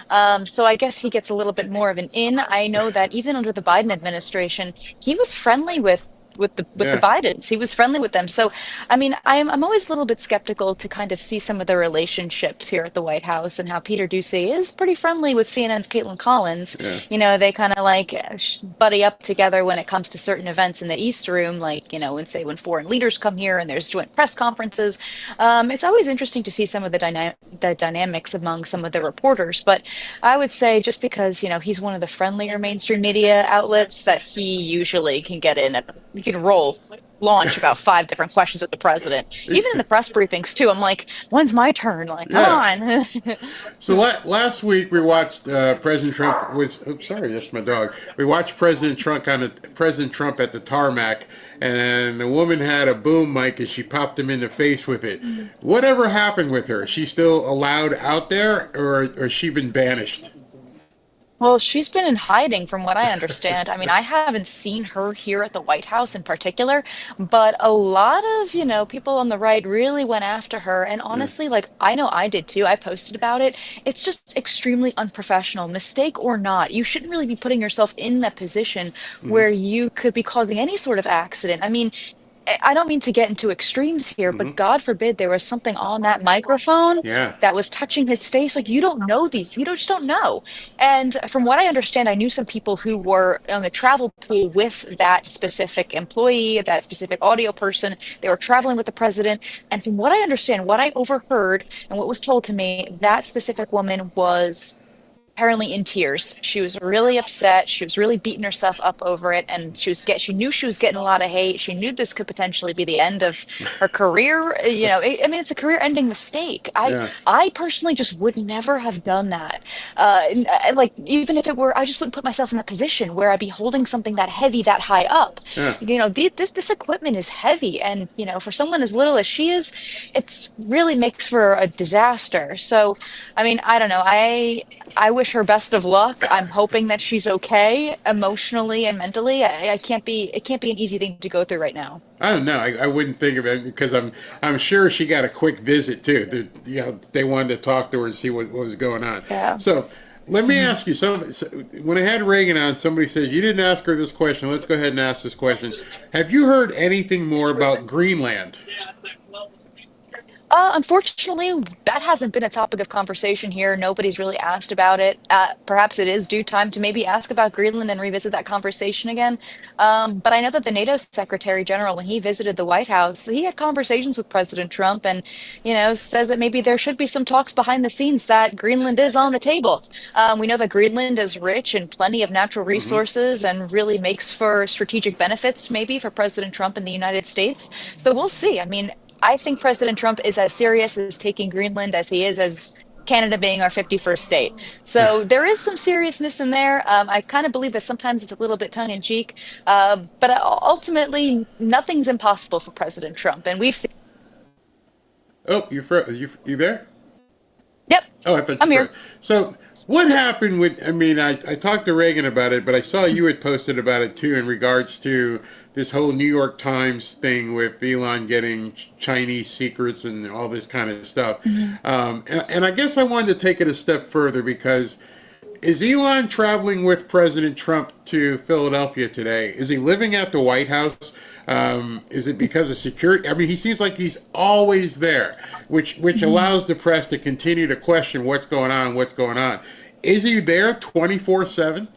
M: So I guess he gets a little bit more of an in. I know that even under the Biden administration, he was friendly with the Bidens. He was friendly with them. So, I mean, I'm always a little bit skeptical to kind of see some of the relationships here at the White House and how Peter Doocy is pretty friendly with CNN's Caitlin Collins. They kind of like buddy up together when it comes to certain events in the East Room, like, when foreign leaders come here and there's joint press conferences. It's always interesting to see some of the dynamics among some of the reporters. But I would say just because, he's one of the friendlier mainstream media outlets that he usually can get in at you can launch about 5 different questions at the president. Even in the press briefings, too. I'm like, when's my turn? Like, come on.
A: So last week we watched President Trump sorry, that's my dog. We watched President Trump at the tarmac, and the woman had a boom mic and she popped him in the face with it. Whatever happened with her? Is she still allowed out there, or has she been banished?
M: Well, she's been in hiding from what I understand. I mean, I haven't seen her here at the White House in particular, but a lot of, people on the right really went after her. And honestly, I know I did too. I posted about it. It's just extremely unprofessional, mistake or not. You shouldn't really be putting yourself in that position where you could be causing any sort of accident. I mean, I don't mean to get into extremes here, but God forbid there was something on that microphone
A: Yeah.
M: that was touching his face. Like, you don't know these, just don't know. And from what I understand, I knew some people who were on the travel pool with that specific employee, that specific audio person. They were traveling with the president. And from what I understand, what I overheard and what was told to me, that specific woman was apparently in tears. She was really upset. She was really beating herself up over it, and she knew she was getting a lot of hate. She knew this could potentially be the end of her career. I mean, it's a career-ending mistake. I personally just would never have done that. Like, even if it were, I just wouldn't put myself in that position where I'd be holding something that heavy that high up.
A: Yeah.
M: This equipment is heavy, and for someone as little as she is, it really makes for a disaster. So, I mean, I don't know. I wish her best of luck. I'm hoping that she's okay emotionally and mentally. It can't be an easy thing to go through right now.
A: I don't know. I wouldn't think of it because I'm sure she got a quick visit too. They wanted to talk to her and see what was going on.
M: Yeah.
A: So let me ask you. When I had Reagan on, somebody said you didn't ask her this question. Let's go ahead and ask this question. Have you heard anything more about Greenland?
M: Unfortunately, that hasn't been a topic of conversation here. Nobody's really asked about it. Perhaps it is due time to maybe ask about Greenland and revisit that conversation again. But I know that the NATO Secretary General, when he visited the White House, he had conversations with President Trump and, says that maybe there should be some talks behind the scenes that Greenland is on the table. We know that Greenland is rich in plenty of natural resources and really makes for strategic benefits, maybe for President Trump and the United States. So we'll see. I mean, I think President Trump is as serious as taking Greenland as he is as Canada being our 51st state. So there is some seriousness in there. I kind of believe that sometimes it's a little bit tongue in cheek, but ultimately nothing's impossible for President Trump. And we've seen.
A: Oh, you there?
M: Yep.
A: Oh, I thought
M: I'm here.
A: So what happened with, I talked to Reagan about it, but I saw you had posted about it too in regards to this whole New York Times thing with Elon getting Chinese secrets and all this kind of stuff. And I guess I wanted to take it a step further because is Elon traveling with President Trump to Philadelphia today? Is he living at the White House? Is it because of security? I mean, he seems like he's always there, which allows the press to continue to question what's going on. Is he there 24/7?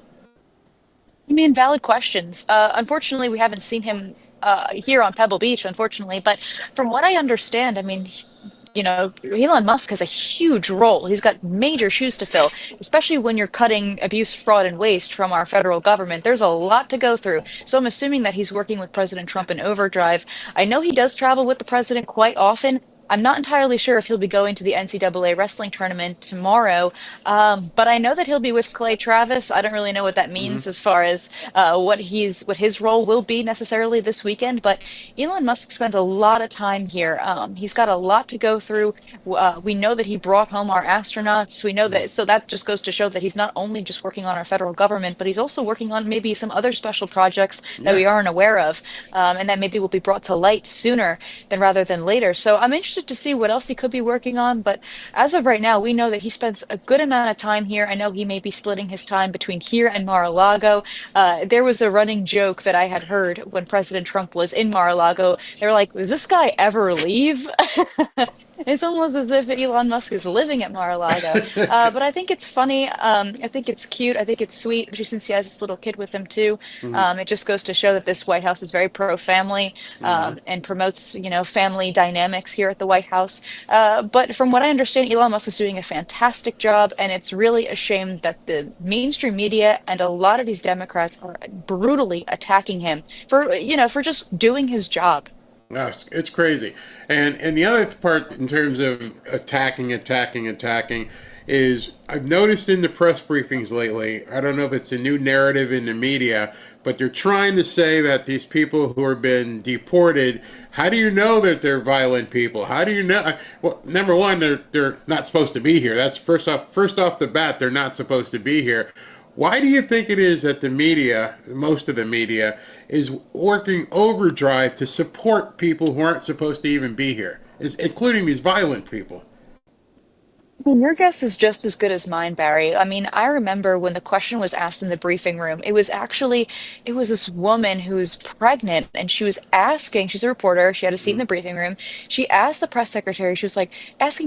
M: I mean, valid questions. Unfortunately, we haven't seen him here on Pebble Beach, unfortunately. But from what I understand, I mean, Elon Musk has a huge role. He's got major shoes to fill, especially when you're cutting abuse, fraud, and waste from our federal government. There's a lot to go through. So I'm assuming that he's working with President Trump in overdrive. I know he does travel with the president quite often. I'm not entirely sure if he'll be going to the NCAA wrestling tournament tomorrow, but I know that he'll be with Clay Travis. I don't really know what that means as far as what his role will be necessarily this weekend. But Elon Musk spends a lot of time here. He's got a lot to go through. We know that he brought home our astronauts. We know that, so that just goes to show that he's not only just working on our federal government, but he's also working on maybe some other special projects that we aren't aware of, and that maybe will be brought to light sooner rather than later. So I'm interested to see what else he could be working on, but as of right now, we know that he spends a good amount of time here. I know he may be splitting his time between here and Mar-a-Lago. There was a running joke that I had heard when President Trump was in Mar-a-Lago. They were like, does this guy ever leave? It's almost as if Elon Musk is living at Mar-a-Lago. But I think it's funny. I think it's cute. I think it's sweet, especially since he has this little kid with him too. It just goes to show that this White House is very pro-family and promotes, family dynamics here at the White House. But from what I understand, Elon Musk is doing a fantastic job, and it's really a shame that the mainstream media and a lot of these Democrats are brutally attacking him for just doing his job.
A: No, it's crazy. And the other part in terms of attacking is I've noticed in the press briefings lately, I don't know if it's a new narrative in the media, but they're trying to say that these people who have been deported, how do you know that they're violent people? How do you know? Well, number one, they're not supposed to be here. That's first off the bat, they're not supposed to be here. Why do you think it is that the media, most of the media, is working overdrive to support people who aren't supposed to even be here, including these violent people?
M: I mean, your guess is just as good as mine, Barry. I mean, I remember when the question was asked in the briefing room, it was this woman who's pregnant and she was asking, she's a reporter, she had a seat in the briefing room. She asked the press secretary, she was like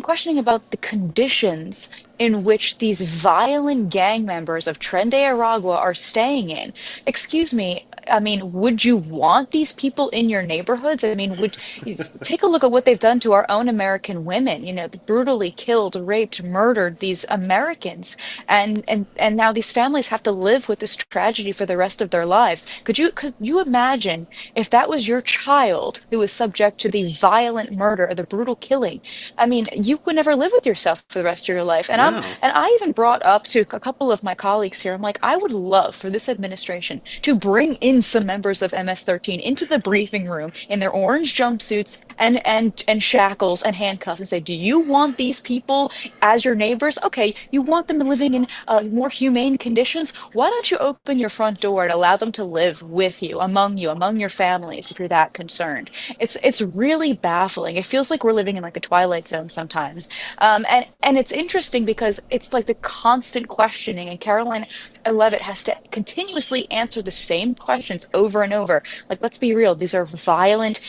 M: questioning about the conditions in which these violent gang members of Tren de Aragua are staying in. Excuse me, I mean, would you want these people in your neighborhoods? I mean, would you take a look at what they've done to our own American women, brutally killed, raped, murdered these Americans. And now these families have to live with this tragedy for the rest of their lives. Could you imagine if that was your child who was subject to the violent murder or the brutal killing? I mean, you would never live with yourself for the rest of your life. And I even brought up to a couple of my colleagues here, I'm like, I would love for this administration to bring in some members of MS-13 into the briefing room in their orange jumpsuits and shackles and handcuffs and say, do you want these people as your neighbors? Okay, you want them living in more humane conditions? Why don't you open your front door and allow them to live with you, among your families, if you're that concerned? It's really baffling. It feels like we're living in like the Twilight Zone sometimes. And it's interesting because it's like the constant questioning, and Caroline Levitt has to continuously answer the same questions over and over. Like, let's be real, these are violent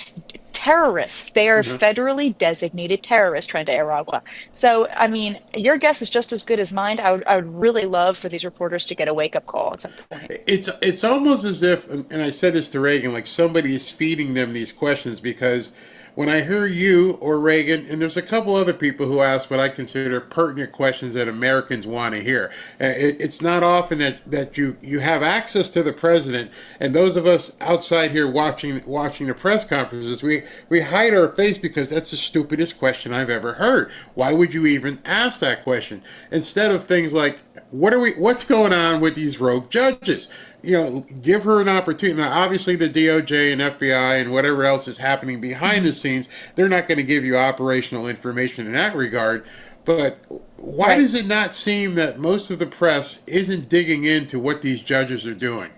M: terrorists. They are federally designated terrorists, Tren de Aragua. So, I mean, your guess is just as good as mine. I would really love for these reporters to get a wake-up call at some point.
A: It's almost as if, and I said this to Reagan, like somebody is feeding them these questions, because when I hear you or Reagan, and there's a couple other people who ask what I consider pertinent questions that Americans want to hear, it's not often that you have access to the president, and those of us outside here watching the press conferences, we hide our face because that's the stupidest question I've ever heard. Why would you even ask that question? Instead of things like, what's going on with these rogue judges? Give her an opportunity. Now, obviously, the DOJ and FBI and whatever else is happening behind the scenes, they're not going to give you operational information in that regard. But why does it not seem that most of the press isn't digging into what these judges are doing?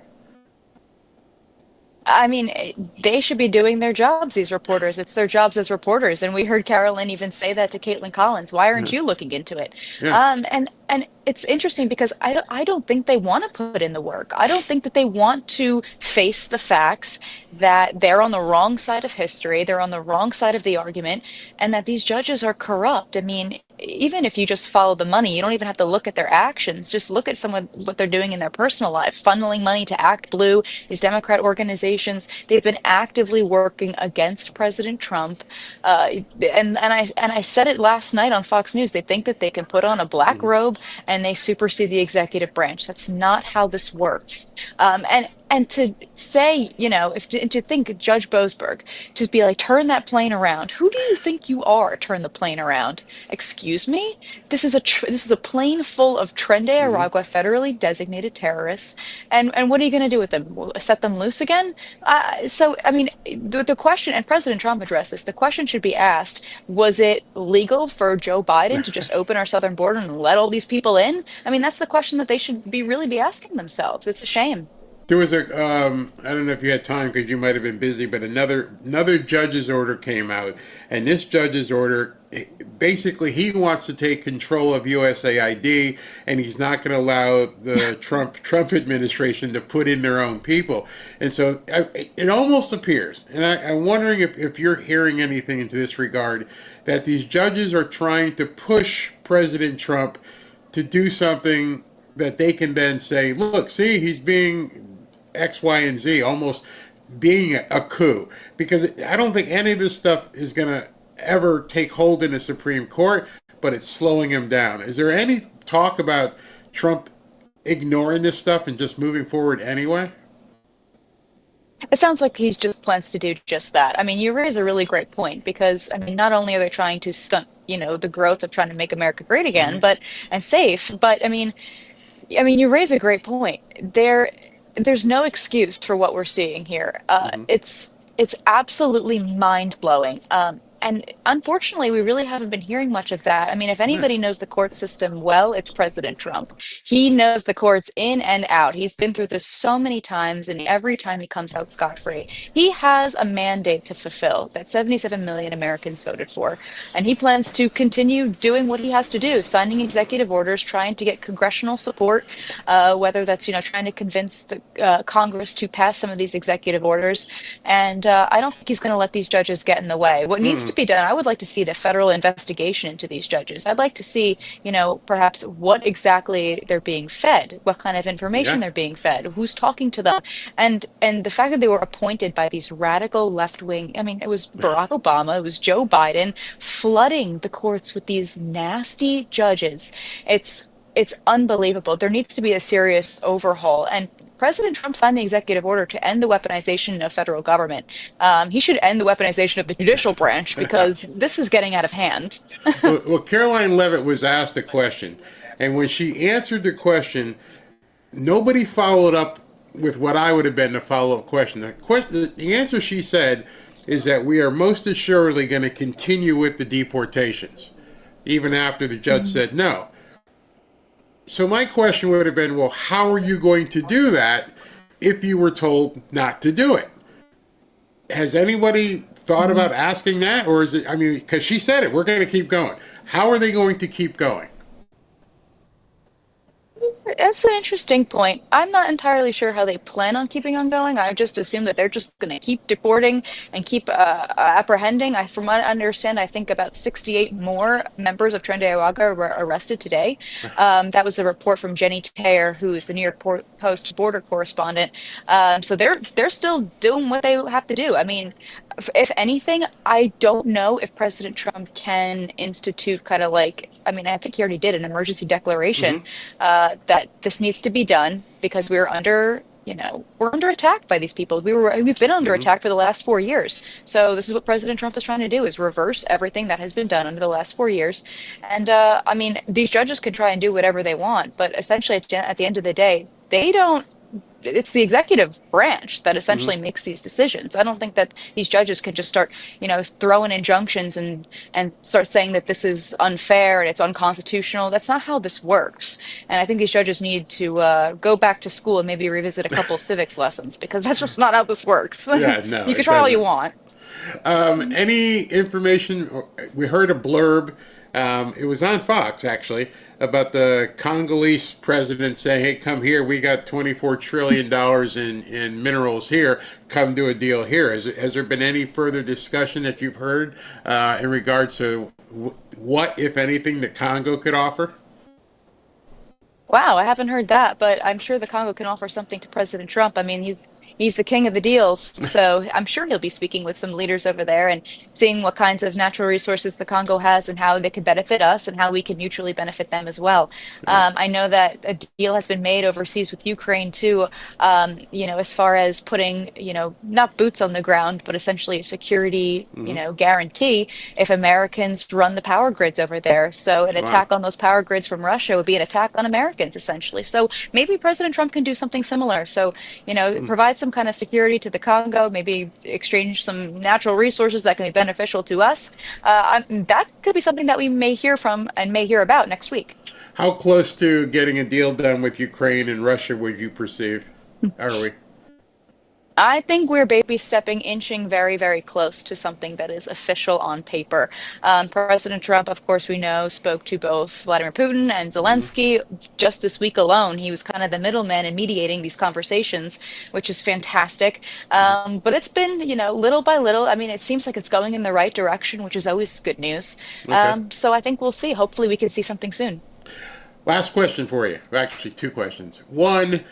M: I mean, they should be doing their jobs, these reporters. It's their jobs as reporters. And we heard Carolyn even say that to Caitlin Collins. Why aren't you looking into it? Yeah. And it's interesting because I don't think they want to put in the work. I don't think that they want to face the facts that they're on the wrong side of history, they're on the wrong side of the argument, and that these judges are corrupt. I mean, even if you just follow the money, you don't even have to look at their actions. Just look at what they're doing in their personal life, funneling money to Act Blue, these Democrat organizations. They've been actively working against President Trump. And I said it last night on Fox News. They think that they can put on a black robe and they supersede the executive branch. That's not how this works. And to say, to think Judge Boasberg, to be like, turn that plane around. Who do you think you are? Turn the plane around. Excuse me? This is a plane full of Tren de Aragua federally designated terrorists. And what are you going to do with them? Set them loose again? So, I mean, the question, and President Trump addressed this, the question should be asked, was it legal for Joe Biden to just open our southern border and let all these people in? I mean, that's the question that they should really be asking themselves. It's a shame.
A: There was I don't know if you had time because you might have been busy, but another judge's order came out, and this judge's order, basically he wants to take control of USAID, and he's not going to allow the Trump administration to put in their own people. And so it almost appears, and I'm wondering if you're hearing anything into this regard, that these judges are trying to push President Trump to do something that they can then say, look, see, he's being X, Y, and Z, almost being a coup. Because I don't think any of this stuff is going to ever take hold in the Supreme Court, but it's slowing him down. Is there any talk about Trump ignoring this stuff and just moving forward anyway?
M: It sounds like he just plans to do just that. I mean, you raise a really great point because, I mean, not only are they trying to stunt, the growth of trying to make America great again, and safe, but I mean, you raise a great point. There's no excuse for what we're seeing here. It's absolutely mind-blowing. and unfortunately, we really haven't been hearing much of that. I mean, if anybody knows the court system well, it's President Trump. He knows the courts in and out. He's been through this so many times, and every time he comes out scot-free. He has a mandate to fulfill that 77 million Americans voted for, and he plans to continue doing what he has to do, signing executive orders, trying to get congressional support, whether that's, trying to convince the Congress to pass some of these executive orders. And I don't think he's going to let these judges get in the way. What needs to be done, I would like to see the federal investigation into these judges. I'd like to see, perhaps what exactly they're being fed, what kind of information they're being fed, who's talking to them. And the fact that they were appointed by these radical left-wing, I mean, it was Barack Obama, it was Joe Biden, flooding the courts with these nasty judges. It's unbelievable. There needs to be a serious overhaul. And President Trump signed the executive order to end the weaponization of federal government. He should end the weaponization of the judicial branch because this is getting out of hand.
A: well, Caroline Leavitt was asked a question, and when she answered the question, nobody followed up with what I would have been the follow-up question. The answer she said is that we are most assuredly going to continue with the deportations, even after the judge said no. So my question would have been, well, how are you going to do that if you were told not to do it? Has anybody thought about asking that? Or is it, I mean, because she said it, we're going to keep going. How are they going to keep going?
M: That's an interesting point. I'm not entirely sure how they plan on keeping on going. I just assume that they're just going to keep deporting and keep apprehending. From what I understand, I think about 68 more members of Tren de Aragua were arrested today. That was a report from Jenny Taylor, who is the New York Post border correspondent. So they're still doing what they have to do. I mean, if anything, I don't know if President Trump can institute kind of like, I mean, I think he already did an emergency declaration that this needs to be done because we're under attack by these people. We've been under attack for the last 4 years. So this is what President Trump is trying to do, is reverse everything that has been done under the last 4 years. And I mean, these judges can try and do whatever they want, but essentially at the end of the day, it's the executive branch that essentially makes these decisions. I don't think that these judges can just start, throwing injunctions and start saying that this is unfair and it's unconstitutional. That's not how this works. And I think these judges need to go back to school and maybe revisit a couple civics lessons, because that's just not how this works.
A: Yeah, no,
M: you can try all you want.
A: Any information? We heard a blurb. It was on Fox, actually, about the Congolese president saying, hey, come here, we got $24 trillion in minerals here, come do a deal here. Has there been any further discussion that you've heard in regards to what, if anything, the Congo could offer?
M: Wow, I haven't heard that, but I'm sure the Congo can offer something to President Trump. I mean, he's the king of the deals, so I'm sure he'll be speaking with some leaders over there and seeing what kinds of natural resources the Congo has and how they could benefit us and how we can mutually benefit them as well. I know that a deal has been made overseas with Ukraine too, as far as putting, not boots on the ground, but essentially a security, guarantee if Americans run the power grids over there. So an attack on those power grids from Russia would be an attack on Americans, essentially. So maybe President Trump can do something similar. So, provide some kind of security to the Congo, maybe exchange some natural resources that can be beneficial to us. That could be something that we may hear from and may hear about next week.
A: How close to getting a deal done with Ukraine and Russia would you perceive? Are we?
M: I think we're baby stepping, inching very, very close to something that is official on paper. President Trump, of course, we know, spoke to both Vladimir Putin and Zelensky. Just this week alone, he was kind of the middleman in mediating these conversations, which is fantastic. But it's been, little by little. I mean, it seems like it's going in the right direction, which is always good news.
A: Okay.
M: So I think we'll see. Hopefully we can see something soon.
A: Last question for you. Actually, two questions. One,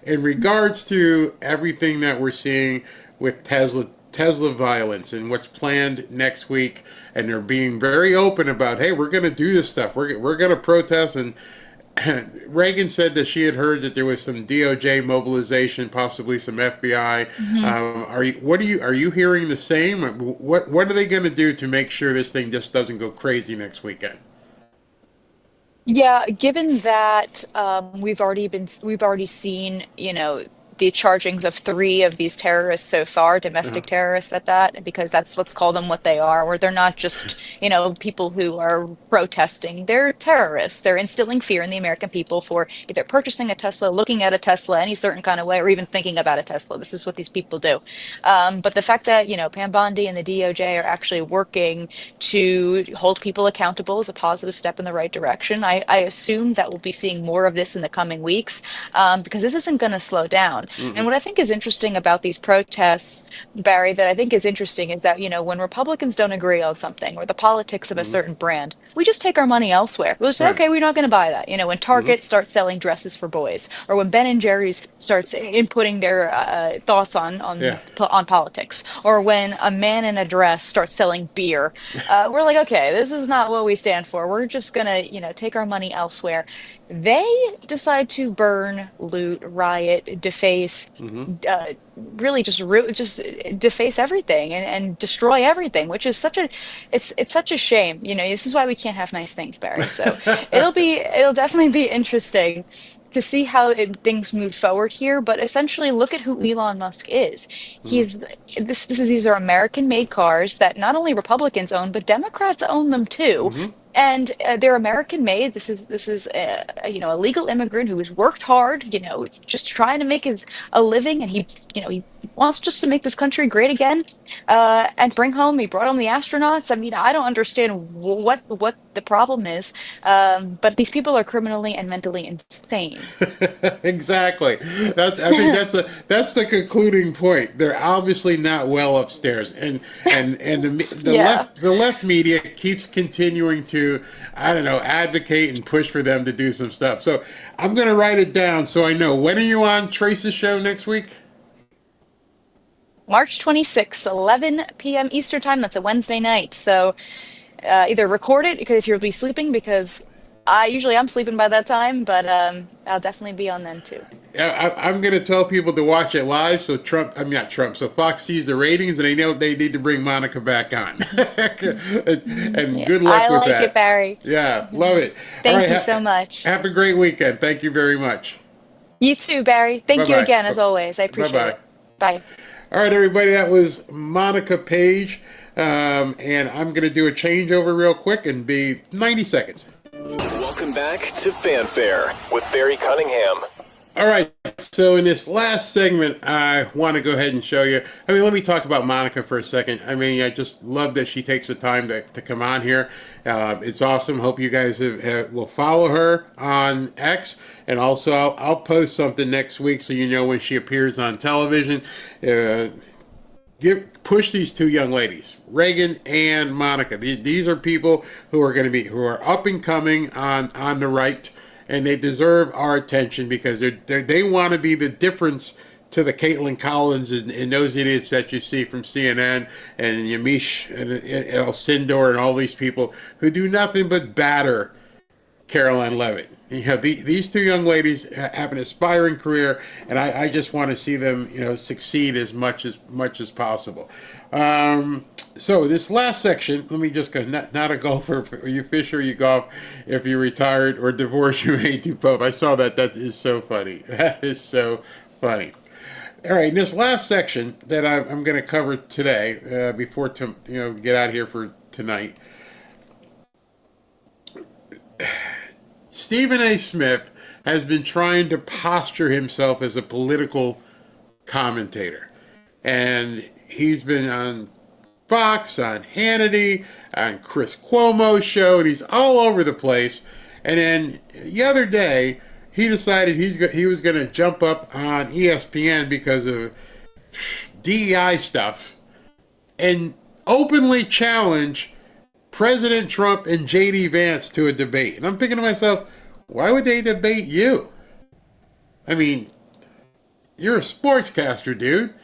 A: in regards to everything that we're seeing with Tesla violence and what's planned next week, and they're being very open about, hey, we're going to do this stuff. We're going to protest. And Reagan said that she had heard that there was some DOJ mobilization, possibly some FBI. Are you hearing the same? What are they going to do to make sure this thing just doesn't go crazy next weekend?
M: Yeah, given that we've already seen, the chargings of 3 of these terrorists so far, domestic terrorists at that, because let's call them what they are, where they're not just, people who are protesting. They're terrorists. They're instilling fear in the American people for either purchasing a Tesla, looking at a Tesla any certain kind of way, or even thinking about a Tesla. This is what these people do. But the fact that, Pam Bondi and the DOJ are actually working to hold people accountable is a positive step in the right direction. I assume that we'll be seeing more of this in the coming weeks, because this isn't going to slow down. And what I think is interesting about these protests, Barry, that I think is interesting is that, when Republicans don't agree on something or the politics of a certain brand, we just take our money elsewhere. We'll say, okay, we're not going to buy that. When Target starts selling dresses for boys, or when Ben and Jerry's starts inputting their thoughts on politics, or when a man in a dress starts selling beer, we're like, okay, this is not what we stand for. We're just going to, take our money elsewhere. They decide to burn, loot, riot, deface, really just deface everything and destroy everything, which is such a shame. This is why we can't have nice things, Barry. So it'll definitely be interesting to see how things move forward here. But essentially, look at who Elon Musk is. These are American-made cars that not only Republicans own, but Democrats own them too. And they're American made. This is a legal immigrant who has worked hard, just trying to make a living, and he wants just to make this country great again, and he brought home the astronauts. I mean, I don't understand what the problem is, but these people are criminally and mentally insane.
A: Exactly. I think that's the concluding point. They're obviously not well upstairs, and the left media keeps continuing to, advocate and push for them to do some stuff. So I'm going to write it down so I know. When are you on Trace's show next week?
M: March 26th, 11 p.m. Eastern time. That's a Wednesday night. So either record it if you'll be sleeping, because I'm sleeping by that time, but I'll definitely be on then too.
A: I'm going to tell people to watch it live, so so Fox sees the ratings and they know they need to bring Monica back on. and good luck
M: I
A: with
M: like
A: that.
M: it, Barry.
A: Yeah, love it.
M: Thank you so much.
A: Have a great weekend. Thank you very much.
M: You too, Barry. Thank
A: Bye-bye.
M: you again, as always. I appreciate it. Bye.
A: All right, everybody, that was Monica Paige, and I'm going to do a changeover real quick and be 90 seconds.
H: Welcome back to Fanfare with Barry Cunningham.
A: All right, so in this last segment, I want to go ahead and show you. Let me talk about Monica for a second. I just love that she takes the time to come on here. It's awesome. Hope you guys will follow her on X. And also, I'll post something next week so you know when she appears on television. Push these two young ladies, Reagan and Monica. These are people who are up and coming on the right. And they deserve our attention because they want to be the difference to the Caitlin Collins and those idiots that you see from CNN and Yamiche and El Sindor and all these people who do nothing but batter Caroline Levitt. These two young ladies have an aspiring career, and I just want to see them succeed as much as possible. So this last section, let me just go, not a golfer, you fish or you golf, if you're retired or divorced, you may do both. I saw that. That is so funny. That is so funny. All right, in this last section that I'm going to cover today, before get out of here for tonight, Stephen A. Smith has been trying to posture himself as a political commentator. And he's been on Fox, on Hannity, on Chris Cuomo's show, and he's all over the place. And then the other day, he decided he was going to jump up on ESPN because of DEI stuff and openly challenge President Trump and J.D. Vance to a debate. And I'm thinking to myself, why would they debate you? You're a sportscaster, dude.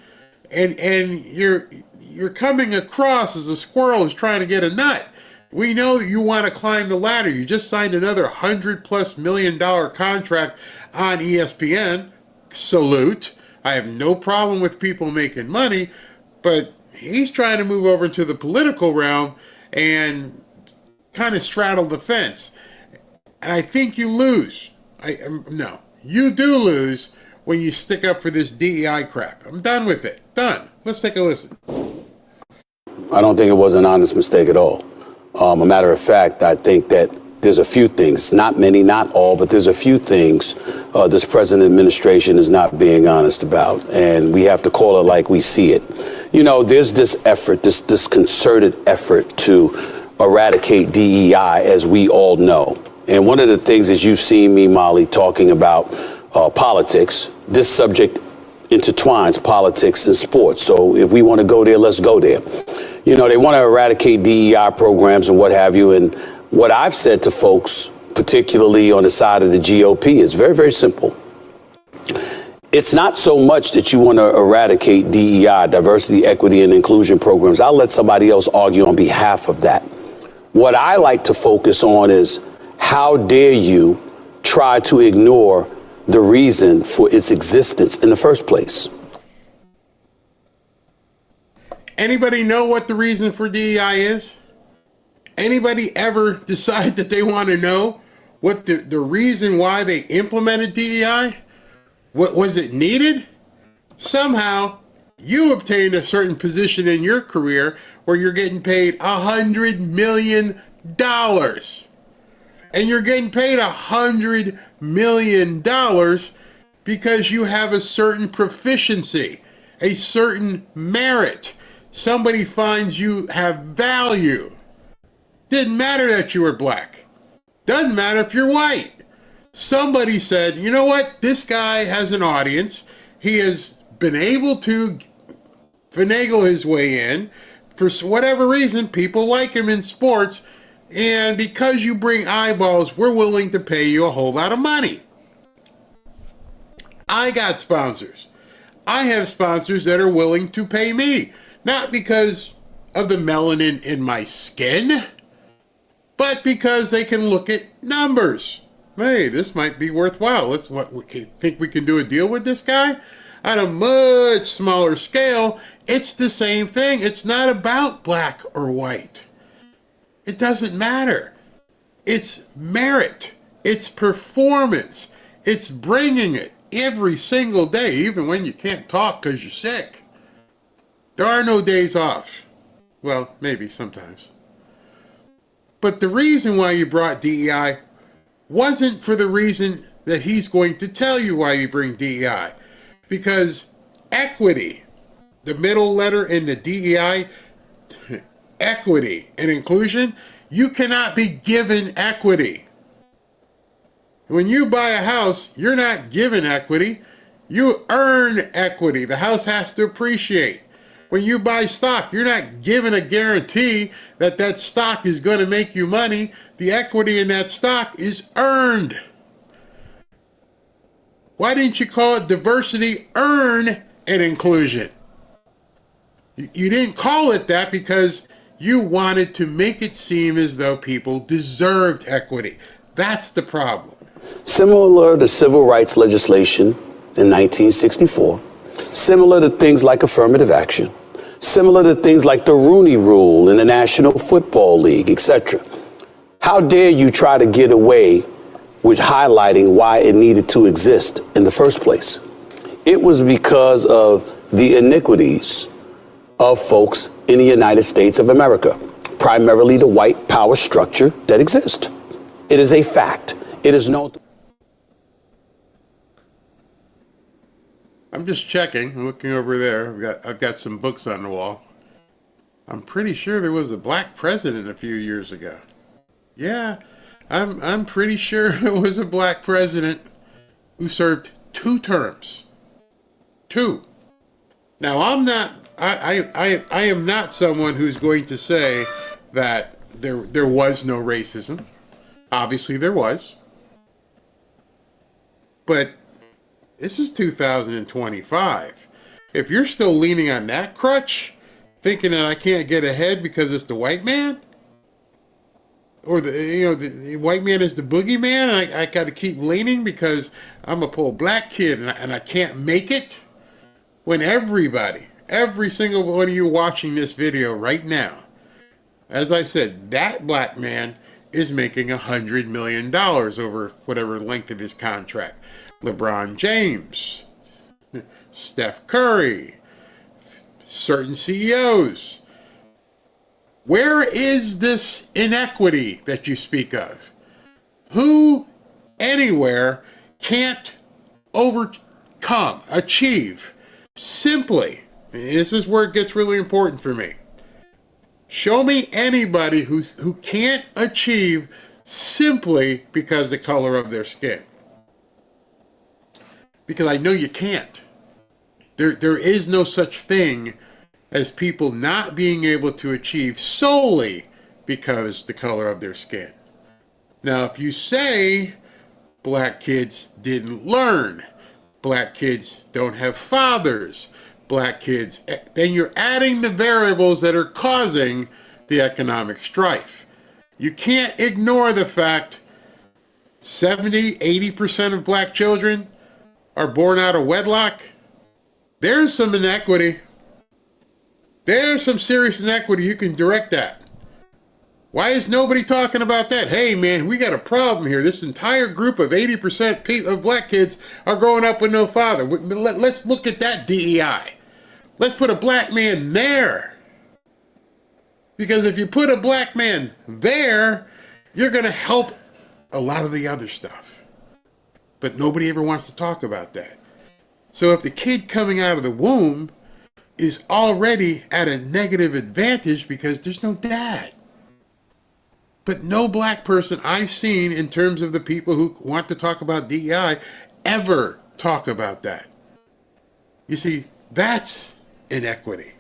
A: And you're coming across as a squirrel who's trying to get a nut. We know you want to climb the ladder. You just signed another $100+ million contract on ESPN. Salute. I have no problem with people making money, but he's trying to move over into the political realm and kind of straddle the fence. And I think you lose. No, you do lose when you stick up for this DEI crap. I'm done with it. Done. Let's take a listen.
P: I don't think it was an honest mistake at all. A matter of fact, I think that there's a few things, not many, not all, but there's a few things this present administration is not being honest about, and we have to call it like we see it. You know, there's this effort, this concerted effort to eradicate DEI, as we all know. And one of the things is you've seen me, Molly, talking about politics. This subject intertwines politics and sports. So if we want to go there, let's go there. You know, they want to eradicate DEI programs and what have you. And what I've said to folks, particularly on the side of the GOP, is very, very simple. It's not so much that you want to eradicate DEI, diversity, equity, and inclusion programs. I'll let somebody else argue on behalf of that. What I like to focus on is how dare you try to ignore the reason for its existence in the first place.
A: Anybody know what the reason for DEI is? Anybody ever decide that they want to know what the reason why they implemented DEI? What was it needed? Somehow you obtained a certain position in your career where you're getting paid $100 million. And you're getting paid $100 million because you have a certain proficiency, a certain merit. Somebody finds you have value. Didn't matter that you were black. Doesn't matter if you're white. Somebody said, you know what? This guy has an audience. He has been able to finagle his way in. For whatever reason, people like him in sports. And because you bring eyeballs, we're willing to pay you a whole lot of money. I got sponsors. I have sponsors that are willing to pay me. Not because of the melanin in my skin, but because they can look at numbers. Hey, this might be worthwhile. Think we can do a deal with this guy? On a much smaller scale, it's the same thing. It's not about black or white. It doesn't matter. It's merit. It's performance. It's bringing it every single day, even when you can't talk because you're sick. There are no days off. Well, maybe sometimes. But the reason why you brought DEI wasn't for the reason that he's going to tell you why you bring DEI. Because equity, the middle letter in the DEI, equity and inclusion, you cannot be given equity. When you buy a house, you're not given equity. You earn equity. The house has to appreciate. When you buy stock, you're not given a guarantee that that stock is going to make you money. The equity in that stock is earned. Why didn't you call it diversity, earn, and inclusion? You didn't call it that because you wanted to make it seem as though people deserved equity. That's the problem.
P: Similar to civil rights legislation in 1964, similar to things like affirmative action, similar to things like the Rooney Rule in the National Football League, etc. How dare you try to get away with highlighting why it needed to exist in the first place? It was because of the iniquities of folks in the United States of America, primarily the white power structure that exists. It is a fact. It is known.
A: I'm just checking. I'm looking over there. I've got some books on the wall. I'm pretty sure there was a black president a few years ago. Yeah, I'm pretty sure there was a black president who served 2 terms. 2. Now I am not someone who's going to say that there was no racism. Obviously there was. But this is 2025. If you're still leaning on that crutch, thinking that I can't get ahead because it's the white man, or the white man is the boogeyman, and I got to keep leaning because I'm a poor black kid and I can't make it, when every single one of you watching this video right now, as I said, that black man is making $100 million over whatever length of his contract. LeBron James, Steph Curry, certain CEOs. Where is this inequity that you speak of? Who anywhere can't overcome, achieve, simply, this is where it gets really important for me. Show me anybody who can't achieve simply because the color of their skin. Because I know you can't. There is no such thing as people not being able to achieve solely because the color of their skin. Now, if you say black kids didn't learn, black kids don't have fathers, black kids, then you're adding the variables that are causing the economic strife. You can't ignore the fact 70, 80% of black children are born out of wedlock. There's some inequity. There's some serious inequity. You can direct that. Why is nobody talking about that? Hey, man, we got a problem here. This entire group of 80% of black kids are growing up with no father. Let's look at that DEI. Let's put a black man there. Because if you put a black man there, you're going to help a lot of the other stuff. But nobody ever wants to talk about that. So if the kid coming out of the womb is already at a negative advantage because there's no dad. But no black person I've seen in terms of the people who want to talk about DEI ever talk about that. You see, that's inequity.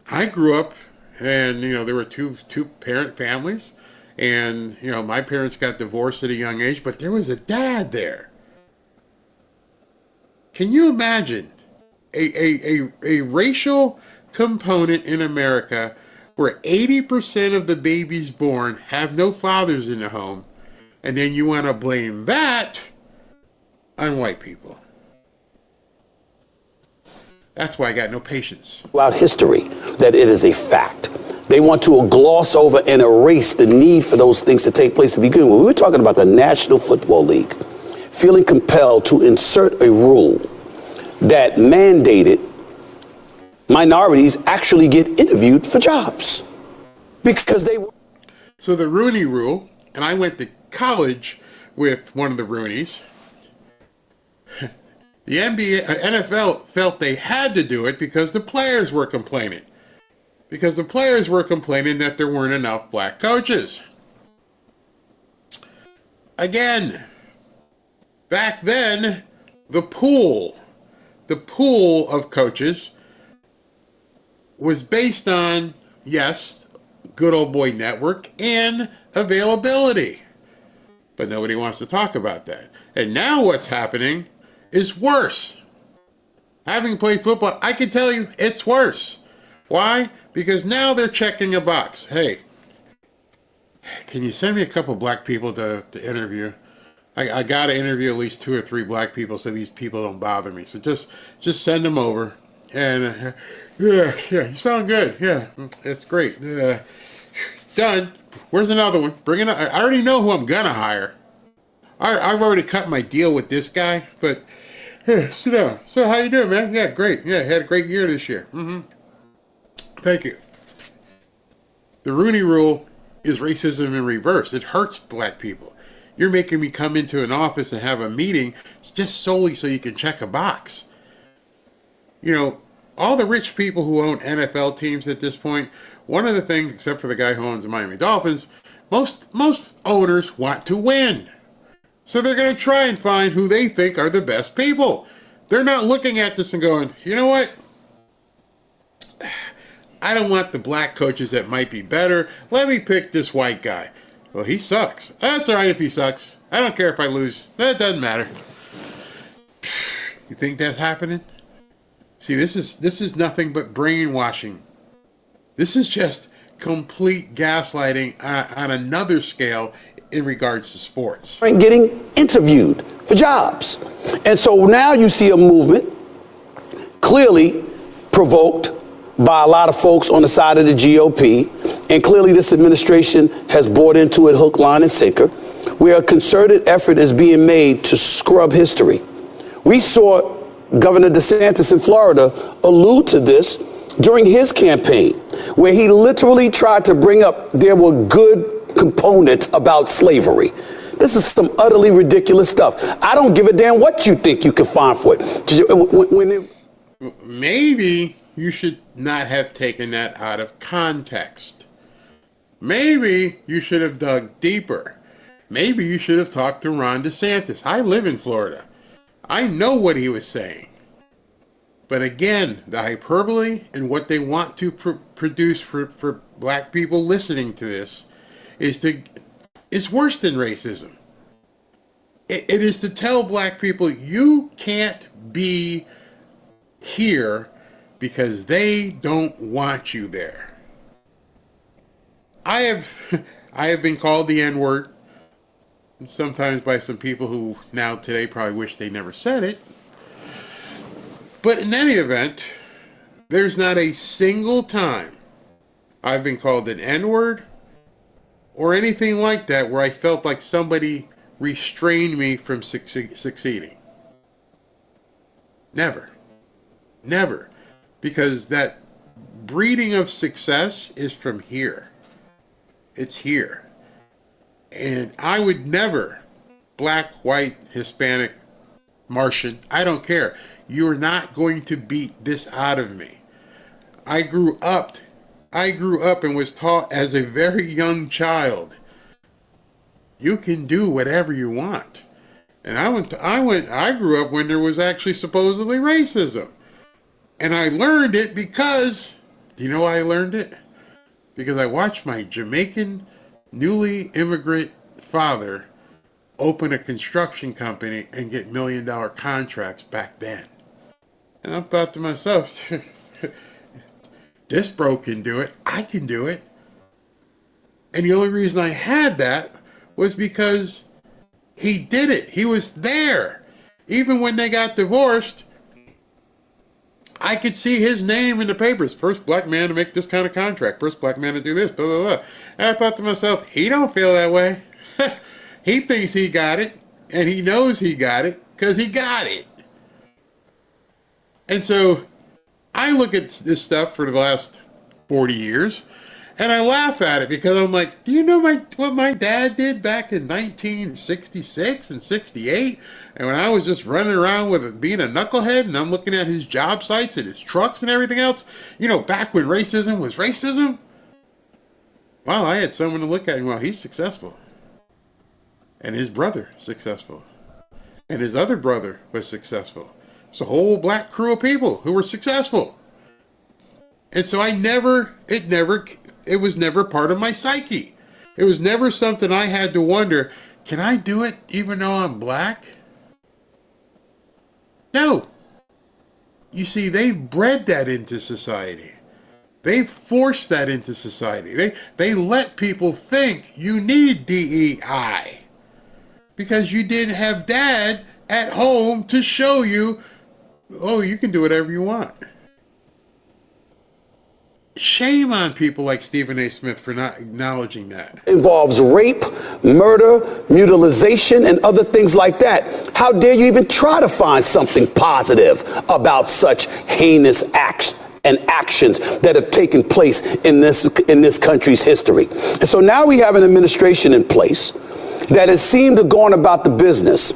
A: I grew up and, there were two parent families and, my parents got divorced at a young age, but there was a dad there. Can you imagine a racial component in America where 80% of the babies born have no fathers in the home, and then you want to blame that on white people? That's why I got no patience.
P: Throughout history, that it is a fact. They want to gloss over and erase the need for those things to take place to begin with. We were talking about the National Football League feeling compelled to insert a rule that mandated minorities actually get interviewed for jobs because they were.
A: So the Rooney Rule, and I went to college with one of the Rooneys. The NFL felt they had to do it because the players were complaining. Because the players were complaining that there weren't enough black coaches. Again, back then, the pool of coaches was based on, yes, good old boy network and availability. But nobody wants to talk about that. And now what's happening is worse. Having played football, I can tell you it's worse. Why? Because now they're checking a box. Hey, can you send me a couple black people to interview? I got to interview at least 2 or 3 black people so these people don't bother me. So just send them over. And yeah, you sound good. Yeah, it's great. Done. Where's another one? Bring it up. I already know who I'm going to hire. I've already cut my deal with this guy. But sit down. So how you doing, man? Yeah, great. Yeah, had a great year this year. Thank you. The Rooney Rule is racism in reverse. It hurts black people. You're making me come into an office and have a meeting just solely so you can check a box. All the rich people who own NFL teams at this point, one of the things, except for the guy who owns the Miami Dolphins, most owners want to win. So they're going to try and find who they think are the best people. They're not looking at this and going, you know what? I don't want the black coaches that might be better. Let me pick this white guy. Well, he sucks. That's all right if he sucks. I don't care if I lose. That doesn't matter. You think that's happening? See, this is nothing but brainwashing. This is just complete gaslighting on another scale in regards to sports.
P: Getting interviewed for jobs. And so now you see a movement clearly provoked by a lot of folks on the side of the GOP. And clearly this administration has bought into it hook, line, and sinker, where a concerted effort is being made to scrub history, We saw Governor DeSantis in Florida allude to this during his campaign, where he literally tried to bring up there were good components about slavery. This is some utterly ridiculous stuff. I don't give a damn what you think you can find for it.
A: Maybe you should not have taken that out of context. Maybe you should have dug deeper. Maybe you should have talked to Ron DeSantis. I live in Florida. I know what he was saying. But again, the hyperbole and what they want to produce for black people listening to this is worse than racism. It is to tell black people you can't be here because they don't want you there. I have been called the N-word, sometimes by some people who now today probably wish they never said it. But in any event, there's not a single time I've been called an N-word or anything like that where I felt like somebody restrained me from succeeding. Never. Never. Because that breeding of success is from here. It's here. And I would never, black, white, Hispanic, Martian, I don't care. You're not going to beat this out of me. I grew up and was taught as a very young child, you can do whatever you want. And I grew up when there was actually supposedly racism. And I learned it because, do you know why I learned it? Because I watched my Jamaican newly immigrant father open a construction company and get $1 million contracts back then. And I thought to myself, this bro can do it. I can do it. And the only reason I had that was because he did it. He was there. Even when they got divorced, I could see his name in the papers. First black man to make this kind of contract. First black man to do this. Blah, blah, blah. And I thought to myself, he don't feel that way. He thinks he got it. And he knows he got it because he got it. And so I look at this stuff for the last 40 years and I laugh at it because I'm like, do you know what my dad did back in 1966 and 68? And when I was just running around with being a knucklehead and I'm looking at his job sites and his trucks and everything else, you know, back when racism was racism. Well, I had someone to look at and, well, he's successful. And his brother successful. And his other brother was successful. It's a whole black crew of people who were successful. And so it was never part of my psyche. It was never something I had to wonder, can I do it even though I'm black? No. You see, they've bred that into society. They've forced that into society. They let people think you need DEI because you didn't have dad at home to show you, oh, you can do whatever you want. Shame on people like Stephen A. Smith for not acknowledging that.
P: Involves rape, murder, mutilation, and other things like that. How dare you even try to find something positive about such heinous acts and actions that have taken place in this country's history. And so now we have an administration in place that has seemed to go on about the business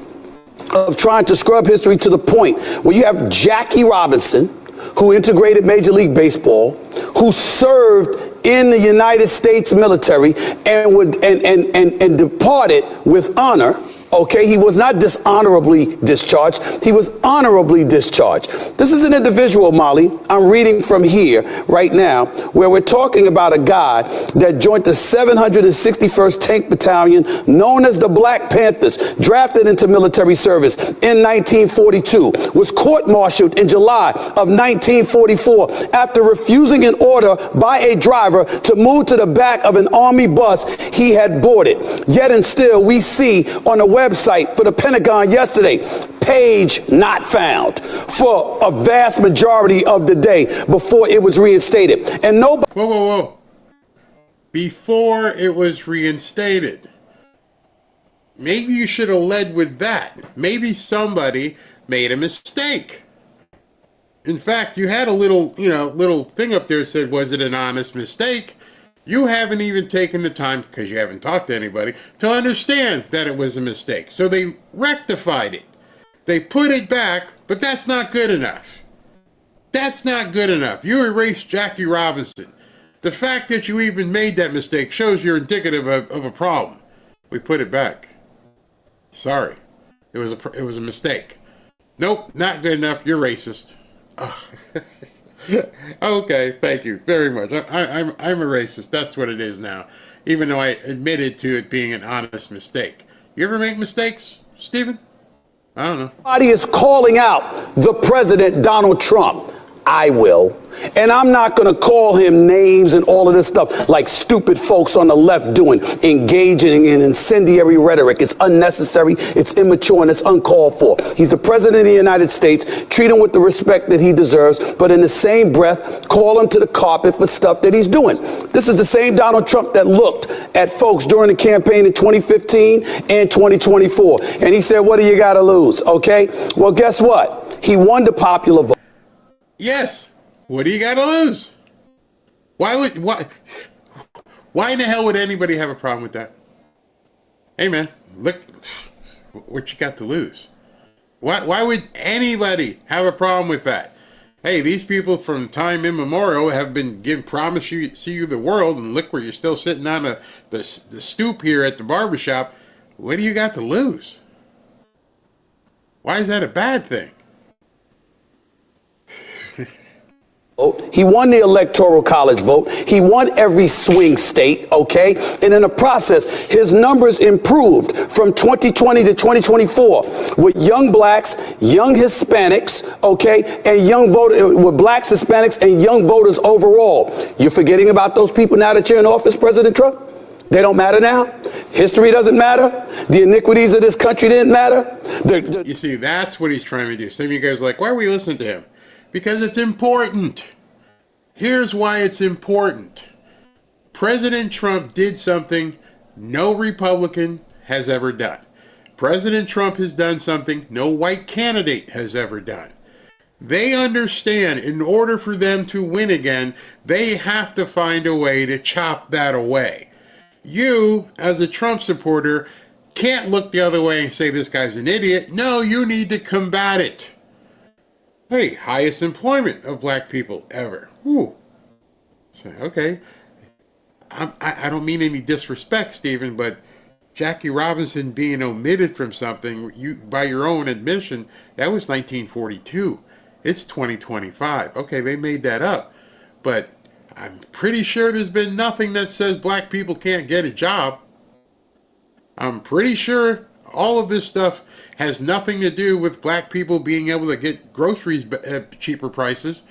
P: of trying to scrub history to the point where you have Jackie Robinson, who integrated Major League Baseball, who served in the United States military and departed with honor. Okay, he was not dishonorably discharged. He was honorably discharged. This is an individual, Molly, I'm reading from here right now, where we're talking about a guy that joined the 761st Tank Battalion, known as the Black Panthers, drafted into military service in 1942, was court-martialed in July of 1944 after refusing an order by a driver to move to the back of an Army bus he had boarded. Yet and still, we see on the website for the Pentagon yesterday, Paige not found for a vast majority of the day before it was reinstated. And nobody...
A: Whoa. Before it was reinstated. Maybe you should have led with that. Maybe somebody made a mistake. In fact, you had a little thing up there that said, was it an honest mistake? You haven't even taken the time, because you haven't talked to anybody, to understand that it was a mistake. So they rectified it. They put it back, but that's not good enough. That's not good enough. You erased Jackie Robinson. The fact that you even made that mistake shows you're indicative of a problem. We put it back. Sorry. It was a mistake. Nope, not good enough. You're racist. Oh. Okay, thank you very much. I'm a racist. That's what it is now. Even though I admitted to it being an honest mistake. You ever make mistakes, Stephen? I don't know.
P: Everybody is calling out the president, Donald Trump. I will. And I'm not going to call him names and all of this stuff like stupid folks on the left doing, engaging in incendiary rhetoric. It's unnecessary, it's immature, and it's uncalled for. He's the president of the United States. Treat him with the respect that he deserves, but in the same breath, call him to the carpet for stuff that he's doing. This is the same Donald Trump that looked at folks during the campaign in 2015 and 2024. And he said, what do you got to lose? Okay? Well, guess what? He won the popular vote.
A: Yes. What do you got to lose? Why in the hell would anybody have a problem with that? Hey man, look what you got to lose. Why would anybody have a problem with that? Hey, these people from time immemorial have been promised you see you the world, and look where you're still sitting on the stoop here at the barbershop. What do you got to lose? Why is that a bad thing?
P: He won the Electoral College vote. He won every swing state, okay? And in the process, his numbers improved from 2020 to 2024 with young blacks, young Hispanics, okay, and young voters, with blacks, Hispanics, and young voters overall. You're forgetting about those people now that you're in office, President Trump? They don't matter now? History doesn't matter? The iniquities of this country didn't matter?
A: You see, that's what he's trying to do. Some of you guys are like, why are we listening to him? Because it's important. Here's why it's important. President Trump did something no Republican has ever done. President Trump has done something no white candidate has ever done. They understand in order for them to win again, they have to find a way to chop that away. You, as a Trump supporter, can't look the other way and say this guy's an idiot. No, you need to combat it. Hey, highest employment of black people ever. Ooh. So, okay. I don't mean any disrespect, Stephen, but Jackie Robinson being omitted from something, by your own admission, that was 1942. It's 2025. Okay, they made that up. But I'm pretty sure there's been nothing that says black people can't get a job. I'm pretty sure all of this stuff has nothing to do with black people being able to get groceries at cheaper prices.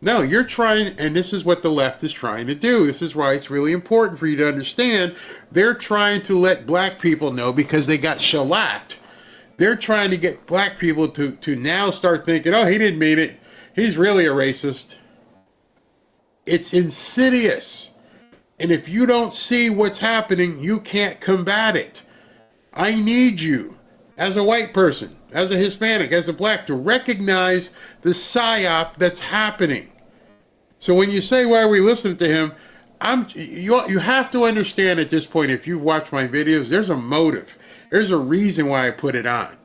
A: No, you're trying, and this is what the left is trying to do. This is why it's really important for you to understand. They're trying to let black people know, because they got shellacked. They're trying to get black people to now start thinking, oh, he didn't mean it. He's really a racist. It's insidious. And if you don't see what's happening, you can't combat it. I need you, as a white person, as a Hispanic, as a black, to recognize the psyop that's happening. So when you say, why are we listening to him? You have to understand at this point, if you watch my videos, there's a motive. There's a reason why I put it on.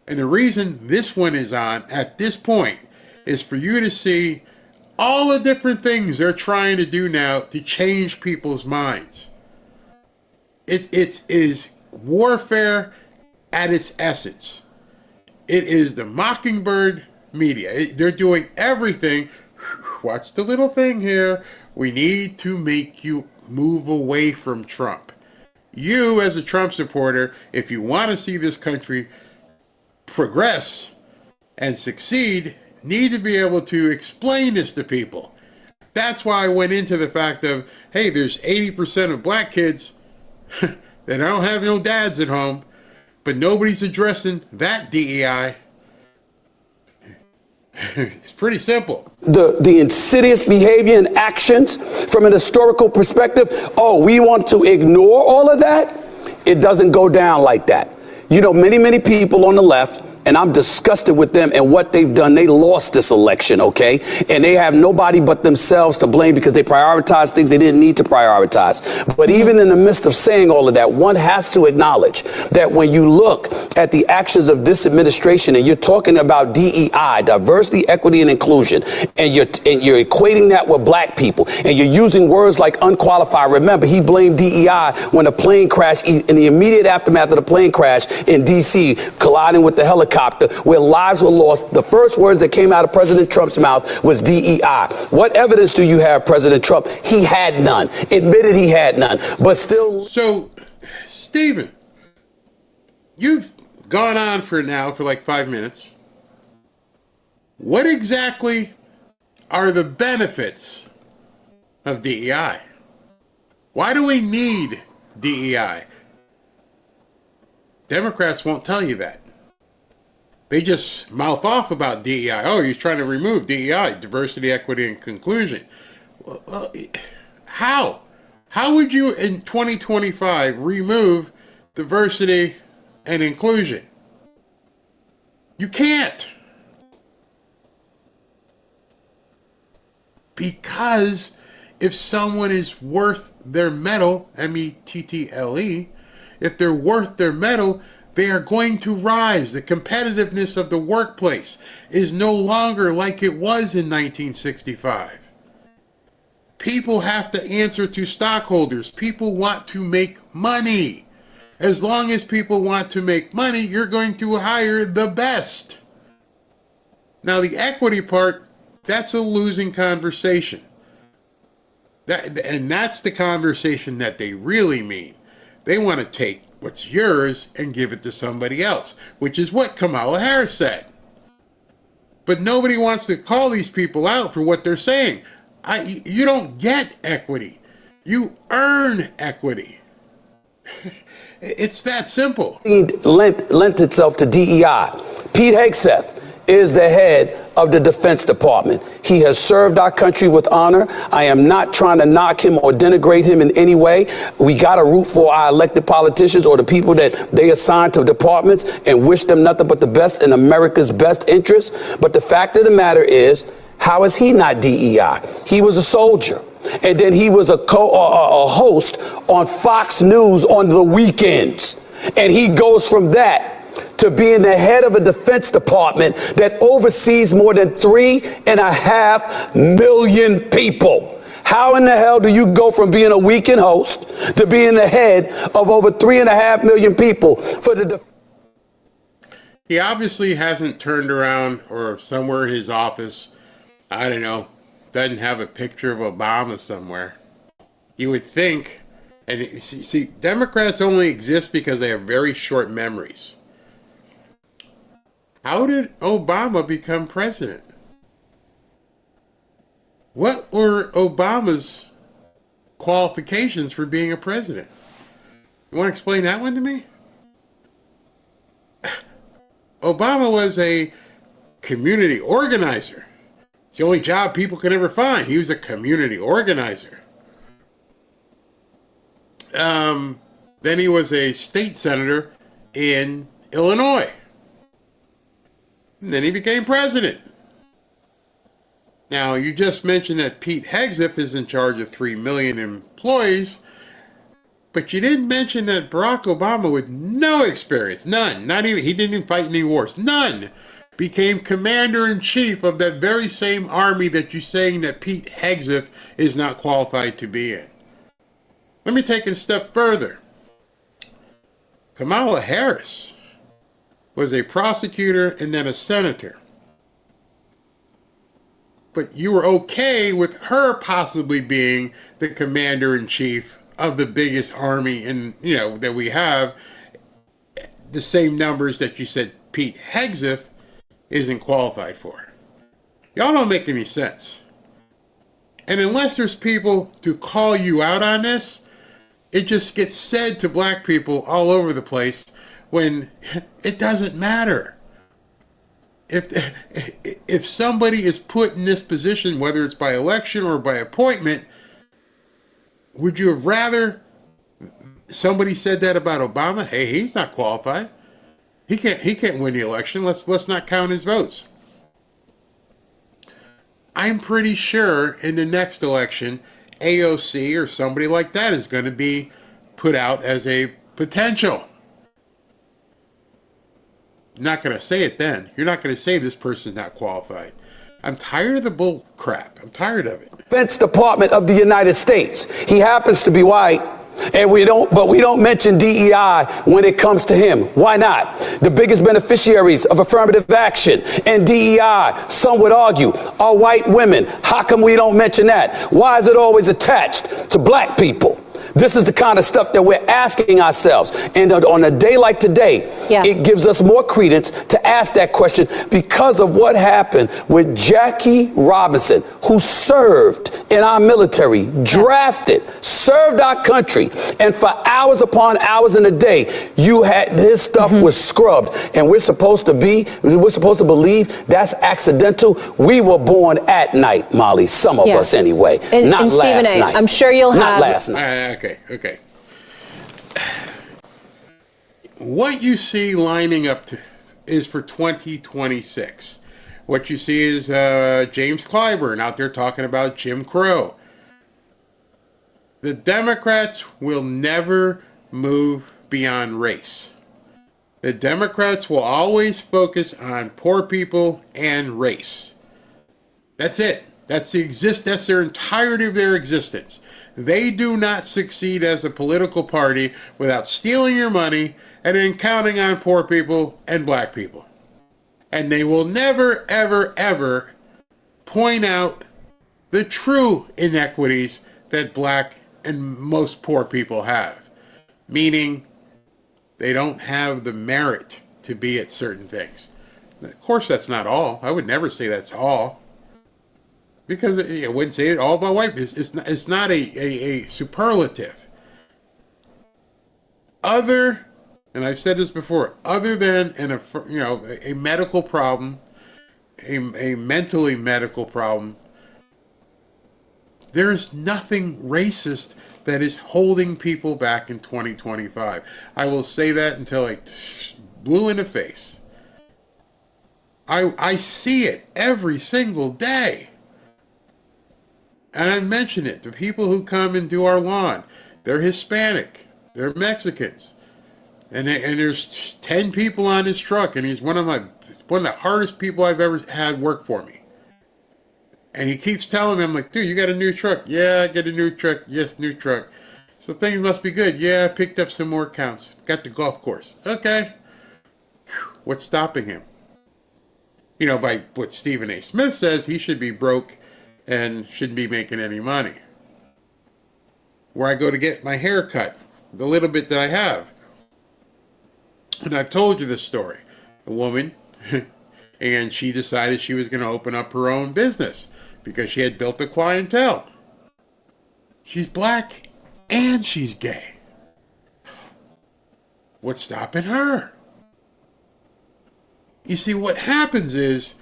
A: And the reason this one is on at this point is for you to see all the different things they're trying to do now to change people's minds. It is warfare at its essence. It is the mockingbird media. They're doing everything. Watch the little thing here. We need to make you move away from Trump. You, as a Trump supporter, if you want to see this country progress and succeed, need to be able to explain this to people. That's why I went into the fact of, hey, there's 80% of black kids that don't have no dads at home, but nobody's addressing that DEI. It's pretty simple.
P: The insidious behavior and actions from an historical perspective, oh, we want to ignore all of that? It doesn't go down like that. You know, many people on the left and I'm disgusted with them and what they've done. They lost this election, okay? And they have nobody but themselves to blame because they prioritized things they didn't need to prioritize. But even in the midst of saying all of that, one has to acknowledge that when you look at the actions of this administration and you're talking about DEI, diversity, equity, and inclusion, and you're equating that with black people, and you're using words like unqualified. Remember, he blamed DEI when a plane crashed in the immediate aftermath of the plane crash in D.C., colliding with the helicopter, where lives were lost. The first words that came out of President Trump's mouth was DEI. What evidence do you have, President Trump? He had none. Admitted he had none, but still.
A: So, Stephen, you've gone on for like 5 minutes. What exactly are the benefits of DEI? Why do we need DEI? Democrats won't tell you that. They just mouth off about DEI. Oh, you're trying to remove DEI, diversity, equity, and inclusion. Well, how? How would you in 2025 remove diversity and inclusion? You can't. Because if someone is worth their mettle, METTLE, if they're worth their mettle, they are going to rise. The competitiveness of the workplace is no longer like it was in 1965. People have to answer to stockholders. People want to make money. As long as people want to make money, you're going to hire the best. Now, the equity part, that's a losing conversation. And that's the conversation that they really mean. They want to take what's yours and give it to somebody else, which is what Kamala Harris said. But nobody wants to call these people out for what they're saying. You don't get equity. You earn equity. It's that simple.
P: Lent itself to DEI. Pete Hegseth is the head of the Defense Department. He has served our country with honor. I am not trying to knock him or denigrate him in any way. We got to root for our elected politicians or the people that they assign to departments and wish them nothing but the best in America's best interest. But the fact of the matter is, how is he not DEI? He was a soldier. And then he was a host on Fox News on the weekends. And he goes from that to being the head of a Defense Department that oversees more than 3.5 million people. How in the hell do you go from being a weekend host to being the head of over 3.5 million people for the
A: He obviously hasn't turned around or somewhere in his office, I don't know, doesn't have a picture of Obama somewhere. You would think, and see, Democrats only exist because they have very short memories. How did Obama become president? What were Obama's qualifications for being a president? You want to explain that one to me? Obama was a community organizer. It's the only job people could ever find. He was a community organizer. Then he was a state senator in Illinois. And then he became president. Now, you just mentioned that Pete Hegseth is in charge of 3 million employees, but you didn't mention that Barack Obama, with no experience, none, not even, he didn't even fight any wars, none, became commander-in-chief of that very same army that you're saying that Pete Hegseth is not qualified to be in. Let me take it a step further. Kamala Harris was a prosecutor and then a senator. But you were okay with her possibly being the commander-in-chief of the biggest army that we have, the same numbers that you said Pete Hegseth isn't qualified for. Y'all don't make any sense. And unless there's people to call you out on this, it just gets said to black people all over the place when it doesn't matter. If somebody is put in this position, whether it's by election or by appointment, would you have rather somebody said that about Obama? Hey, he's not qualified. He can't win the election. Let's not count his votes. I'm pretty sure in the next election, AOC or somebody like that is going to be put out as a potential. Not going to say it then. You're not going to say this person's not qualified. I'm tired of the bull crap. I'm tired of it.
P: Defense Department of the United States. He happens to be white. And we don't mention DEI when it comes to him. Why not? The biggest beneficiaries of affirmative action and DEI, some would argue, are white women. How come we don't mention that? Why is it always attached to black people? This is the kind of stuff that we're asking ourselves. And on a day like today, it gives us more credence to ask that question because of what happened with Jackie Robinson, who served in our military, drafted, served our country. And for hours upon hours in a day, his stuff was scrubbed. And we're supposed to believe that's accidental. We were born at night, Molly, some of us anyway. Not last night.
E: I'm sure you'll have.
P: Not last night.
A: Okay. What you see lining up is for 2026. What you see is James Clyburn out there talking about Jim Crow. The Democrats will never move beyond race. The Democrats will always focus on poor people and race. That's it. That's their entirety of their existence. They do not succeed as a political party without stealing your money and then counting on poor people and black people. And they will never, ever, ever point out the true inequities that black and most poor people have. Meaning, they don't have the merit to be at certain things. Of course, that's not all. I would never say that's all. Because I wouldn't say it all about white. It's not a superlative. And I've said this before, other than a medical problem, a mentally medical problem, there is nothing racist that is holding people back in 2025. I will say that until I blue in the face. I see it every single day. And I mention it, the people who come and do our lawn, they're Hispanic, they're Mexicans. And there's 10 people on his truck, and he's one of the hardest people I've ever had work for me. And he keeps telling me, I'm like, dude, you got a new truck? Yeah, I got a new truck. Yes, new truck. So things must be good. Yeah, I picked up some more accounts. Got the golf course. Okay. What's stopping him? By what Stephen A. Smith says, he should be broke and shouldn't be making any money. Where I go to get my hair cut, the little bit that I have. And I've told you this story. A woman, and she decided she was going to open up her own business because she had built a clientele. She's black and she's gay. What's stopping her? You see, what happens is,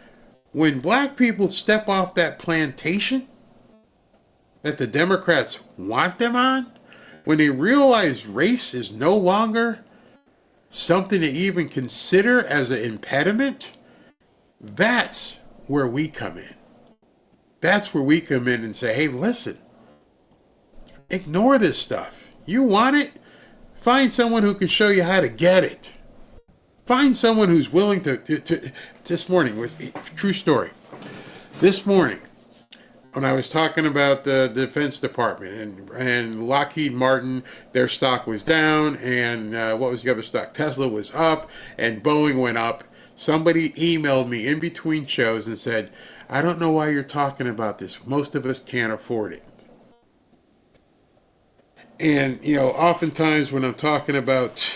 A: when black people step off that plantation that the Democrats want them on, when they realize race is no longer something to even consider as an impediment, that's where we come in. That's where we come in and say, hey, listen, ignore this stuff. You want it? Find someone who can show you how to get it. Find someone who's willing to this morning was a true story. This morning, when I was talking about the Defense Department and Lockheed Martin, their stock was down, and what was the other stock? Tesla was up, and Boeing went up. Somebody emailed me in between shows and said, I don't know why you're talking about this. Most of us can't afford it. And, oftentimes when I'm talking about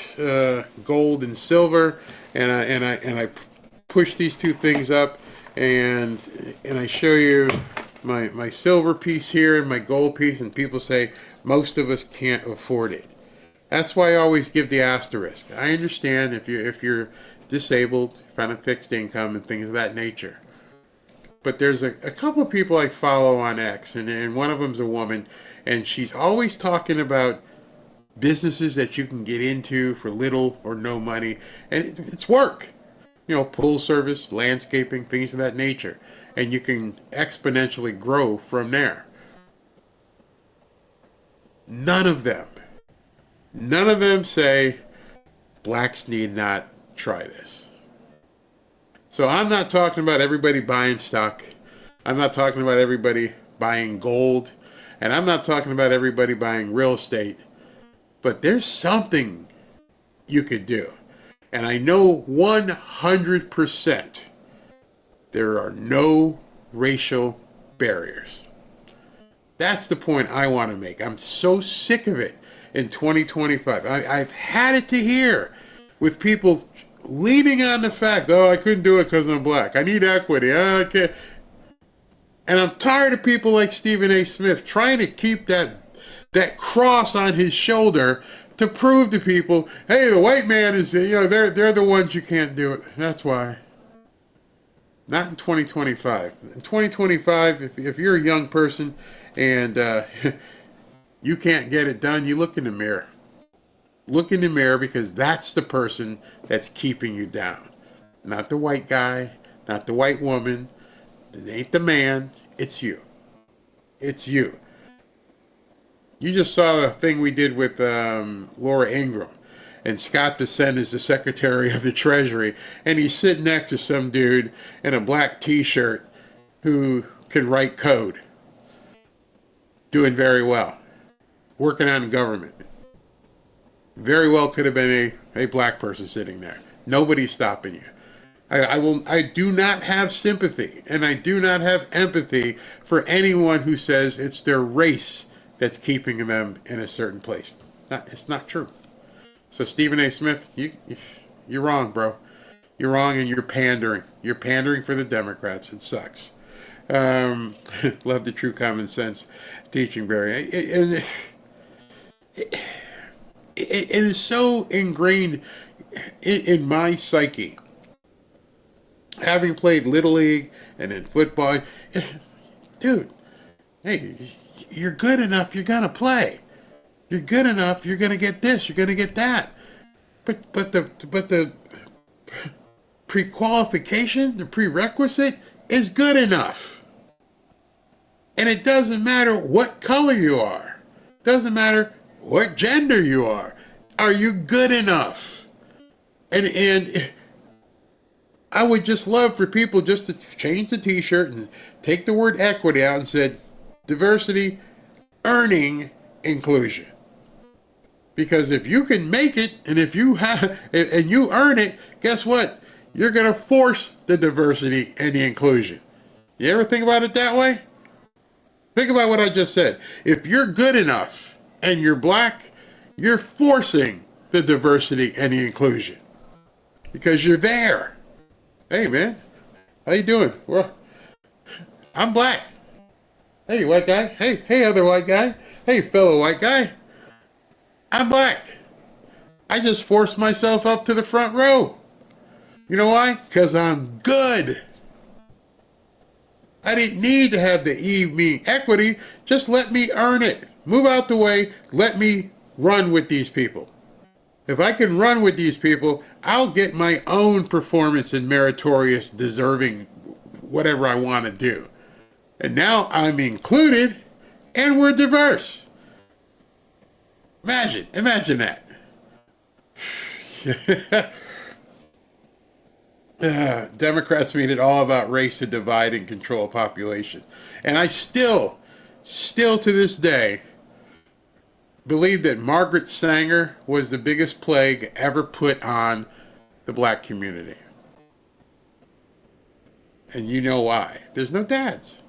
A: gold and silver, and I push these two things up, and I show you my silver piece here and my gold piece, and people say, most of us can't afford it. That's why I always give the asterisk. I understand if you're disabled, on a fixed income and things of that nature. But there's a couple of people I follow on X, and one of them's a woman, and she's always talking about businesses that you can get into for little or no money, and it's work. You know, pool service, landscaping, things of that nature, and you can exponentially grow from there. None of them say blacks need not try this. So I'm not talking about everybody buying stock. I'm not talking about everybody buying gold. And I'm not talking about everybody buying real estate. But there's something you could do. And I know 100% there are no racial barriers. That's the point I want to make. I'm so sick of it in 2025. I've had it to hear with people leaning on the fact, oh, I couldn't do it because I'm black. I need equity. Oh, I can't. And I'm tired of people like Stephen A. Smith trying to keep that cross on his shoulder to prove to people, hey, the white man is, they're the ones you can't do it. That's why. Not in 2025. In 2025, if you're a young person and you can't get it done, you look in the mirror. Look in the mirror, because that's the person that's keeping you down. Not the white guy, not the white woman. It ain't the man. It's you. It's you. You just saw the thing we did with Laura Ingraham. And Scott Dissent is the Secretary of the Treasury. And he's sitting next to some dude in a black t-shirt who can write code. Doing very well. Working on government. Very well could have been a black person sitting there. Nobody's stopping you. I do not have sympathy and I do not have empathy for anyone who says it's their race that's keeping them in a certain place. It's not true. So Stephen A. Smith, you're wrong, bro. You're wrong, and you're pandering. You're pandering for the Democrats. It sucks. Love the true common sense teaching, Barry. It is so ingrained in my psyche. Having played Little League and in football, dude, hey, you're good enough, you're going to play. You're good enough, you're going to get this, you're going to get that. But the pre-qualification, the prerequisite is good enough. And it doesn't matter what color you are. It doesn't matter what gender you are. Are you good enough? And I would just love for people just to change the t-shirt and take the word equity out and said diversity, earning inclusion. Because if you can make it and if you have and you earn it, guess what? You're going to force the diversity and the inclusion. You ever think about it that way? Think about what I just said. If you're good enough and you're black, you're forcing the diversity and the inclusion. Because you're there. Hey, man. How you doing? Well, I'm black. Hey, white guy. Hey, other white guy. Hey, fellow white guy. I'm black. I just forced myself up to the front row. You know why? Because I'm good. I didn't need to have the E mean equity. Just let me earn it. Move out the way. Let me run with these people. If I can run with these people, I'll get my own performance and meritorious, deserving, whatever I want to do. And now I'm included and we're diverse. Imagine that. Democrats made it all about race to divide and control a population. And I still to this day, believe that Margaret Sanger was the biggest plague ever put on the black community. And you know why. There's no dads.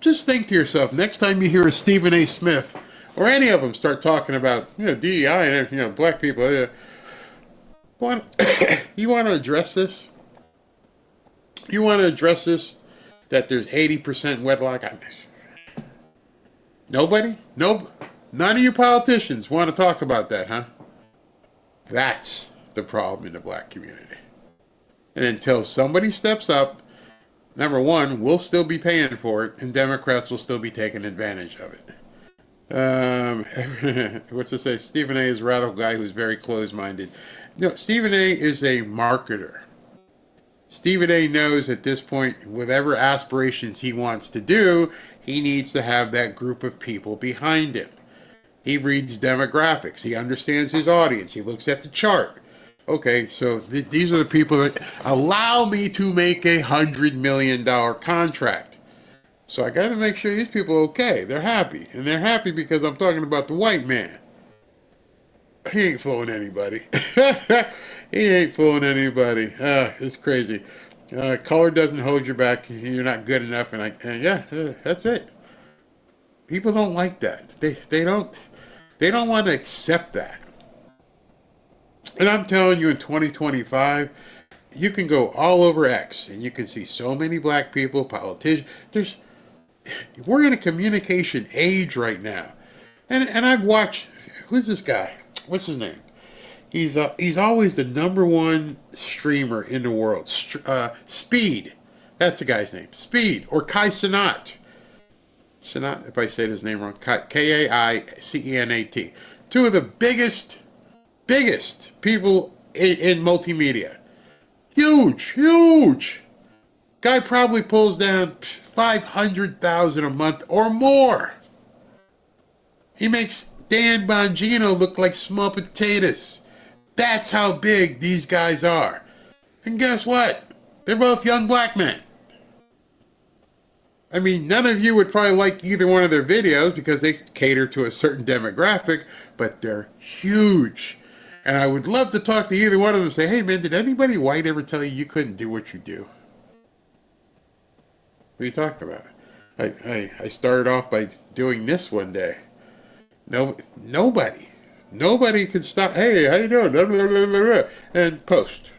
A: Just think to yourself, next time you hear a Stephen A. Smith or any of them start talking about, DEI and, black people, you want to address this? You want to address this, that there's 80% wedlock? Nobody? Nope. None of you politicians want to talk about that, huh? That's the problem in the black community. And until somebody steps up, number one, we'll still be paying for it, and Democrats will still be taking advantage of it. What's to say? Stephen A. is a radical guy who's very closed-minded. No, Stephen A. is a marketer. Stephen A. knows at this point, whatever aspirations he wants to do, he needs to have that group of people behind him. He reads demographics. He understands his audience. He looks at the chart. Okay, so these are the people that allow me to make $100 million contract. So I got to make sure these people are okay. They're happy. And they're happy because I'm talking about the white man. He ain't fooling anybody. He ain't fooling anybody. It's crazy. Color doesn't hold you back. You're not good enough. And yeah, that's it. People don't like that. They don't want to accept that. And I'm telling you, in 2025, you can go all over X and you can see so many black people, politicians. We're in a communication age right now. And I've watched, who's this guy? What's his name? He's always the #1 streamer in the world. Speed. That's the guy's name. Speed. Or Kai Cenat. Cenat, if I say his name wrong. Kaicenat. Two of the biggest people in multimedia. Huge. Guy probably pulls down $500,000 a month or more. He makes Dan Bongino look like small potatoes. That's how big these guys are. And guess what? They're both young black men. I mean, none of you would probably like either one of their videos because they cater to a certain demographic, but they're huge. And I would love to talk to either one of them and say, hey man, did anybody white ever tell you couldn't do what you do? What are you talking about? I started off by doing this one day. Nobody could stop. Hey, how you doing? Blah, blah, blah, blah, blah, and post.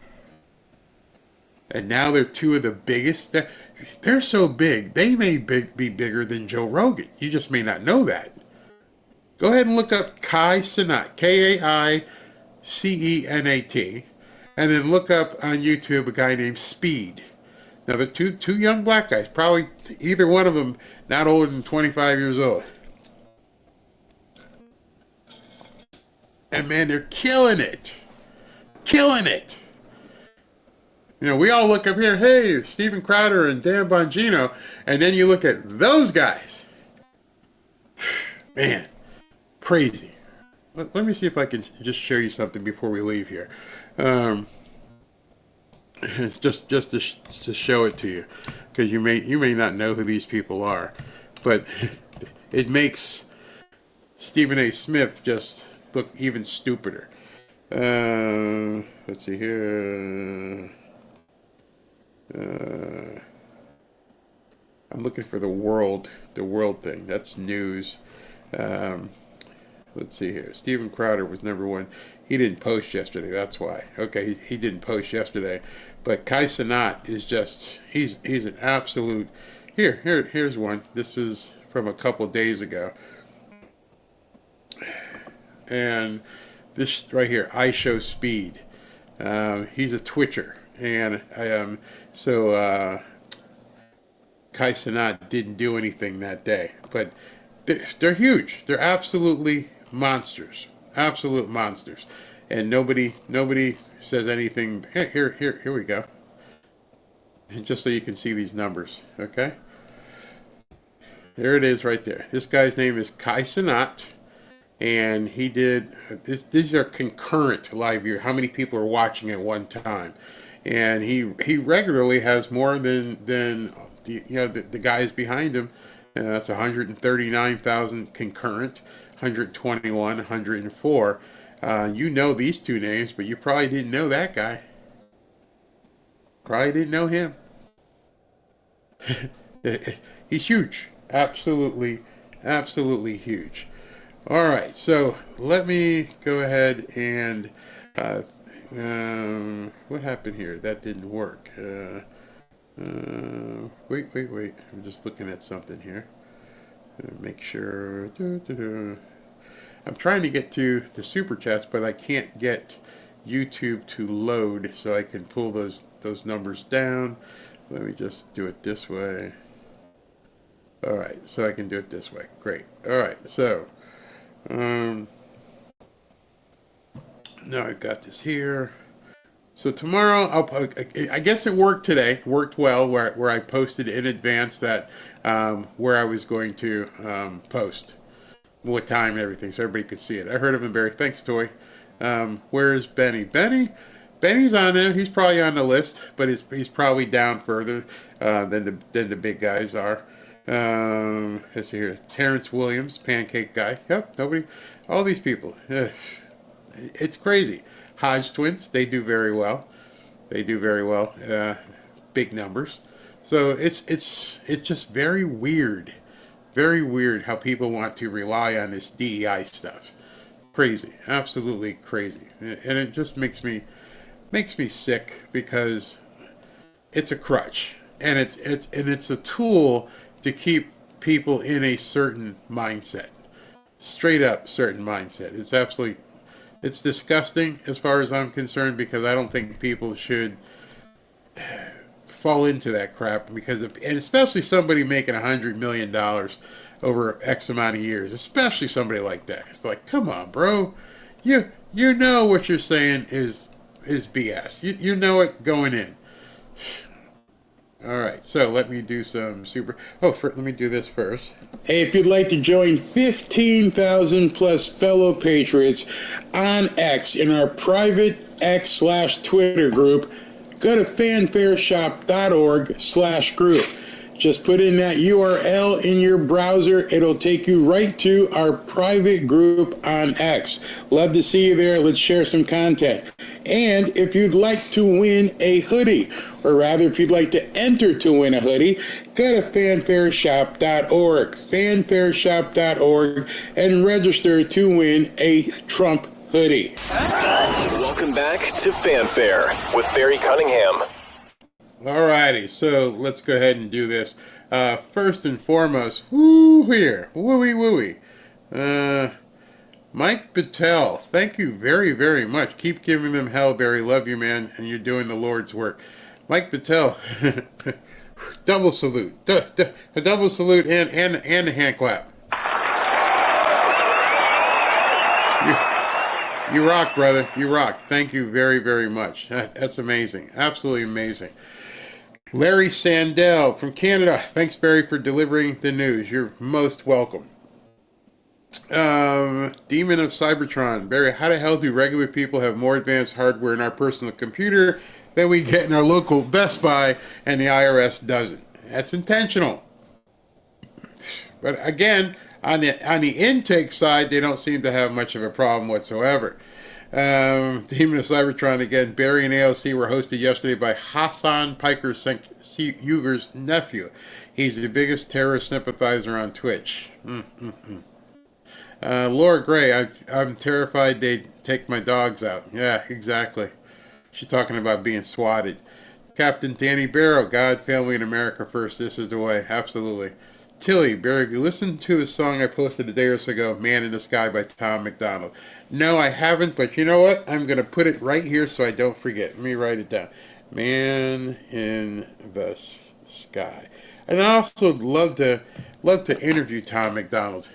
A: And now they're two of the biggest. They're so big, they may be bigger than Joe Rogan. You just may not know that. Go ahead and look up Kai Cenat, Kaicenat, and then look up on YouTube a guy named Speed. Now, the two young black guys, probably either one of them not older than 25 years old. And man, they're killing it. You know, we all look up here, hey, Steven Crowder and Dan Bongino, and then you look at those guys. Man, crazy. Let me see if I can just show you something before we leave here. It's just to show it to you, because you may not know who these people are, but it makes Stephen A. Smith just look even stupider. Let's see here. I'm looking for the world thing. That's news. Let's see here. Steven Crowder was #1. He didn't post yesterday. That's why. Okay, he didn't post yesterday. But Kai Cenat is just, he's an absolute. Here's one. This is from a couple days ago. And this right here, I Show Speed. He's a Twitcher. And Kai Cenat didn't do anything that day. But they're huge. They're absolutely monsters. Absolute monsters. And nobody says anything. Here we go. And just so you can see these numbers, okay? There it is right there. This guy's name is Kai Cenat. And he did this. These are concurrent live view. How many people are watching at one time? And he regularly has more than the guys behind him. And that's 139,000 concurrent, 121, 104. You know these two names, but you probably didn't know that guy. Probably didn't know him. He's huge. Absolutely huge. All right, so let me go ahead and what happened here? That didn't work. Wait. I'm just looking at something here. Make sure. I'm trying to get to the super chats, but I can't get YouTube to load, so I can pull those numbers down. Let me just do it this way. All right, so I can do it this way. Great. All right, so Now I've got this here. So tomorrow, I guess it worked today. Worked well, where I posted in advance that where I was going to post, what time and everything, so everybody could see it. I heard of him, Barry. Thanks, Toy. Where's Benny? Benny's on there. He's probably on the list, but he's probably down further than the big guys are. Let's see here. Terrence Williams, pancake guy. Yep, nobody. All these people. It's crazy. Hodge twins, they do very well. Big numbers. So it's just very weird how people want to rely on this DEI stuff. Crazy, absolutely crazy, and it just makes me sick because it's a crutch, and it's a tool to keep people in a certain mindset, straight up certain mindset. It's disgusting as far as I'm concerned, because I don't think people should fall into that crap, because and especially somebody making $100 million over X amount of years, especially somebody like that. It's like, come on, bro. You know what you're saying is BS. You know it going in. All right, so let me do some let me do this first. Hey, if you'd like to join 15,000 plus fellow patriots on X in our private X/Twitter group, go to fanfareshop.org/group. Just put in that URL in your browser. It'll take you right to our private group on X. Love to see you there. Let's share some content. And if you'd like to win a hoodie, or rather if you'd like to enter to win a hoodie, go to fanfareshop.org, and register to win a Trump hoodie.
H: Welcome back to Fanfare with Barry Cunningham.
A: Alrighty, so let's go ahead and do this. First and foremost, wooey. Mike Patel, thank you very, very much. Keep giving them hell, Barry. Love you, man, and you're doing the Lord's work. Mike Patel, double salute. A double salute and a hand clap. You rock, brother. You rock. Thank you very, very much. That's amazing. Absolutely amazing. Larry Sandell from Canada. Thanks, Barry, for delivering the news. You're most welcome. Demon of Cybertron. Barry, how the hell do regular people have more advanced hardware in our personal computer than we get in our local Best Buy, and the IRS doesn't? That's intentional. But again, on the intake side, they don't seem to have much of a problem whatsoever. Demon of Cybertron again. Barry and AOC were hosted yesterday by Hassan Piker Uger's nephew. He's the biggest terrorist sympathizer on Twitch. Laura Gray, I'm terrified they'd take my dogs out. Yeah, exactly. She's talking about being swatted. Captain Danny Barrow, God, family, and America first. This is the way. Absolutely. Tilly, Barry, you listened to the song I posted a day or so ago, Man in the Sky by Tom McDonald. No, I haven't, but you know what? I'm going to put it right here so I don't forget. Let me write it down. Man in the Sky. And I also love to interview Tom McDonald.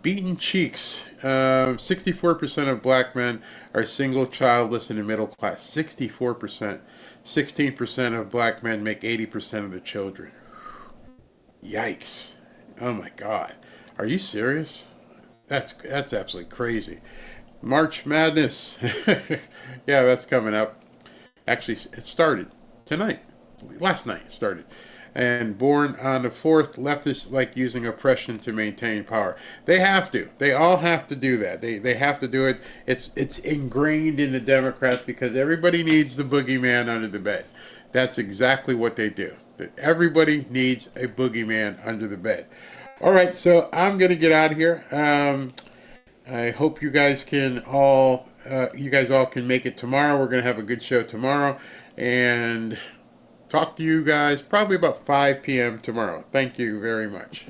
A: Beaten Cheeks. 64% of black men are single, childless, and in middle class. 64%. 16% of black men make 80% of the children. Yikes. Oh my God. Are you serious? That's absolutely crazy. March Madness. Yeah, that's coming up. Actually, it started tonight. Last night it started. And Born on the 4th, leftists like using oppression to maintain power. They have to. They all have to do that. They have to do it. It's ingrained in the Democrats because everybody needs the boogeyman under the bed. That's exactly what they do. That everybody needs a boogeyman under the bed. All right, so I'm going to get out of here. I hope you guys all can make it tomorrow. We're going to have a good show tomorrow. And talk to you guys probably about 5 p.m. tomorrow. Thank you very much.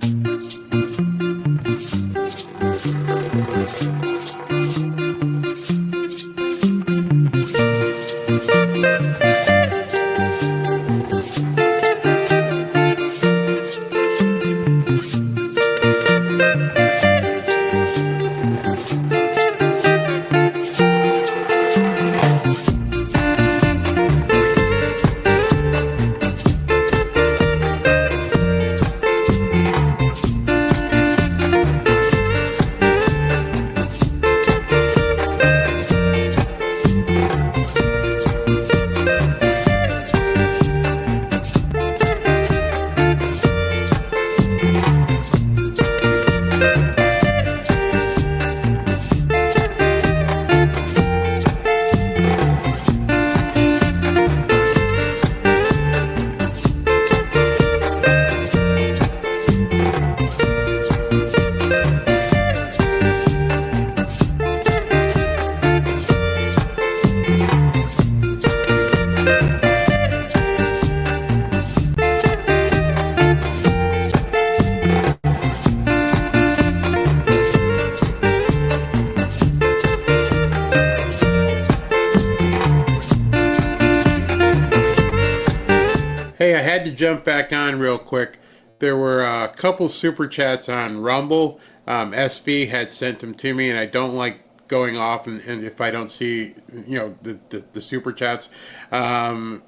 A: had to jump back on real quick. There were a couple super chats on Rumble. SV had sent them to me, and I don't like going off and if I don't see, the super chats. Had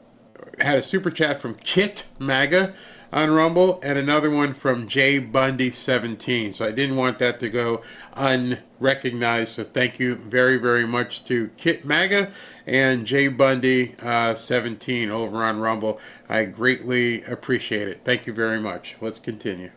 A: a super chat from Kit MAGA on Rumble and another one from J Bundy 17. So I didn't want that to go unrecognized. So thank you very, very much to Kit MAGA and J Bundy 17 over on Rumble. I greatly appreciate it. Thank you very much. Let's continue.